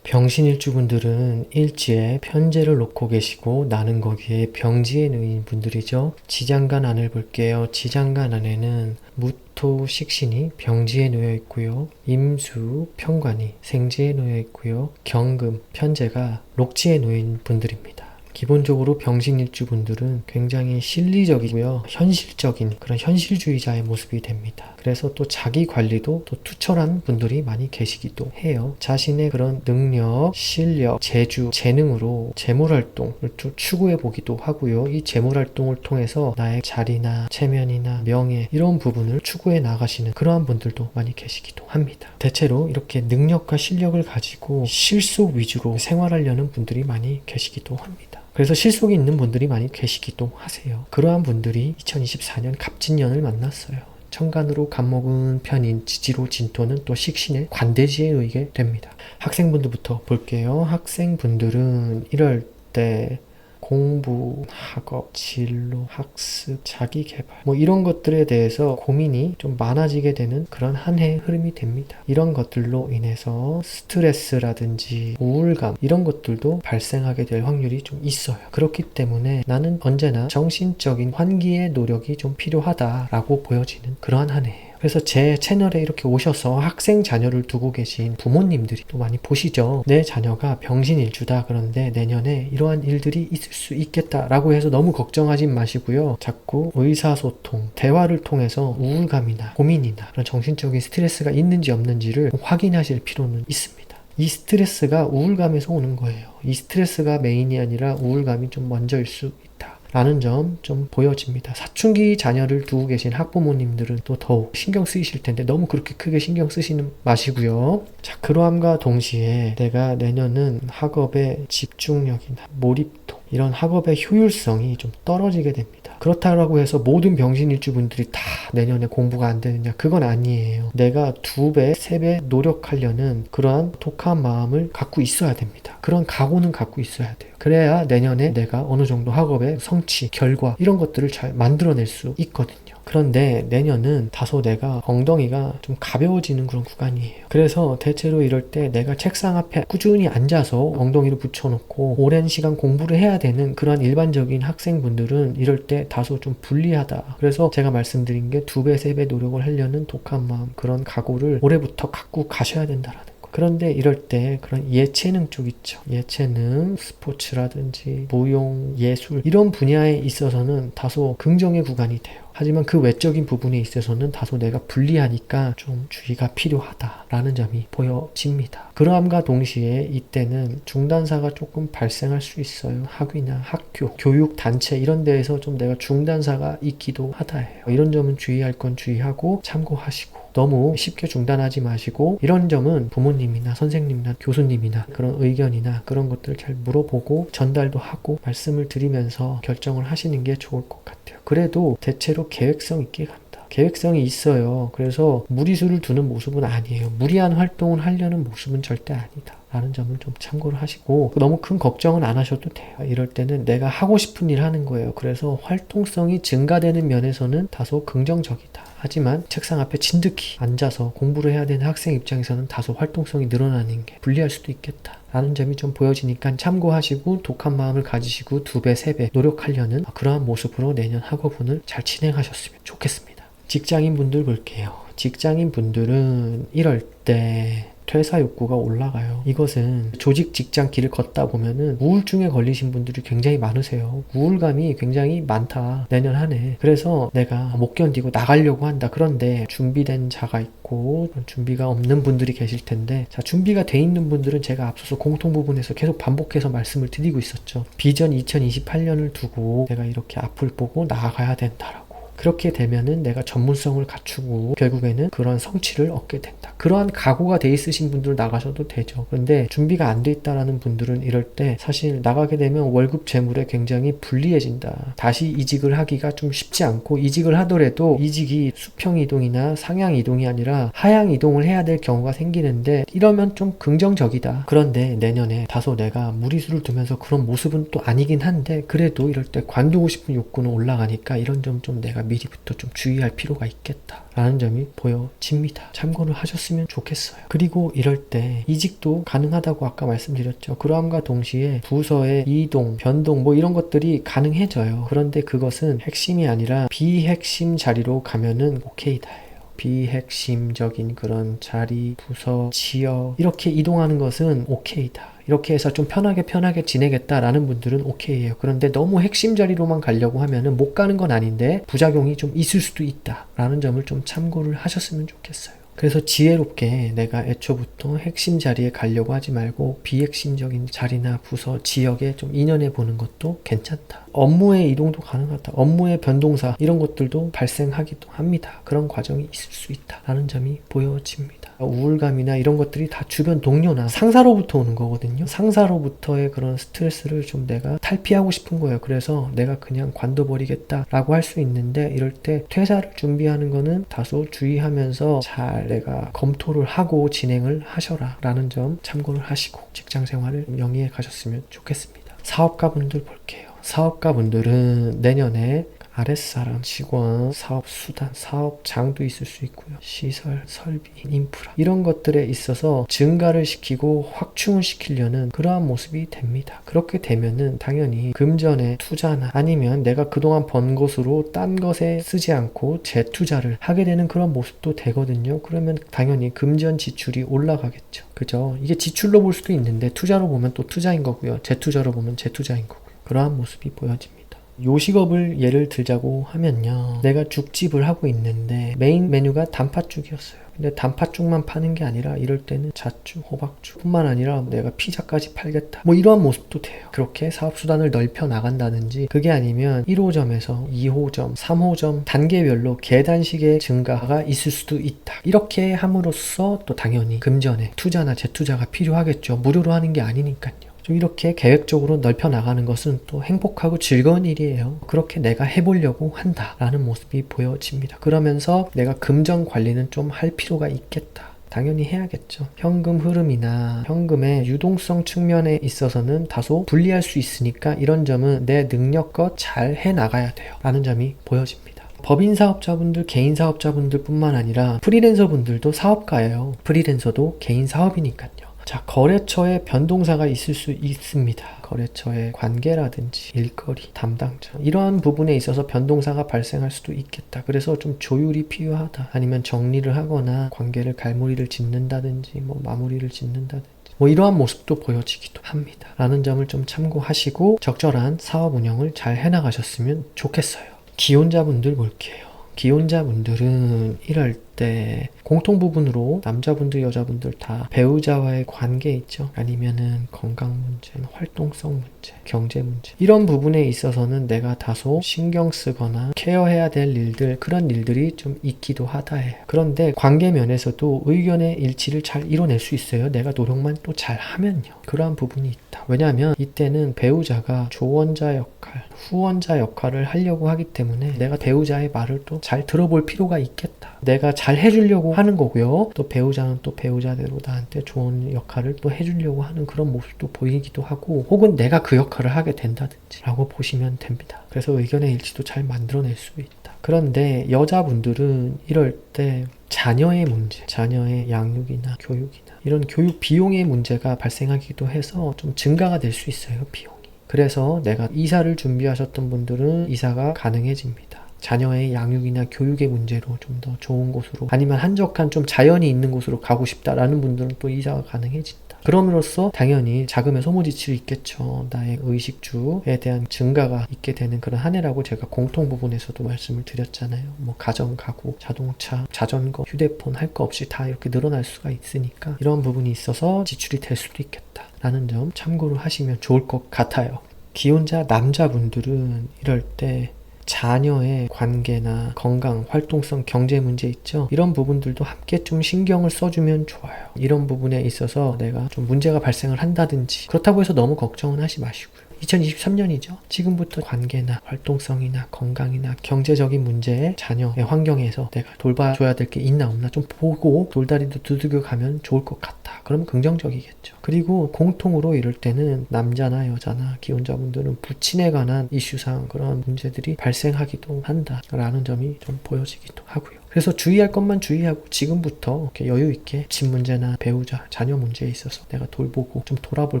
병신일주 분들은 일지에 편제를 놓고 계시고 나는 거기에 병지에 놓인 분들이죠. 지장간 안을 볼게요. 지장간 안에는 무토 식신이 병지에 놓여 있고요. 임수 편관이 생지에 놓여 있고요. 경금 편제가 록지에 놓인 분들입니다. 기본적으로 병신일주 분들은 굉장히 실리적이고요. 현실적인 그런 현실주의자의 모습이 됩니다. 그래서 또 자기 관리도 또 투철한 분들이 많이 계시기도 해요. 자신의 그런 능력, 실력, 재주, 재능으로 재물활동을 좀 추구해 보기도 하고요. 이 재물활동을 통해서 나의 자리나 체면이나 명예 이런 부분을 추구해 나가시는 그러한 분들도 많이 계시기도 합니다. 대체로 이렇게 능력과 실력을 가지고 실속 위주로 생활하려는 분들이 많이 계시기도 합니다. 그래서 실속이 있는 분들이 많이 계시기도 하세요. 그러한 분들이 2024년 갑진년을 만났어요. 천간으로 갑목은 편인 지지로 진토는 또 식신의 관대지에 놓이게 됩니다. 학생분들부터 볼게요. 학생분들은 이럴 때 공부, 학업, 진로, 학습, 자기개발 이런 것들에 대해서 고민이 좀 많아지게 되는 그런 한 해의 흐름이 됩니다. 이런 것들로 인해서 스트레스라든지 우울감 이런 것들도 발생하게 될 확률이 좀 있어요. 그렇기 때문에 나는 언제나 정신적인 환기의 노력이 좀 필요하다라고 보여지는 그러한 한 해예요. 그래서 제 채널에 이렇게 오셔서 학생 자녀를 두고 계신 부모님들이 또 많이 보시죠. 내 자녀가 병신일주다. 그런데 내년에 이러한 일들이 있을 수 있겠다라고 해서 너무 걱정하지 마시고요. 자꾸 의사소통, 대화를 통해서 우울감이나 고민이나 그런 정신적인 스트레스가 있는지 없는지를 확인하실 필요는 있습니다. 이 스트레스가 우울감에서 오는 거예요. 이 스트레스가 메인이 아니라 우울감이 좀 먼저일 수 있다. 라는 점 좀 보여집니다. 사춘기 자녀를 두고 계신 학부모님들은 또 더욱 신경 쓰이실 텐데 너무 그렇게 크게 신경 쓰시는 마시고요. 자, 그러함과 동시에 내가 내년은 학업의 집중력이나 몰입도 이런 학업의 효율성이 좀 떨어지게 됩니다. 그렇다고 해서 모든 병신일주분들이 다 내년에 공부가 안 되느냐? 그건 아니에요. 내가 2배, 3배 노력하려는 그러한 독한 마음을 갖고 있어야 됩니다. 그런 각오는 갖고 있어야 돼요. 그래야 내년에 내가 어느 정도 학업의 성취, 결과 이런 것들을 잘 만들어낼 수 있거든요. 그런데 내년은 다소 내가 엉덩이가 좀 가벼워지는 그런 구간이에요. 그래서 대체로 이럴 때 내가 책상 앞에 꾸준히 앉아서 엉덩이를 붙여놓고 오랜 시간 공부를 해야 되는 그런 일반적인 학생분들은 이럴 때 다소 좀 불리하다. 그래서 제가 말씀드린 게 2배, 3배 노력을 하려는 독한 마음, 그런 각오를 올해부터 갖고 가셔야 된다라는 거예요. 그런데 이럴 때 그런 예체능 쪽 있죠. 예체능, 스포츠라든지 무용, 예술 이런 분야에 있어서는 다소 긍정의 구간이 돼요. 하지만 그 외적인 부분에 있어서는 다소 내가 불리하니까 좀 주의가 필요하다라는 점이 보여집니다. 그러함과 동시에 이때는 중단사가 조금 발생할 수 있어요. 학위나 학교, 교육, 단체 이런 데에서 좀 내가 중단사가 있기도 하다 해요. 이런 점은 주의할 건 주의하고 참고하시고 너무 쉽게 중단하지 마시고 이런 점은 부모님이나 선생님이나 교수님이나 그런 의견이나 그런 것들을 잘 물어보고 전달도 하고 말씀을 드리면서 결정을 하시는 게 좋을 것 같아요. 그래도 대체로 계획성 있게 갑니다. 계획성이 있어요. 그래서 무리수를 두는 모습은 아니에요. 무리한 활동을 하려는 모습은 절대 아니다. 라는 점을 좀 참고를 하시고 너무 큰 걱정은 안 하셔도 돼요. 이럴 때는 내가 하고 싶은 일 하는 거예요. 그래서 활동성이 증가되는 면에서는 다소 긍정적이다. 하지만 책상 앞에 진득히 앉아서 공부를 해야 되는 학생 입장에서는 다소 활동성이 늘어나는 게 불리할 수도 있겠다. 라는 점이 좀 보여지니까 참고하시고 독한 마음을 가지시고 2배, 3배 노력하려는 그러한 모습으로 내년 학업운을 잘 진행하셨으면 좋겠습니다. 직장인 분들 볼게요. 직장인 분들은 이럴 때 퇴사 욕구가 올라가요. 이것은 조직 직장 길을 걷다 보면은 우울증에 걸리신 분들이 굉장히 많으세요. 우울감이 굉장히 많다. 내년 한 해. 그래서 내가 못 견디고 나가려고 한다. 그런데 준비된 자가 있고 준비가 없는 분들이 계실 텐데, 자, 준비가 돼 있는 분들은 제가 앞서서 공통 부분에서 계속 반복해서 말씀을 드리고 있었죠. 비전 2028년을 두고 내가 이렇게 앞을 보고 나아가야 된다라고. 그렇게 되면은 내가 전문성을 갖추고 결국에는 그런 성취를 얻게 된다. 그러한 각오가 돼 있으신 분들 나가셔도 되죠. 그런데 준비가 안 돼 있다라는 분들은 이럴 때 사실 나가게 되면 월급 재물에 굉장히 불리해진다. 다시 이직을 하기가 좀 쉽지 않고, 이직을 하더라도 이직이 수평 이동이나 상향 이동이 아니라 하향 이동을 해야 될 경우가 생기는데, 이러면 좀 긍정적이다. 그런데 내년에 다소 내가 무리수를 두면서 그런 모습은 또 아니긴 한데, 그래도 이럴 때 관두고 싶은 욕구는 올라가니까 이런 점 좀 내가 미리부터 좀 주의할 필요가 있겠다라는 점이 보여집니다. 참고를 하셨으면 좋겠어요. 그리고 이럴 때 이직도 가능하다고 아까 말씀드렸죠. 그러함과 동시에 부서의 이동, 변동 뭐 이런 것들이 가능해져요. 그런데 그것은 핵심이 아니라 비핵심 자리로 가면은 오케이다. 비핵심적인 그런 자리, 부서, 지역 이렇게 이동하는 것은 오케이다. 이렇게 해서 좀 편하게 지내겠다라는 분들은 오케이예요. 그런데 너무 핵심 자리로만 가려고 하면은 못 가는 건 아닌데 부작용이 좀 있을 수도 있다라는 점을 좀 참고를 하셨으면 좋겠어요. 그래서 지혜롭게 내가 애초부터 핵심 자리에 가려고 하지 말고 비핵심적인 자리나 부서, 지역에 좀 인연해 보는 것도 괜찮다. 업무의 이동도 가능하다. 업무의 변동사 이런 것들도 발생하기도 합니다. 그런 과정이 있을 수 있다라는 점이 보여집니다. 우울감이나 이런 것들이 다 주변 동료나 상사로부터 오는 거거든요. 상사로부터의 그런 스트레스를 좀 내가 탈피하고 싶은 거예요. 그래서 내가 그냥 관둬버리겠다라고 할 수 있는데, 이럴 때 퇴사를 준비하는 거는 다소 주의하면서 잘 내가 검토를 하고 진행을 하셔라 라는 점 참고를 하시고 직장 생활을 영위해 가셨으면 좋겠습니다. 사업가분들 볼게요. 사업가분들은 내년에 아랫사람, 직원, 사업수단, 사업장도 있을 수 있고요. 시설, 설비, 인프라 이런 것들에 있어서 증가를 시키고 확충을 시키려는 그러한 모습이 됩니다. 그렇게 되면은 당연히 금전의 투자나 아니면 내가 그동안 번 것으로 딴 것에 쓰지 않고 재투자를 하게 되는 그런 모습도 되거든요. 그러면 당연히 금전 지출이 올라가겠죠. 그죠? 이게 지출로 볼 수도 있는데 투자로 보면 또 투자인 거고요. 재투자로 보면 재투자인 거고요. 그러한 모습이 보여집니다. 요식업을 예를 들자고 하면요. 내가 죽집을 하고 있는데 메인 메뉴가 단팥죽이었어요. 근데 단팥죽만 파는 게 아니라 이럴 때는 잣죽, 호박죽 뿐만 아니라 내가 피자까지 팔겠다. 뭐 이러한 모습도 돼요. 그렇게 사업수단을 넓혀 나간다든지, 그게 아니면 1호점에서 2호점, 3호점 단계별로 계단식의 증가가 있을 수도 있다. 이렇게 함으로써 또 당연히 금전에 투자나 재투자가 필요하겠죠. 무료로 하는 게 아니니까요. 이렇게 계획적으로 넓혀 나가는 것은 또 행복하고 즐거운 일이에요. 그렇게 내가 해보려고 한다라는 모습이 보여집니다. 그러면서 내가 금전 관리는 좀 할 필요가 있겠다. 당연히 해야겠죠. 현금 흐름이나 현금의 유동성 측면에 있어서는 다소 불리할 수 있으니까 이런 점은 내 능력껏 잘 해나가야 돼요 라는 점이 보여집니다. 법인 사업자분들, 개인 사업자분들 뿐만 아니라 프리랜서 분들도 사업가예요. 프리랜서도 개인 사업이니까요. 자, 거래처에 변동사가 있을 수 있습니다. 거래처의 관계라든지 일거리, 담당자 이러한 부분에 있어서 변동사가 발생할 수도 있겠다. 그래서 좀 조율이 필요하다. 아니면 정리를 하거나 관계를 갈무리를 짓는다든지 뭐 마무리를 짓는다든지 뭐 이러한 모습도 보여지기도 합니다. 라는 점을 좀 참고하시고 적절한 사업 운영을 잘 해나가셨으면 좋겠어요. 기혼자분들 볼게요. 기혼자분들은 이럴 때 공통 부분으로 남자분들, 여자분들 다 배우자와의 관계 있죠. 아니면은 건강 문제, 활동성 문제, 경제 문제 이런 부분에 있어서는 내가 다소 신경 쓰거나 케어해야 될 일들, 그런 일들이 좀 있기도 하다 해요. 그런데 관계 면에서도 의견의 일치를 잘 이뤄낼 수 있어요. 내가 노력만 또 잘 하면요. 그러한 부분이 있다. 왜냐하면 이때는 배우자가 조언자 역할, 후원자 역할을 하려고 하기 때문에 내가 배우자의 말을 또 잘 들어볼 필요가 있겠다. 내가 잘 해주려고 하는 거고요. 또 배우자는 또 배우자대로 나한테 좋은 역할을 또 해주려고 하는 그런 모습도 보이기도 하고, 혹은 내가 그 역할을 하게 된다든지 라고 보시면 됩니다. 그래서 의견의 일치도 잘 만들어낼 수 있다. 그런데 여자분들은 이럴 때 자녀의 문제, 자녀의 양육이나 교육이나 이런 교육 비용의 문제가 발생하기도 해서 좀 증가가 될 수 있어요, 비용이. 그래서 내가 이사를 준비하셨던 분들은 이사가 가능해집니다. 자녀의 양육이나 교육의 문제로 좀 더 좋은 곳으로 아니면 한적한 좀 자연이 있는 곳으로 가고 싶다라는 분들은 또 이사가 가능해진다. 그럼으로써 당연히 자금의 소모 지출이 있겠죠. 나의 의식주에 대한 증가가 있게 되는 그런 한 해라고 제가 공통 부분에서도 말씀을 드렸잖아요. 뭐 가정, 가구, 자동차, 자전거, 휴대폰 할 거 없이 다 이렇게 늘어날 수가 있으니까 이런 부분이 있어서 지출이 될 수도 있겠다라는 점 참고를 하시면 좋을 것 같아요. 기혼자 남자분들은 이럴 때 자녀의 관계나 건강, 활동성, 경제 문제 있죠? 이런 부분들도 함께 좀 신경을 써주면 좋아요. 이런 부분에 있어서 내가 좀 문제가 발생을 한다든지 그렇다고 해서 너무 걱정은 하지 마시고요. 2023년이죠. 지금부터 관계나 활동성이나 건강이나 경제적인 문제에 자녀의 환경에서 내가 돌봐줘야 될 게 있나 없나 좀 보고 돌다리도 두들겨 가면 좋을 것 같다. 그럼 긍정적이겠죠. 그리고 공통으로 이럴 때는 남자나 여자나 기혼자분들은 부친에 관한 이슈상 그런 문제들이 발생하기도 한다라는 점이 좀 보여지기도 하고요. 그래서 주의할 것만 주의하고 지금부터 이렇게 여유 있게 집 문제나 배우자, 자녀 문제에 있어서 내가 돌보고 좀 돌아볼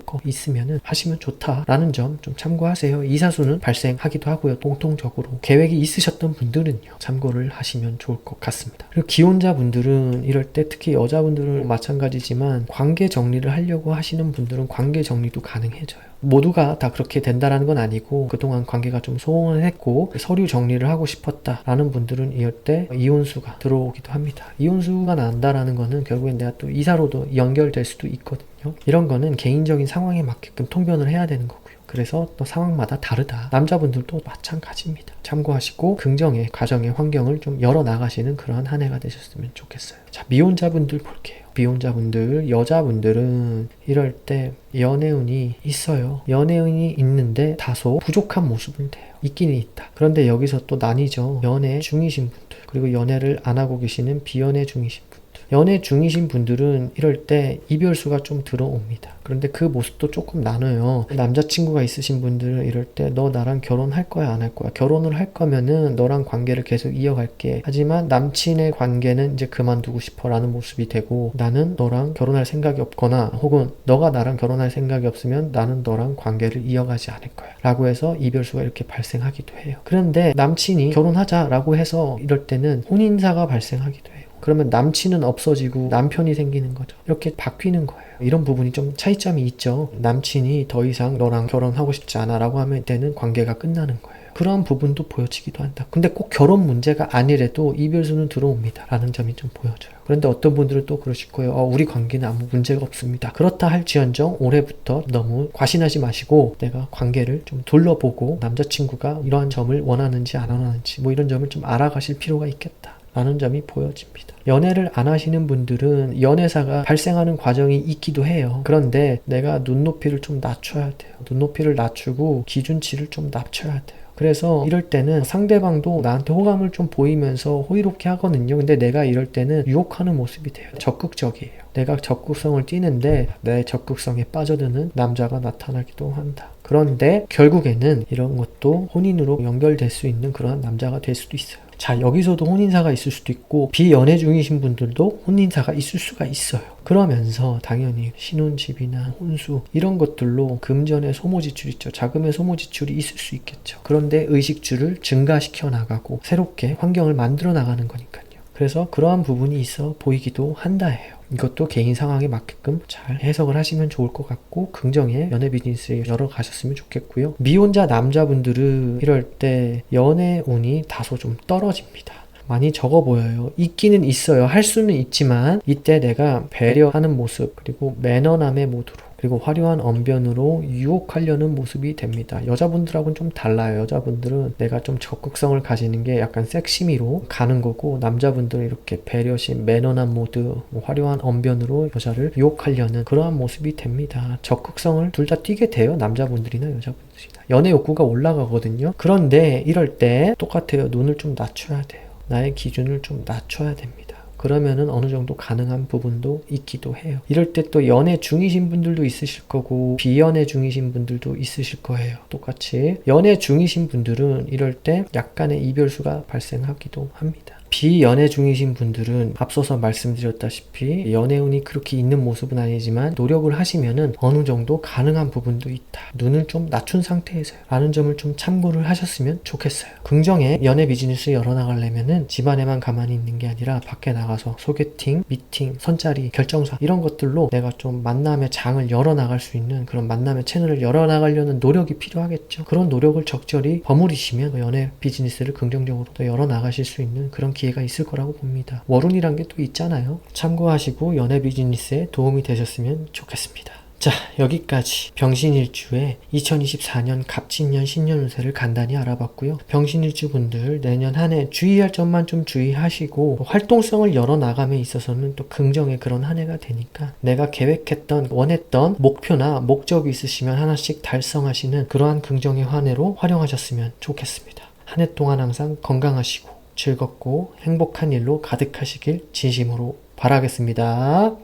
거 있으면은 하시면 좋다라는 점 좀 참고하세요. 이사수는 발생하기도 하고요. 공통적으로 계획이 있으셨던 분들은요. 참고를 하시면 좋을 것 같습니다. 그리고 기혼자 분들은 이럴 때 특히 여자분들은 마찬가지지만 관계 정리를 하려고 하시는 분들은 관계 정리도 가능해져요. 모두가 다 그렇게 된다라는 건 아니고 그동안 관계가 좀 소원했고 서류 정리를 하고 싶었다라는 분들은 이럴 때 이혼수가 들어오기도 합니다. 이혼수가 난다라는 거는 결국엔 내가 또 이사로도 연결될 수도 있거든요. 이런 거는 개인적인 상황에 맞게끔 통변을 해야 되는 거고요. 그래서 또 상황마다 다르다. 남자분들도 마찬가지입니다. 참고하시고 긍정의 가정의 환경을 좀 열어나가시는 그런 한 해가 되셨으면 좋겠어요. 자, 미혼자분들 볼게요. 미혼자분들, 여자분들은 이럴 때 연애운이 있어요. 연애운이 있는데 다소 부족한 모습은 돼요. 있기는 있다. 그런데 여기서 또 나뉘죠. 연애 중이신 분들, 그리고 연애를 안 하고 계시는 비연애 중이신 분들. 연애 중이신 분들은 이럴 때 이별수가 좀 들어옵니다. 그런데 그 모습도 조금 나눠요. 남자친구가 있으신 분들은 이럴 때 너 나랑 결혼할 거야 안 할 거야? 결혼을 할 거면은 너랑 관계를 계속 이어갈게. 하지만 남친의 관계는 이제 그만두고 싶어 라는 모습이 되고 나는 너랑 결혼할 생각이 없거나 혹은 너가 나랑 결혼할 생각이 없으면 나는 너랑 관계를 이어가지 않을 거야 라고 해서 이별수가 이렇게 발생하기도 해요. 그런데 남친이 결혼하자 라고 해서 이럴 때는 혼인사가 발생하기도 해요. 그러면 남친은 없어지고 남편이 생기는 거죠. 이렇게 바뀌는 거예요. 이런 부분이 좀 차이점이 있죠. 남친이 더 이상 너랑 결혼하고 싶지 않아 라고 하면 때는 관계가 끝나는 거예요. 그런 부분도 보여지기도 한다. 근데 꼭 결혼 문제가 아니래도 이별수는 들어옵니다 라는 점이 좀 보여져요. 그런데 어떤 분들은 또 그러실 거예요. 우리 관계는 아무 문제가 없습니다. 그렇다 할지언정 올해부터 너무 과신하지 마시고 내가 관계를 좀 둘러보고 남자친구가 이러한 점을 원하는지 안 원하는지 뭐 이런 점을 좀 알아가실 필요가 있겠다 라는 점이 보여집니다. 연애를 안 하시는 분들은 연애사가 발생하는 과정이 있기도 해요. 그런데 내가 눈높이를 좀 낮춰야 돼요. 눈높이를 낮추고 기준치를 좀 낮춰야 돼요. 그래서 이럴 때는 상대방도 나한테 호감을 좀 보이면서 호의롭게 하거든요. 근데 내가 이럴 때는 유혹하는 모습이 돼요. 적극적이에요. 내가 적극성을 띠는데 내 적극성에 빠져드는 남자가 나타나기도 한다. 그런데 결국에는 이런 것도 혼인으로 연결될 수 있는 그런 남자가 될 수도 있어요. 자, 여기서도 혼인사가 있을 수도 있고 비연애 중이신 분들도 혼인사가 있을 수가 있어요. 그러면서 당연히 신혼집이나 혼수 이런 것들로 금전의 소모지출 있죠. 자금의 소모지출이 있을 수 있겠죠. 그런데 의식주를 증가시켜 나가고 새롭게 환경을 만들어 나가는 거니까요. 그래서 그러한 부분이 있어 보이기도 한다 해요. 이것도 개인 상황에 맞게끔 잘 해석을 하시면 좋을 것 같고 긍정의 연애 비즈니스에 열어가셨으면 좋겠고요. 미혼자 남자분들은 이럴 때 연애운이 다소 좀 떨어집니다. 많이 적어 보여요. 있기는 있어요. 할 수는 있지만 이때 내가 배려하는 모습 그리고 매너남의 모드로 그리고 화려한 언변으로 유혹하려는 모습이 됩니다. 여자분들하고는 좀 달라요. 여자분들은 내가 좀 적극성을 가지는 게 약간 섹시미로 가는 거고 남자분들은 이렇게 배려심, 매너남 모드, 뭐 화려한 언변으로 여자를 유혹하려는 그러한 모습이 됩니다. 적극성을 둘 다 띠게 돼요. 남자분들이나 여자분들이나. 연애 욕구가 올라가거든요. 그런데 이럴 때 똑같아요. 눈을 좀 낮춰야 돼요. 나의 기준을 좀 낮춰야 됩니다. 그러면은 어느 정도 가능한 부분도 있기도 해요. 이럴 때 또 연애 중이신 분들도 있으실 거고 비연애 중이신 분들도 있으실 거예요. 똑같이 연애 중이신 분들은 이럴 때 약간의 이별수가 발생하기도 합니다. 비연애 중이신 분들은 앞서서 말씀드렸다시피 연애운이 그렇게 있는 모습은 아니지만 노력을 하시면은 어느 정도 가능한 부분도 있다. 눈을 좀 낮춘 상태에서요. 라는 점을 좀 참고를 하셨으면 좋겠어요. 긍정의 연애 비즈니스 열어나가려면은 집안에만 가만히 있는 게 아니라 밖에 나가서 소개팅, 미팅, 선짜리, 결정사 이런 것들로 내가 좀 만남의 장을 열어나갈 수 있는 그런 만남의 채널을 열어나가려는 노력이 필요하겠죠. 그런 노력을 적절히 버무리시면 연애 비즈니스를 긍정적으로 또 열어나가실 수 있는 그런 기회가 있을 거라고 봅니다. 월운이란 게 또 있잖아요. 참고하시고 연애 비즈니스에 도움이 되셨으면 좋겠습니다. 자, 여기까지 병신일주의 2024년 갑진년 신년 운세를 간단히 알아봤고요. 병신일주 분들 내년 한 해 주의할 점만 좀 주의하시고 활동성을 열어나감에 있어서는 또 긍정의 그런 한 해가 되니까 내가 계획했던 원했던 목표나 목적이 있으시면 하나씩 달성하시는 그러한 긍정의 한 해로 활용하셨으면 좋겠습니다. 한 해 동안 항상 건강하시고 즐겁고 행복한 일로 가득하시길 진심으로 바라겠습니다.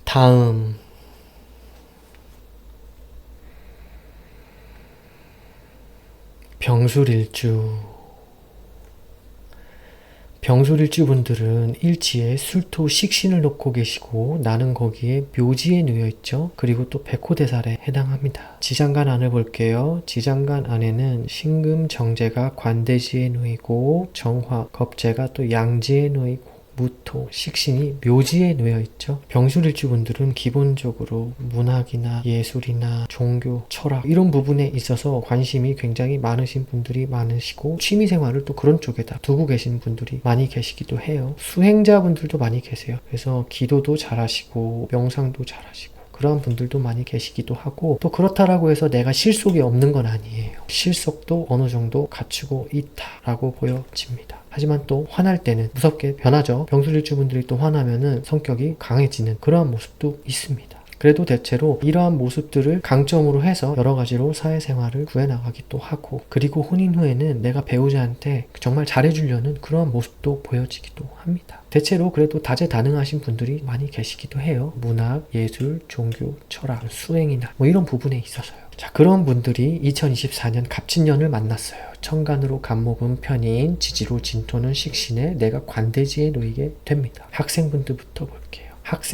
다음 병술일주. 병술일주 분들은 일지에 술토 식신을 놓고 계시고 나는 거기에 묘지에 놓여있죠. 그리고 또 백호대살에 해당합니다. 지장간 안을 볼게요. 지장간 안에는 신금 정제가 관대지에 놓이고 정화, 겁재가 또 양지에 놓이고 무토, 식신이 묘지에 놓여있죠. 병술일주 분들은 기본적으로 문학이나 예술이나 종교, 철학 이런 부분에 있어서 관심이 굉장히 많으신 분들이 많으시고 취미생활을 또 그런 쪽에다 두고 계신 분들이 많이 계시기도 해요. 수행자분들도 많이 계세요. 그래서 기도도 잘하시고 명상도 잘하시고 그런 분들도 많이 계시기도 하고 또 그렇다라고 해서 내가 실속이 없는 건 아니에요. 실속도 어느 정도 갖추고 있다라고 보여집니다. 하지만 또 화날 때는 무섭게 변하죠. 병술일주 분들이 또 화나면은 성격이 강해지는 그러한 모습도 있습니다. 그래도 대체로 이러한 모습들을 강점으로 해서 여러 가지로 사회생활을 구해나가기도 하고 그리고 혼인 후에는 내가 배우자한테 정말 잘해주려는 그러한 모습도 보여지기도 합니다. 대체로 그래도 다재다능하신 분들이 많이 계시기도 해요. 문학, 예술, 종교, 철학, 수행이나 뭐 이런 부분에 있어서요. 자, 그런 분들이 2024년 갑진년을 만났어요. 천간으로 간목은 편인, 지지로 진토는 식신에 내가 관대지에 놓이게 됩니다. 학생분들부터 볼게요.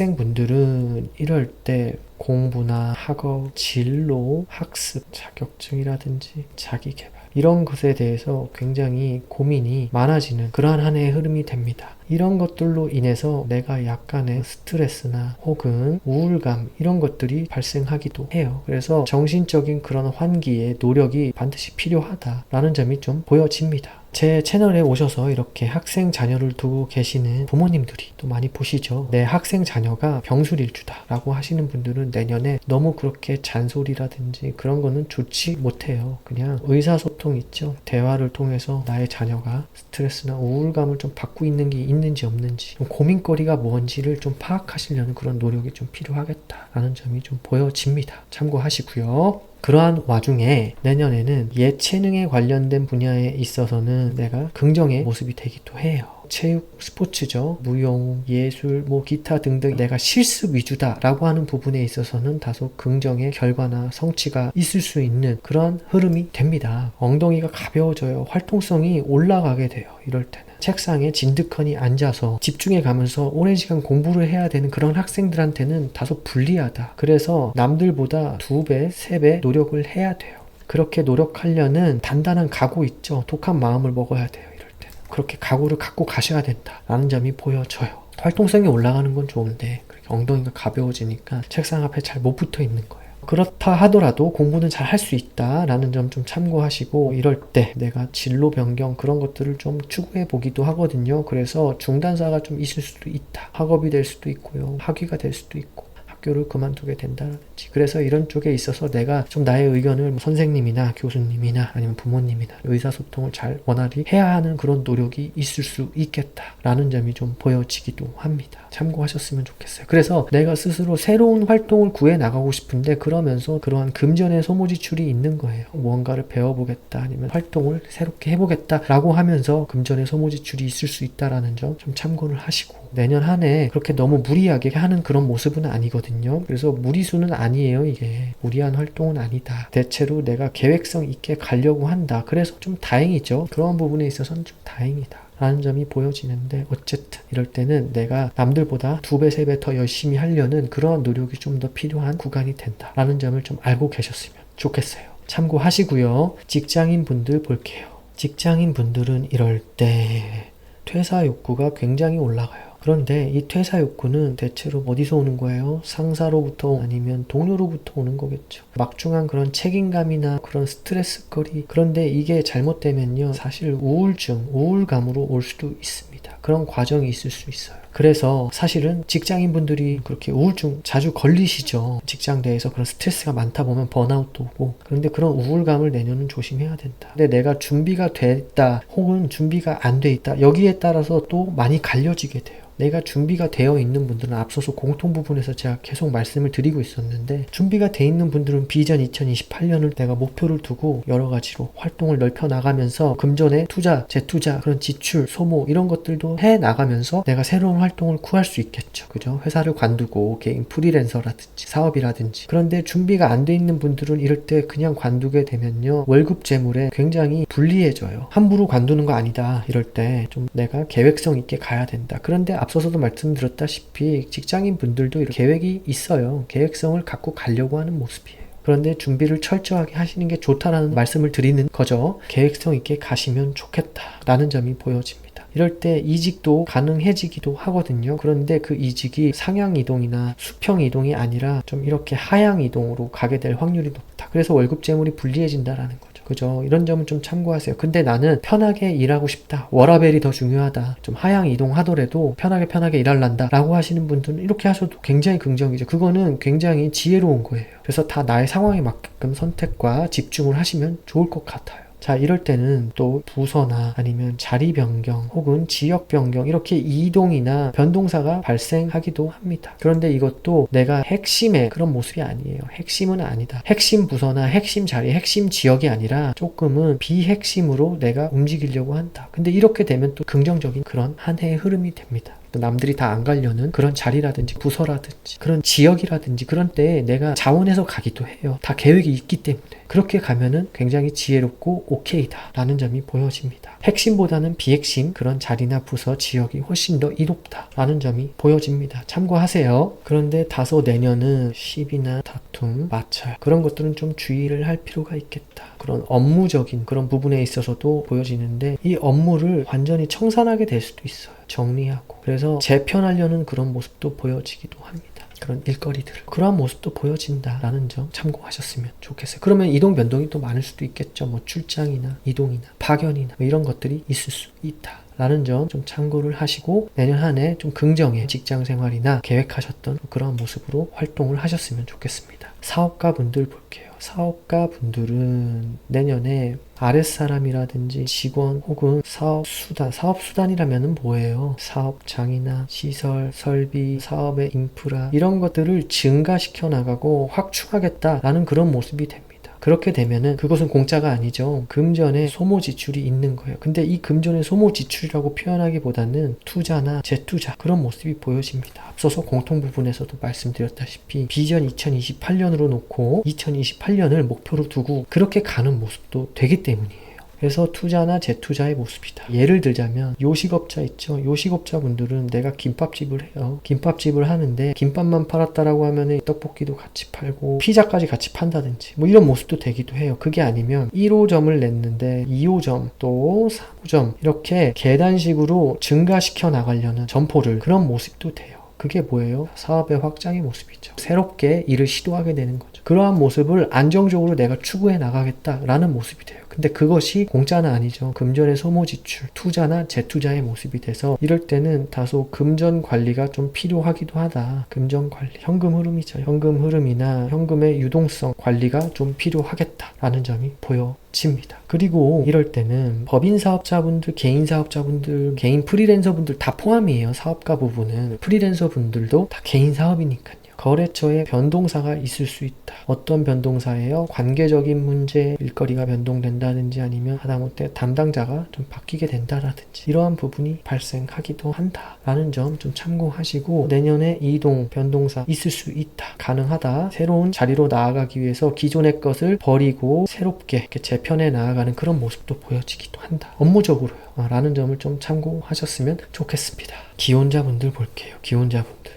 학생분들은 이럴 때 공부나 학업, 진로, 학습, 자격증이라든지 자기개발 이런 것에 대해서 굉장히 고민이 많아지는 그러한 한 해의 흐름이 됩니다. 이런 것들로 인해서 내가 약간의 스트레스나 혹은 우울감 이런 것들이 발생하기도 해요. 그래서 정신적인 그런 환기에 노력이 반드시 필요하다라는 점이 좀 보여집니다. 제 채널에 오셔서 이렇게 학생 자녀를 두고 계시는 부모님들이 또 많이 보시죠. 내 학생 자녀가 병술일주다 라고 하시는 분들은 내년에 너무 그렇게 잔소리라든지 그런 거는 좋지 못해요. 그냥 의사소통 있죠. 대화를 통해서 나의 자녀가 스트레스나 우울감을 좀 받고 있는 게 있는지 없는지 고민거리가 뭔지를 좀 파악하시려는 그런 노력이 좀 필요하겠다라는 점이 좀 보여집니다. 참고하시고요. 그러한 와중에 내년에는 예체능에 관련된 분야에 있어서는 내가 긍정의 모습이 되기도 해요. 체육, 스포츠죠. 무용, 예술, 뭐 기타 등등 내가 실습 위주다라고 하는 부분에 있어서는 다소 긍정의 결과나 성취가 있을 수 있는 그런 흐름이 됩니다. 엉덩이가 가벼워져요. 활동성이 올라가게 돼요. 이럴 때는. 책상에 진득하니 앉아서 집중해 가면서 오랜 시간 공부를 해야 되는 그런 학생들한테는 다소 불리하다. 그래서 남들보다 2배, 3배 노력을 해야 돼요. 그렇게 노력하려는 단단한 각오 있죠. 독한 마음을 먹어야 돼요. 이럴 때는. 그렇게 각오를 갖고 가셔야 된다라는 점이 보여져요. 활동성이 올라가는 건 좋은데 그렇게 엉덩이가 가벼워지니까 책상 앞에 잘 못 붙어 있는 거예요. 그렇다 하더라도 공부는 잘 할 수 있다라는 점 좀 참고하시고 이럴 때 내가 진로 변경 그런 것들을 좀 추구해 보기도 하거든요. 그래서 중단사가 좀 있을 수도 있다. 학업이 될 수도 있고요. 학위가 될 수도 있고 학교를 그만두게 된다든지 그래서 이런 쪽에 있어서 내가 좀 나의 의견을 선생님이나 교수님이나 아니면 부모님이나 의사소통을 잘 원활히 해야 하는 그런 노력이 있을 수 있겠다라는 점이 좀 보여지기도 합니다. 참고하셨으면 좋겠어요. 그래서 내가 스스로 새로운 활동을 구해 나가고 싶은데 그러면서 그러한 금전의 소모지출이 있는 거예요. 무언가를 배워보겠다 아니면 활동을 새롭게 해보겠다라고 하면서 금전의 소모지출이 있을 수 있다라는 점 좀 참고를 하시고 내년 한 해 그렇게 너무 무리하게 하는 그런 모습은 아니거든요. 그래서 무리수는 아니에요. 이게 무리한 활동은 아니다. 대체로 내가 계획성 있게 가려고 한다. 그래서 좀 다행이죠. 그런 부분에 있어서는 좀 다행이다. 라는 점이 보여지는데, 어쨌든 이럴 때는 내가 남들보다 2배, 3배 더 열심히 하려는 그런 노력이 좀 더 필요한 구간이 된다 라는 점을 좀 알고 계셨으면 좋겠어요. 참고하시고요. 직장인 분들 볼게요. 직장인 분들은 이럴 때 퇴사 욕구가 굉장히 올라가요. 그런데 이 퇴사 욕구는 대체로 어디서 오는 거예요? 상사로부터 아니면 동료로부터 오는 거겠죠. 막중한 그런 책임감이나 그런 스트레스거리. 그런데 이게 잘못되면요, 사실 우울증, 우울감으로 올 수도 있습니다. 그런 과정이 있을 수 있어요. 그래서 사실은 직장인분들이 그렇게 우울증 자주 걸리시죠. 직장 내에서 그런 스트레스가 많다 보면 번아웃도 오고. 그런데 그런 우울감을 내년은 조심해야 된다. 근데 내가 준비가 됐다 혹은 준비가 안 돼 있다, 여기에 따라서 또 많이 갈려지게 돼요. 내가 준비가 되어 있는 분들은 앞서서 공통 부분에서 제가 계속 말씀을 드리고 있었는데, 준비가 돼 있는 분들은 비전 2028년을 내가 목표를 두고 여러 가지로 활동을 넓혀 나가면서 금전의 투자, 재투자, 그런 지출, 소모 이런 것들도 해 나가면서 내가 새로운 활동을 구할 수 있겠죠. 그죠? 회사를 관두고 개인 프리랜서라든지 사업이라든지. 그런데 준비가 안 돼 있는 분들은 이럴 때 그냥 관두게 되면요, 월급 재물에 굉장히 불리해져요. 함부로 관두는 거 아니다. 이럴 때 좀 내가 계획성 있게 가야 된다. 그런데 앞서서도 말씀드렸다시피 직장인 분들도 이런 계획이 있어요. 계획성을 갖고 가려고 하는 모습이에요. 그런데 준비를 철저하게 하시는 게 좋다라는 말씀을 드리는 거죠. 계획성 있게 가시면 좋겠다라는 점이 보여집니다. 이럴 때 이직도 가능해지기도 하거든요. 그런데 그 이직이 상향 이동이나 수평 이동이 아니라 좀 이렇게 하향 이동으로 가게 될 확률이 높다. 그래서 월급 재물이 불리해진다라는 거죠. 그죠? 이런 점은 좀 참고하세요. 근데 나는 편하게 일하고 싶다. 워라밸이 더 중요하다. 좀 하향 이동하더라도 편하게 일할란다 라고 하시는 분들은 이렇게 하셔도 굉장히 긍정이죠. 그거는 굉장히 지혜로운 거예요. 그래서 다 나의 상황에 맞게끔 선택과 집중을 하시면 좋을 것 같아요. 자, 이럴 때는 또 부서나 아니면 자리 변경 혹은 지역 변경, 이렇게 이동이나 변동사가 발생하기도 합니다. 그런데 이것도 내가 핵심의 그런 모습이 아니에요. 핵심은 아니다. 핵심 부서나 핵심 자리, 핵심 지역이 아니라 조금은 비핵심으로 내가 움직이려고 한다. 근데 이렇게 되면 또 긍정적인 그런 한 해의 흐름이 됩니다. 남들이 다 안 가려는 그런 자리라든지 부서라든지 그런 지역이라든지 그런 때에 내가 자원해서 가기도 해요. 다 계획이 있기 때문에. 그렇게 가면은 굉장히 지혜롭고 오케이다 라는 점이 보여집니다. 핵심보다는 비핵심, 그런 자리나 부서, 지역이 훨씬 더 이롭다 라는 점이 보여집니다. 참고하세요. 그런데 다소 내년은 시비나 다툼, 마찰, 그런 것들은 좀 주의를 할 필요가 있겠다. 그런 업무적인 그런 부분에 있어서도 보여지는데, 이 업무를 완전히 청산하게 될 수도 있어요. 정리하고. 그래서 재편하려는 그런 모습도 보여지기도 합니다. 그런 일거리들, 그러한 모습도 보여진다라는 점 참고하셨으면 좋겠어요. 그러면 이동 변동이 또 많을 수도 있겠죠. 뭐 출장이나 이동이나 파견이나 뭐 이런 것들이 있을 수 있다 라는 점 좀 참고를 하시고, 내년 한 해 좀 긍정의 직장 생활이나 계획하셨던 그런 모습으로 활동을 하셨으면 좋겠습니다. 사업가 분들 볼게요. 사업가 분들은 내년에 아랫사람이라든지 직원 혹은 사업수단이라면 뭐예요? 사업장이나 시설, 설비, 사업의 인프라, 이런 것들을 증가시켜 나가고 확충하겠다라는 그런 모습이 됩니다. 그렇게 되면은 그것은 공짜가 아니죠. 금전의 소모 지출이 있는 거예요. 근데 이 금전의 소모 지출이라고 표현하기보다는 투자나 재투자, 그런 모습이 보여집니다. 앞서서 공통 부분에서도 말씀드렸다시피 비전 2028년으로 놓고 2028년을 목표로 두고 그렇게 가는 모습도 되기 때문이에요. 그래서 투자나 재투자의 모습이다. 예를 들자면 요식업자 있죠. 요식업자 분들은 내가 김밥집을 해요. 김밥집을 하는데 김밥만 팔았다라고 하면 떡볶이도 같이 팔고 피자까지 같이 판다든지 뭐 이런 모습도 되기도 해요. 그게 아니면 1호점을 냈는데 2호점 또 3호점 이렇게 계단식으로 증가시켜 나가려는 점포를, 그런 모습도 돼요. 그게 뭐예요? 사업의 확장의 모습이죠. 새롭게 일을 시도하게 되는 거죠. 그러한 모습을 안정적으로 내가 추구해 나가겠다라는 모습이 돼요. 근데 그것이 공짜는 아니죠. 금전의 소모 지출, 투자나 재투자의 모습이 돼서 이럴 때는 다소 금전 관리가 좀 필요하기도 하다. 금전 관리, 현금 흐름이죠. 현금 흐름이나 현금의 유동성 관리가 좀 필요하겠다라는 점이 보여집니다. 그리고 이럴 때는 법인 사업자분들, 개인 사업자분들, 개인 프리랜서분들 다 포함이에요. 사업가 부분은. 프리랜서 분들도 다 개인 사업이니까요. 거래처에 변동사가 있을 수 있다. 어떤 변동사예요? 관계적인 문제, 일거리가 변동된다든지 아니면 하다못해 담당자가 좀 바뀌게 된다라든지 이러한 부분이 발생하기도 한다라는 점 좀 참고하시고, 내년에 이동, 변동사 있을 수 있다. 가능하다. 새로운 자리로 나아가기 위해서 기존의 것을 버리고 새롭게 이렇게 재편해 나아가는 그런 모습도 보여지기도 한다. 업무적으로요. 라는 점을 좀 참고하셨으면 좋겠습니다. 기혼자분들 볼게요.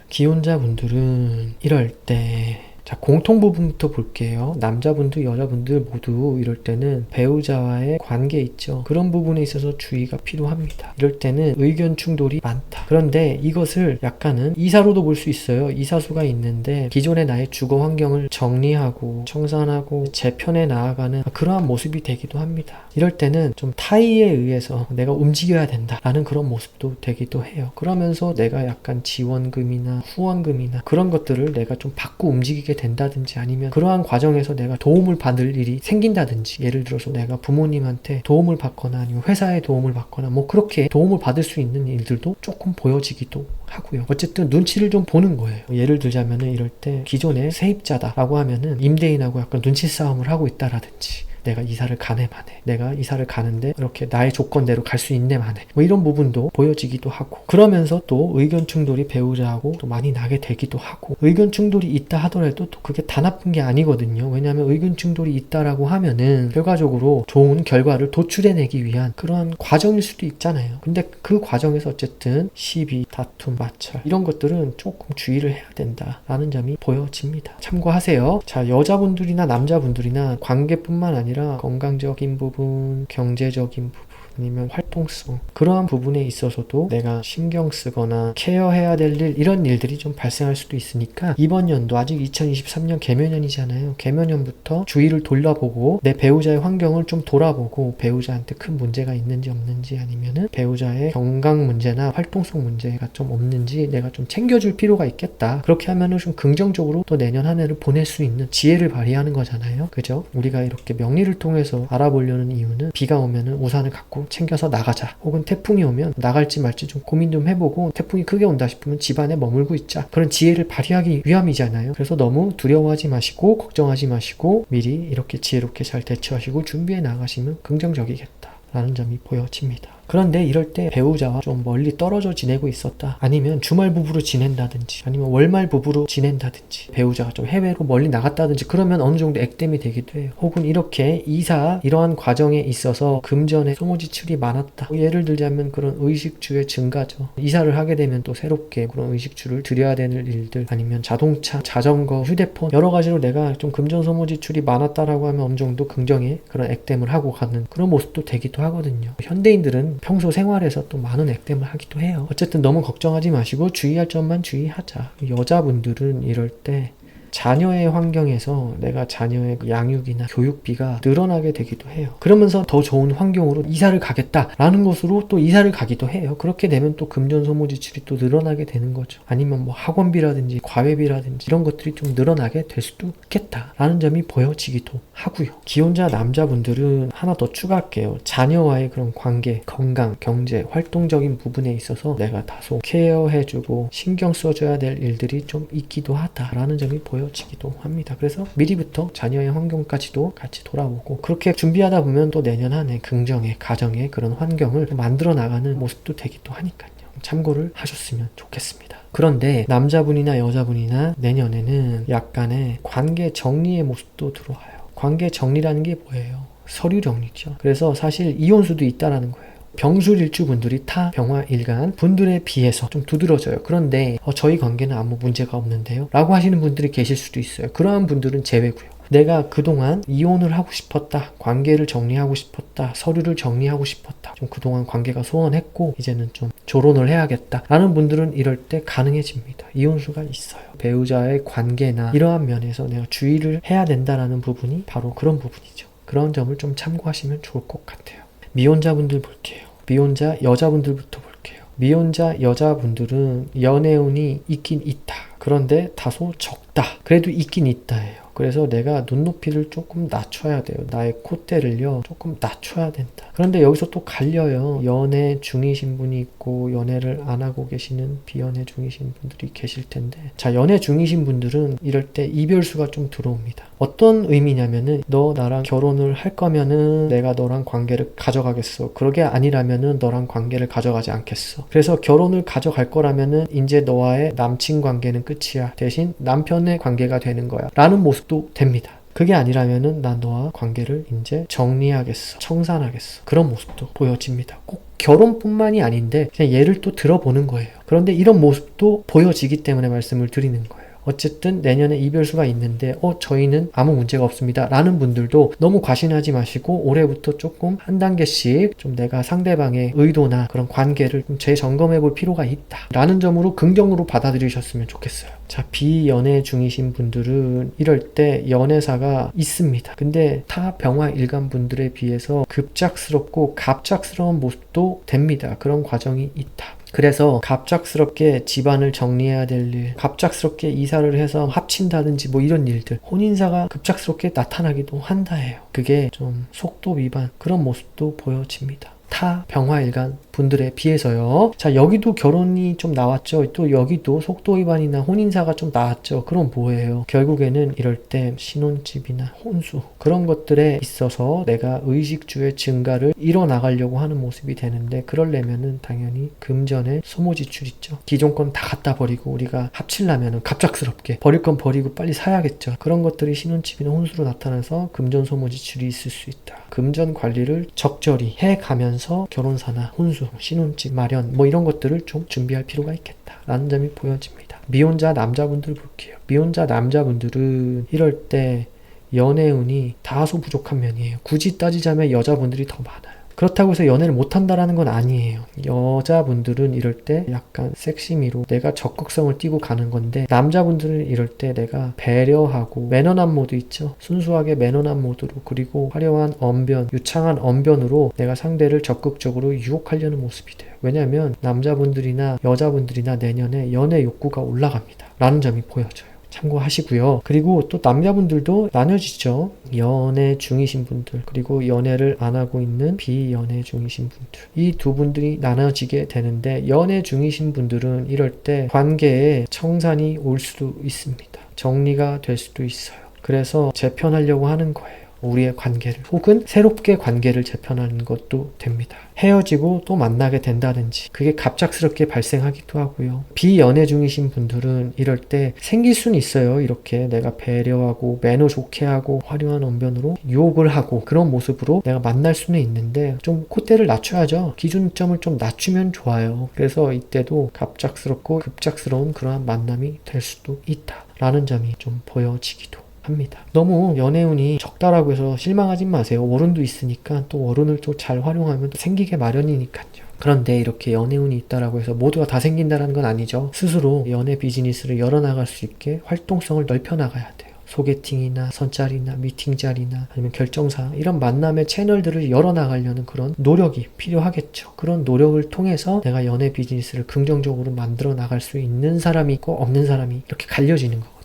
기혼자분들은 이럴 때 자, 공통 부분부터 볼게요. 남자분들, 여자분들 모두 이럴 때는 배우자와의 관계 있죠. 그런 부분에 있어서 주의가 필요합니다. 이럴 때는 의견 충돌이 많다. 그런데 이것을 약간은 이사로도 볼 수 있어요. 이사수가 있는데 기존의 나의 주거 환경을 정리하고 청산하고 재편해 나아가는 그러한 모습이 되기도 합니다. 이럴 때는 좀 타의에 의해서 내가 움직여야 된다라는 그런 모습도 되기도 해요. 그러면서 내가 약간 지원금이나 후원금이나 그런 것들을 내가 좀 받고 움직이게 된다든지 아니면 그러한 과정에서 내가 도움을 받을 일이 생긴다든지 예를 들어서 내가 부모님한테 도움을 받거나 아니면 회사에 도움을 받거나 뭐 그렇게 도움을 받을 수 있는 일들도 조금 보여지기도 하고요. 어쨌든 눈치를 좀 보는 거예요. 예를 들자면은 이럴 때 기존에 세입자다라고 하면은 임대인하고 약간 눈치 싸움을 하고 있다라든지 내가 이사를 가네 마네 내가 이사를 가는데 이렇게 나의 조건대로 갈 수 있네 마네 뭐 이런 부분도 보여지기도 하고 그러면서 또 의견 충돌이 배우자하고 또 많이 나게 되기도 하고 의견 충돌이 있다 하더라도 또 그게 다 나쁜 게 아니거든요. 왜냐하면 의견 충돌이 있다라고 하면은 결과적으로 좋은 결과를 도출해내기 위한 그러한 과정일 수도 있잖아요. 근데 그 과정에서 어쨌든 시비, 다툼, 마찰 이런 것들은 조금 주의를 해야 된다라는 점이 보여집니다. 참고하세요. 자, 여자분들이나 남자분들이나 관계뿐만 아니라 건강적인 부분, 경제적인 부분 아니면 활동성 그러한 부분에 있어서도 내가 신경 쓰거나 케어해야 될 일 이런 일들이 좀 발생할 수도 있으니까 이번 연도 아직 2023년 개묘년이잖아요. 개묘년부터 주의를 돌려보고 내 배우자의 환경을 좀 돌아보고 배우자한테 큰 문제가 있는지 없는지 아니면은 배우자의 건강 문제나 활동성 문제가 좀 없는지 내가 좀 챙겨줄 필요가 있겠다. 그렇게 하면은 좀 긍정적으로 또 내년 한 해를 보낼 수 있는 지혜를 발휘하는 거잖아요. 그죠? 우리가 이렇게 명리를 통해서 알아보려는 이유는 비가 오면은 우산을 갖고 챙겨서 나가자. 혹은 태풍이 오면 나갈지 말지 좀 고민 좀 해보고 태풍이 크게 온다 싶으면 집안에 머물고 있자. 그런 지혜를 발휘하기 위함이잖아요. 그래서 너무 두려워하지 마시고 걱정하지 마시고 미리 이렇게 지혜롭게 잘 대처하시고 준비해 나가시면 긍정적이겠다 라는 점이 보여집니다. 그런데 이럴 때 배우자와 좀 멀리 떨어져 지내고 있었다. 아니면 주말 부부로 지낸다든지 아니면 월말 부부로 지낸다든지 배우자가 좀 해외로 멀리 나갔다든지 그러면 어느 정도 액땜이 되기도 해요. 혹은 이렇게 이사 이러한 과정에 있어서 금전에 소모 지출이 많았다. 예를 들자면 그런 의식주의 증가죠. 이사를 하게 되면 또 새롭게 그런 의식주를 들여야 되는 일들 아니면 자동차, 자전거, 휴대폰 여러 가지로 내가 좀 금전 소모 지출이 많았다라고 하면 어느 정도 긍정의 그런 액땜을 하고 가는 그런 모습도 되기도 하거든요. 현대인들은 평소 생활에서 또 많은 액땜을 하기도 해요. 어쨌든 너무 걱정하지 마시고 주의할 점만 주의하자. 여자분들은 이럴 때 자녀의 환경에서 내가 자녀의 양육이나 교육비가 늘어나게 되기도 해요. 그러면서 더 좋은 환경으로 이사를 가겠다라는 것으로 또 이사를 가기도 해요. 그렇게 되면 또 금전 소모 지출이 또 늘어나게 되는 거죠. 아니면 뭐 학원비라든지 과외비라든지 이런 것들이 좀 늘어나게 될 수도 있겠다라는 점이 보여지기도 하고요. 기혼자 남자분들은 하나 더 추가할게요. 자녀와의 그런 관계, 건강, 경제, 활동적인 부분에 있어서 내가 다소 케어해주고 신경 써줘야 될 일들이 좀 있기도 하다라는 점이 보여지기도 합니다. 그래서 미리부터 자녀의 환경까지도 같이 돌아보고 그렇게 준비하다 보면 또 내년 한 해 긍정의 가정의 그런 환경을 만들어 나가는 모습도 되기도 하니까요. 참고를 하셨으면 좋겠습니다. 그런데 남자분이나 여자분이나 내년에는 약간의 관계 정리의 모습도 들어와요. 관계 정리라는 게 뭐예요? 서류 정리죠. 그래서 사실 이혼수도 있다라는 거예요. 병술일주 분들이 타 병화일간 분들에 비해서 좀 두드러져요. 그런데 저희 관계는 아무 문제가 없는데요 라고 하시는 분들이 계실 수도 있어요. 그러한 분들은 제외고요. 내가 그동안 이혼을 하고 싶었다, 관계를 정리하고 싶었다, 서류를 정리하고 싶었다, 좀 그동안 관계가 소원했고 이제는 좀 조론을 해야겠다 라는 분들은 이럴 때 가능해집니다. 이혼수가 있어요. 배우자의 관계나 이러한 면에서 내가 주의를 해야 된다라는 부분이 바로 그런 부분이죠. 그런 점을 좀 참고하시면 좋을 것 같아요. 미혼자분들 볼게요. 미혼자 여자분들부터 볼게요. 미혼자 여자분들은 연애운이 있긴 있다. 그런데 다소 적다. 그래도 있긴 있다예요. 그래서 내가 눈높이를 조금 낮춰야 돼요. 나의 콧대를요 조금 낮춰야 된다. 그런데 여기서 또 갈려요. 연애 중이신 분이 있고 연애를 안 하고 계시는 비연애 중이신 분들이 계실 텐데 자, 연애 중이신 분들은 이럴 때 이별수가 좀 들어옵니다. 어떤 의미냐면은 너 나랑 결혼을 할 거면은 내가 너랑 관계를 가져가겠어. 그러게 아니라면은 너랑 관계를 가져가지 않겠어. 그래서 결혼을 가져갈 거라면은 이제 너와의 남친 관계는 끝이야. 대신 남편의 관계가 되는 거야. 라는 모습도 됩니다. 그게 아니라면은 난 너와 관계를 이제 정리하겠어, 청산하겠어, 그런 모습도 보여집니다. 꼭 결혼뿐만이 아닌데 그냥 예를 또 들어보는 거예요. 그런데 이런 모습도 보여지기 때문에 말씀을 드리는 거예요. 어쨌든 내년에 이별수가 있는데 저희는 아무 문제가 없습니다 라는 분들도 너무 과신하지 마시고 올해부터 조금 한 단계씩 좀 내가 상대방의 의도나 그런 관계를 좀 재점검해 볼 필요가 있다 라는 점으로 긍정으로 받아들이셨으면 좋겠어요. 자, 비연애 중이신 분들은 이럴 때 연애사가 있습니다. 근데 타 병화 일간 분들에 비해서 급작스럽고 갑작스러운 모습도 됩니다. 그런 과정이 있다. 그래서 갑작스럽게 집안을 정리해야 될 일, 갑작스럽게 이사를 해서 합친다든지 뭐 이런 일들, 혼인사가 급작스럽게 나타나기도 한다 해요. 그게 좀 속도 위반, 그런 모습도 보여집니다. 타 병화일간 분들에 비해서요. 자, 여기도 결혼이 좀 나왔죠. 또 여기도 속도 위반이나 혼인사가 좀 나왔죠. 그럼 뭐예요? 결국에는 이럴 때 신혼집이나 혼수 그런 것들에 있어서 내가 의식주의 증가를 이뤄나가려고 하는 모습이 되는데, 그러려면은 당연히 금전에 소모지출 있죠. 기존 건 다 갖다 버리고 우리가 합치려면은 갑작스럽게 버릴 건 버리고 빨리 사야겠죠. 그런 것들이 신혼집이나 혼수로 나타나서 금전 소모지출이 있을 수 있다. 금전 관리를 적절히 해가면서 결혼사나 혼수, 신혼집 마련 뭐 이런 것들을 좀 준비할 필요가 있겠다 라는 점이 보여집니다. 미혼자 남자분들 볼게요. 미혼자 남자분들은 이럴 때 연애운이 다소 부족한 면이에요. 굳이 따지자면 여자분들이 더 많아요. 그렇다고 해서 연애를 못한다라는 건 아니에요. 여자분들은 이럴 때 약간 섹시미로 내가 적극성을 띠고 가는 건데, 남자분들은 이럴 때 내가 배려하고 매너남 모드 있죠. 순수하게 매너남 모드로, 그리고 화려한 언변, 유창한 언변으로 내가 상대를 적극적으로 유혹하려는 모습이 돼요. 왜냐하면 남자분들이나 여자분들이나 내년에 연애 욕구가 올라갑니다 라는 점이 보여져요. 참고하시고요. 그리고 또 남자분들도 나눠지죠. 연애 중이신 분들, 그리고 연애를 안 하고 있는 비연애 중이신 분들, 이 두 분들이 나눠지게 되는데, 연애 중이신 분들은 이럴 때 관계에 청산이 올 수도 있습니다. 정리가 될 수도 있어요. 그래서 재편하려고 하는 거예요. 우리의 관계를, 혹은 새롭게 관계를 재편하는 것도 됩니다. 헤어지고 또 만나게 된다든지, 그게 갑작스럽게 발생하기도 하고요. 비연애 중이신 분들은 이럴 때 생길 수는 있어요. 이렇게 내가 배려하고 매너 좋게 하고 화려한 언변으로 유혹을 하고 그런 모습으로 내가 만날 수는 있는데, 좀 콧대를 낮춰야죠. 기준점을 좀 낮추면 좋아요. 그래서 이때도 갑작스럽고 급작스러운 그러한 만남이 될 수도 있다 라는 점이 좀 보여지기도 합니다. 너무 연애운이 적다라고 해서 실망하지 마세요. 월운도 있으니까 또 월운을 또 잘 활용하면 또 생기게 마련이니까요. 그런데 이렇게 연애운이 있다라고 해서 모두가 다 생긴다는 건 아니죠. 스스로 연애 비즈니스를 열어나갈 수 있게 활동성을 넓혀나가야 돼요. 소개팅이나 선자리나 미팅 자리나 아니면 결정사, 이런 만남의 채널들을 열어나가려는 그런 노력이 필요하겠죠. 그런 노력을 통해서 내가 연애 비즈니스를 긍정적으로 만들어 나갈 수 있는 사람이 있고 없는 사람이 이렇게 갈려지는 거거든요.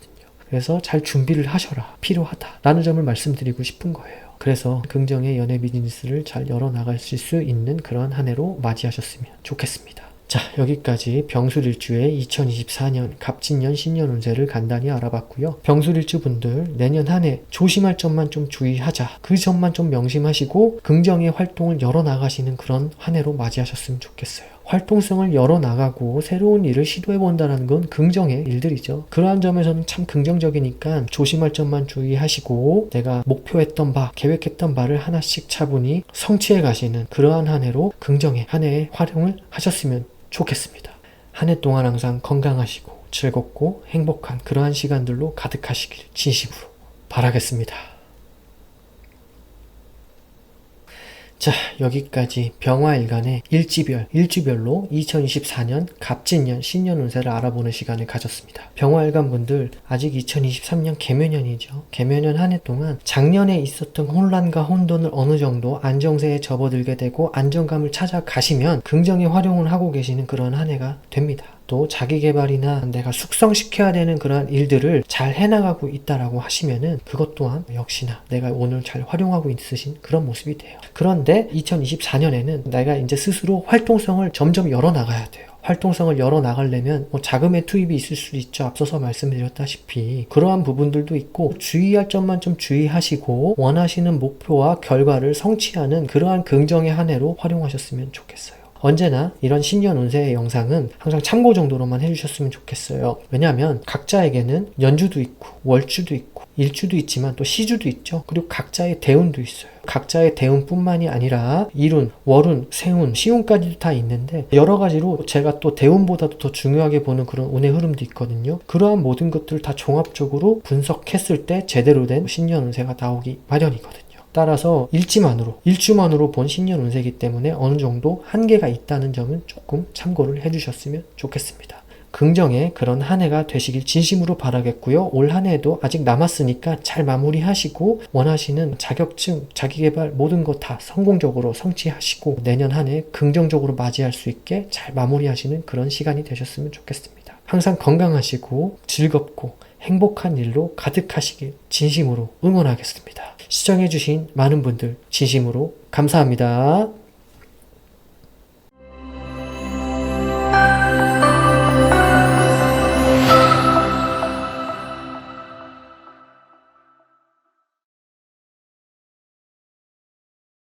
그래서 잘 준비를 하셔라, 필요하다 라는 점을 말씀드리고 싶은 거예요. 그래서 긍정의 연애 비즈니스를 잘 열어나가실 수 있는 그런 한 해로 맞이하셨으면 좋겠습니다. 자, 여기까지 병술일주의 2024년 갑진년 신년 운세를 간단히 알아봤고요. 병술일주 분들 내년 한 해 조심할 점만 좀 주의하자, 그 점만 좀 명심하시고 긍정의 활동을 열어나가시는 그런 한 해로 맞이하셨으면 좋겠어요. 활동성을 열어나가고 새로운 일을 시도해본다는 건 긍정의 일들이죠. 그러한 점에서는 참 긍정적이니까 조심할 점만 주의하시고 내가 목표했던 바, 계획했던 바를 하나씩 차분히 성취해 가시는 그러한 한 해로 긍정의 한 해의 활용을 하셨으면 좋겠습니다. 한 해 동안 항상 건강하시고 즐겁고 행복한 그러한 시간들로 가득하시길 진심으로 바라겠습니다. 자, 여기까지 병화일간의 일주별로 2024년 갑진년 신년 운세를 알아보는 시간을 가졌습니다. 병화일간 분들 아직 2023년 개묘년이죠. 개묘년 한 해 동안 작년에 있었던 혼란과 혼돈을 어느 정도 안정세에 접어들게 되고 안정감을 찾아가시면 긍정의 활용을 하고 계시는 그런 한 해가 됩니다. 또 자기 개발이나 내가 숙성시켜야 되는 그런 일들을 잘 해나가고 있다라고 하시면은 그것 또한 역시나 내가 오늘 잘 활용하고 있으신 그런 모습이 돼요. 그런데 2024년에는 내가 이제 스스로 활동성을 점점 열어나가야 돼요. 활동성을 열어나가려면 자금의 투입이 있을 수 있죠. 앞서서 말씀드렸다시피 그러한 부분들도 있고, 주의할 점만 좀 주의하시고 원하시는 목표와 결과를 성취하는 그러한 긍정의 한 해로 활용하셨으면 좋겠어요. 언제나 이런 신년 운세의 영상은 항상 참고 정도로만 해주셨으면 좋겠어요. 왜냐하면 각자에게는 연주도 있고 월주도 있고 일주도 있지만 또 시주도 있죠. 그리고 각자의 대운도 있어요. 각자의 대운뿐만이 아니라 일운, 월운, 세운, 시운까지도 다 있는데 여러 가지로 제가 또 대운보다도 더 중요하게 보는 그런 운의 흐름도 있거든요. 그러한 모든 것들을 다 종합적으로 분석했을 때 제대로 된 신년 운세가 나오기 마련이거든요. 따라서 일주만으로 본 신년 운세이기 때문에 어느 정도 한계가 있다는 점은 조금 참고를 해주셨으면 좋겠습니다. 긍정의 그런 한 해가 되시길 진심으로 바라겠고요. 올 한 해도 아직 남았으니까 잘 마무리하시고 원하시는 자격증, 자기계발 모든 거 다 성공적으로 성취하시고 내년 한 해 긍정적으로 맞이할 수 있게 잘 마무리하시는 그런 시간이 되셨으면 좋겠습니다. 항상 건강하시고 즐겁고 행복한 일로 가득하시길 진심으로 응원하겠습니다. 시청해주신 많은 분들 진심으로 감사합니다.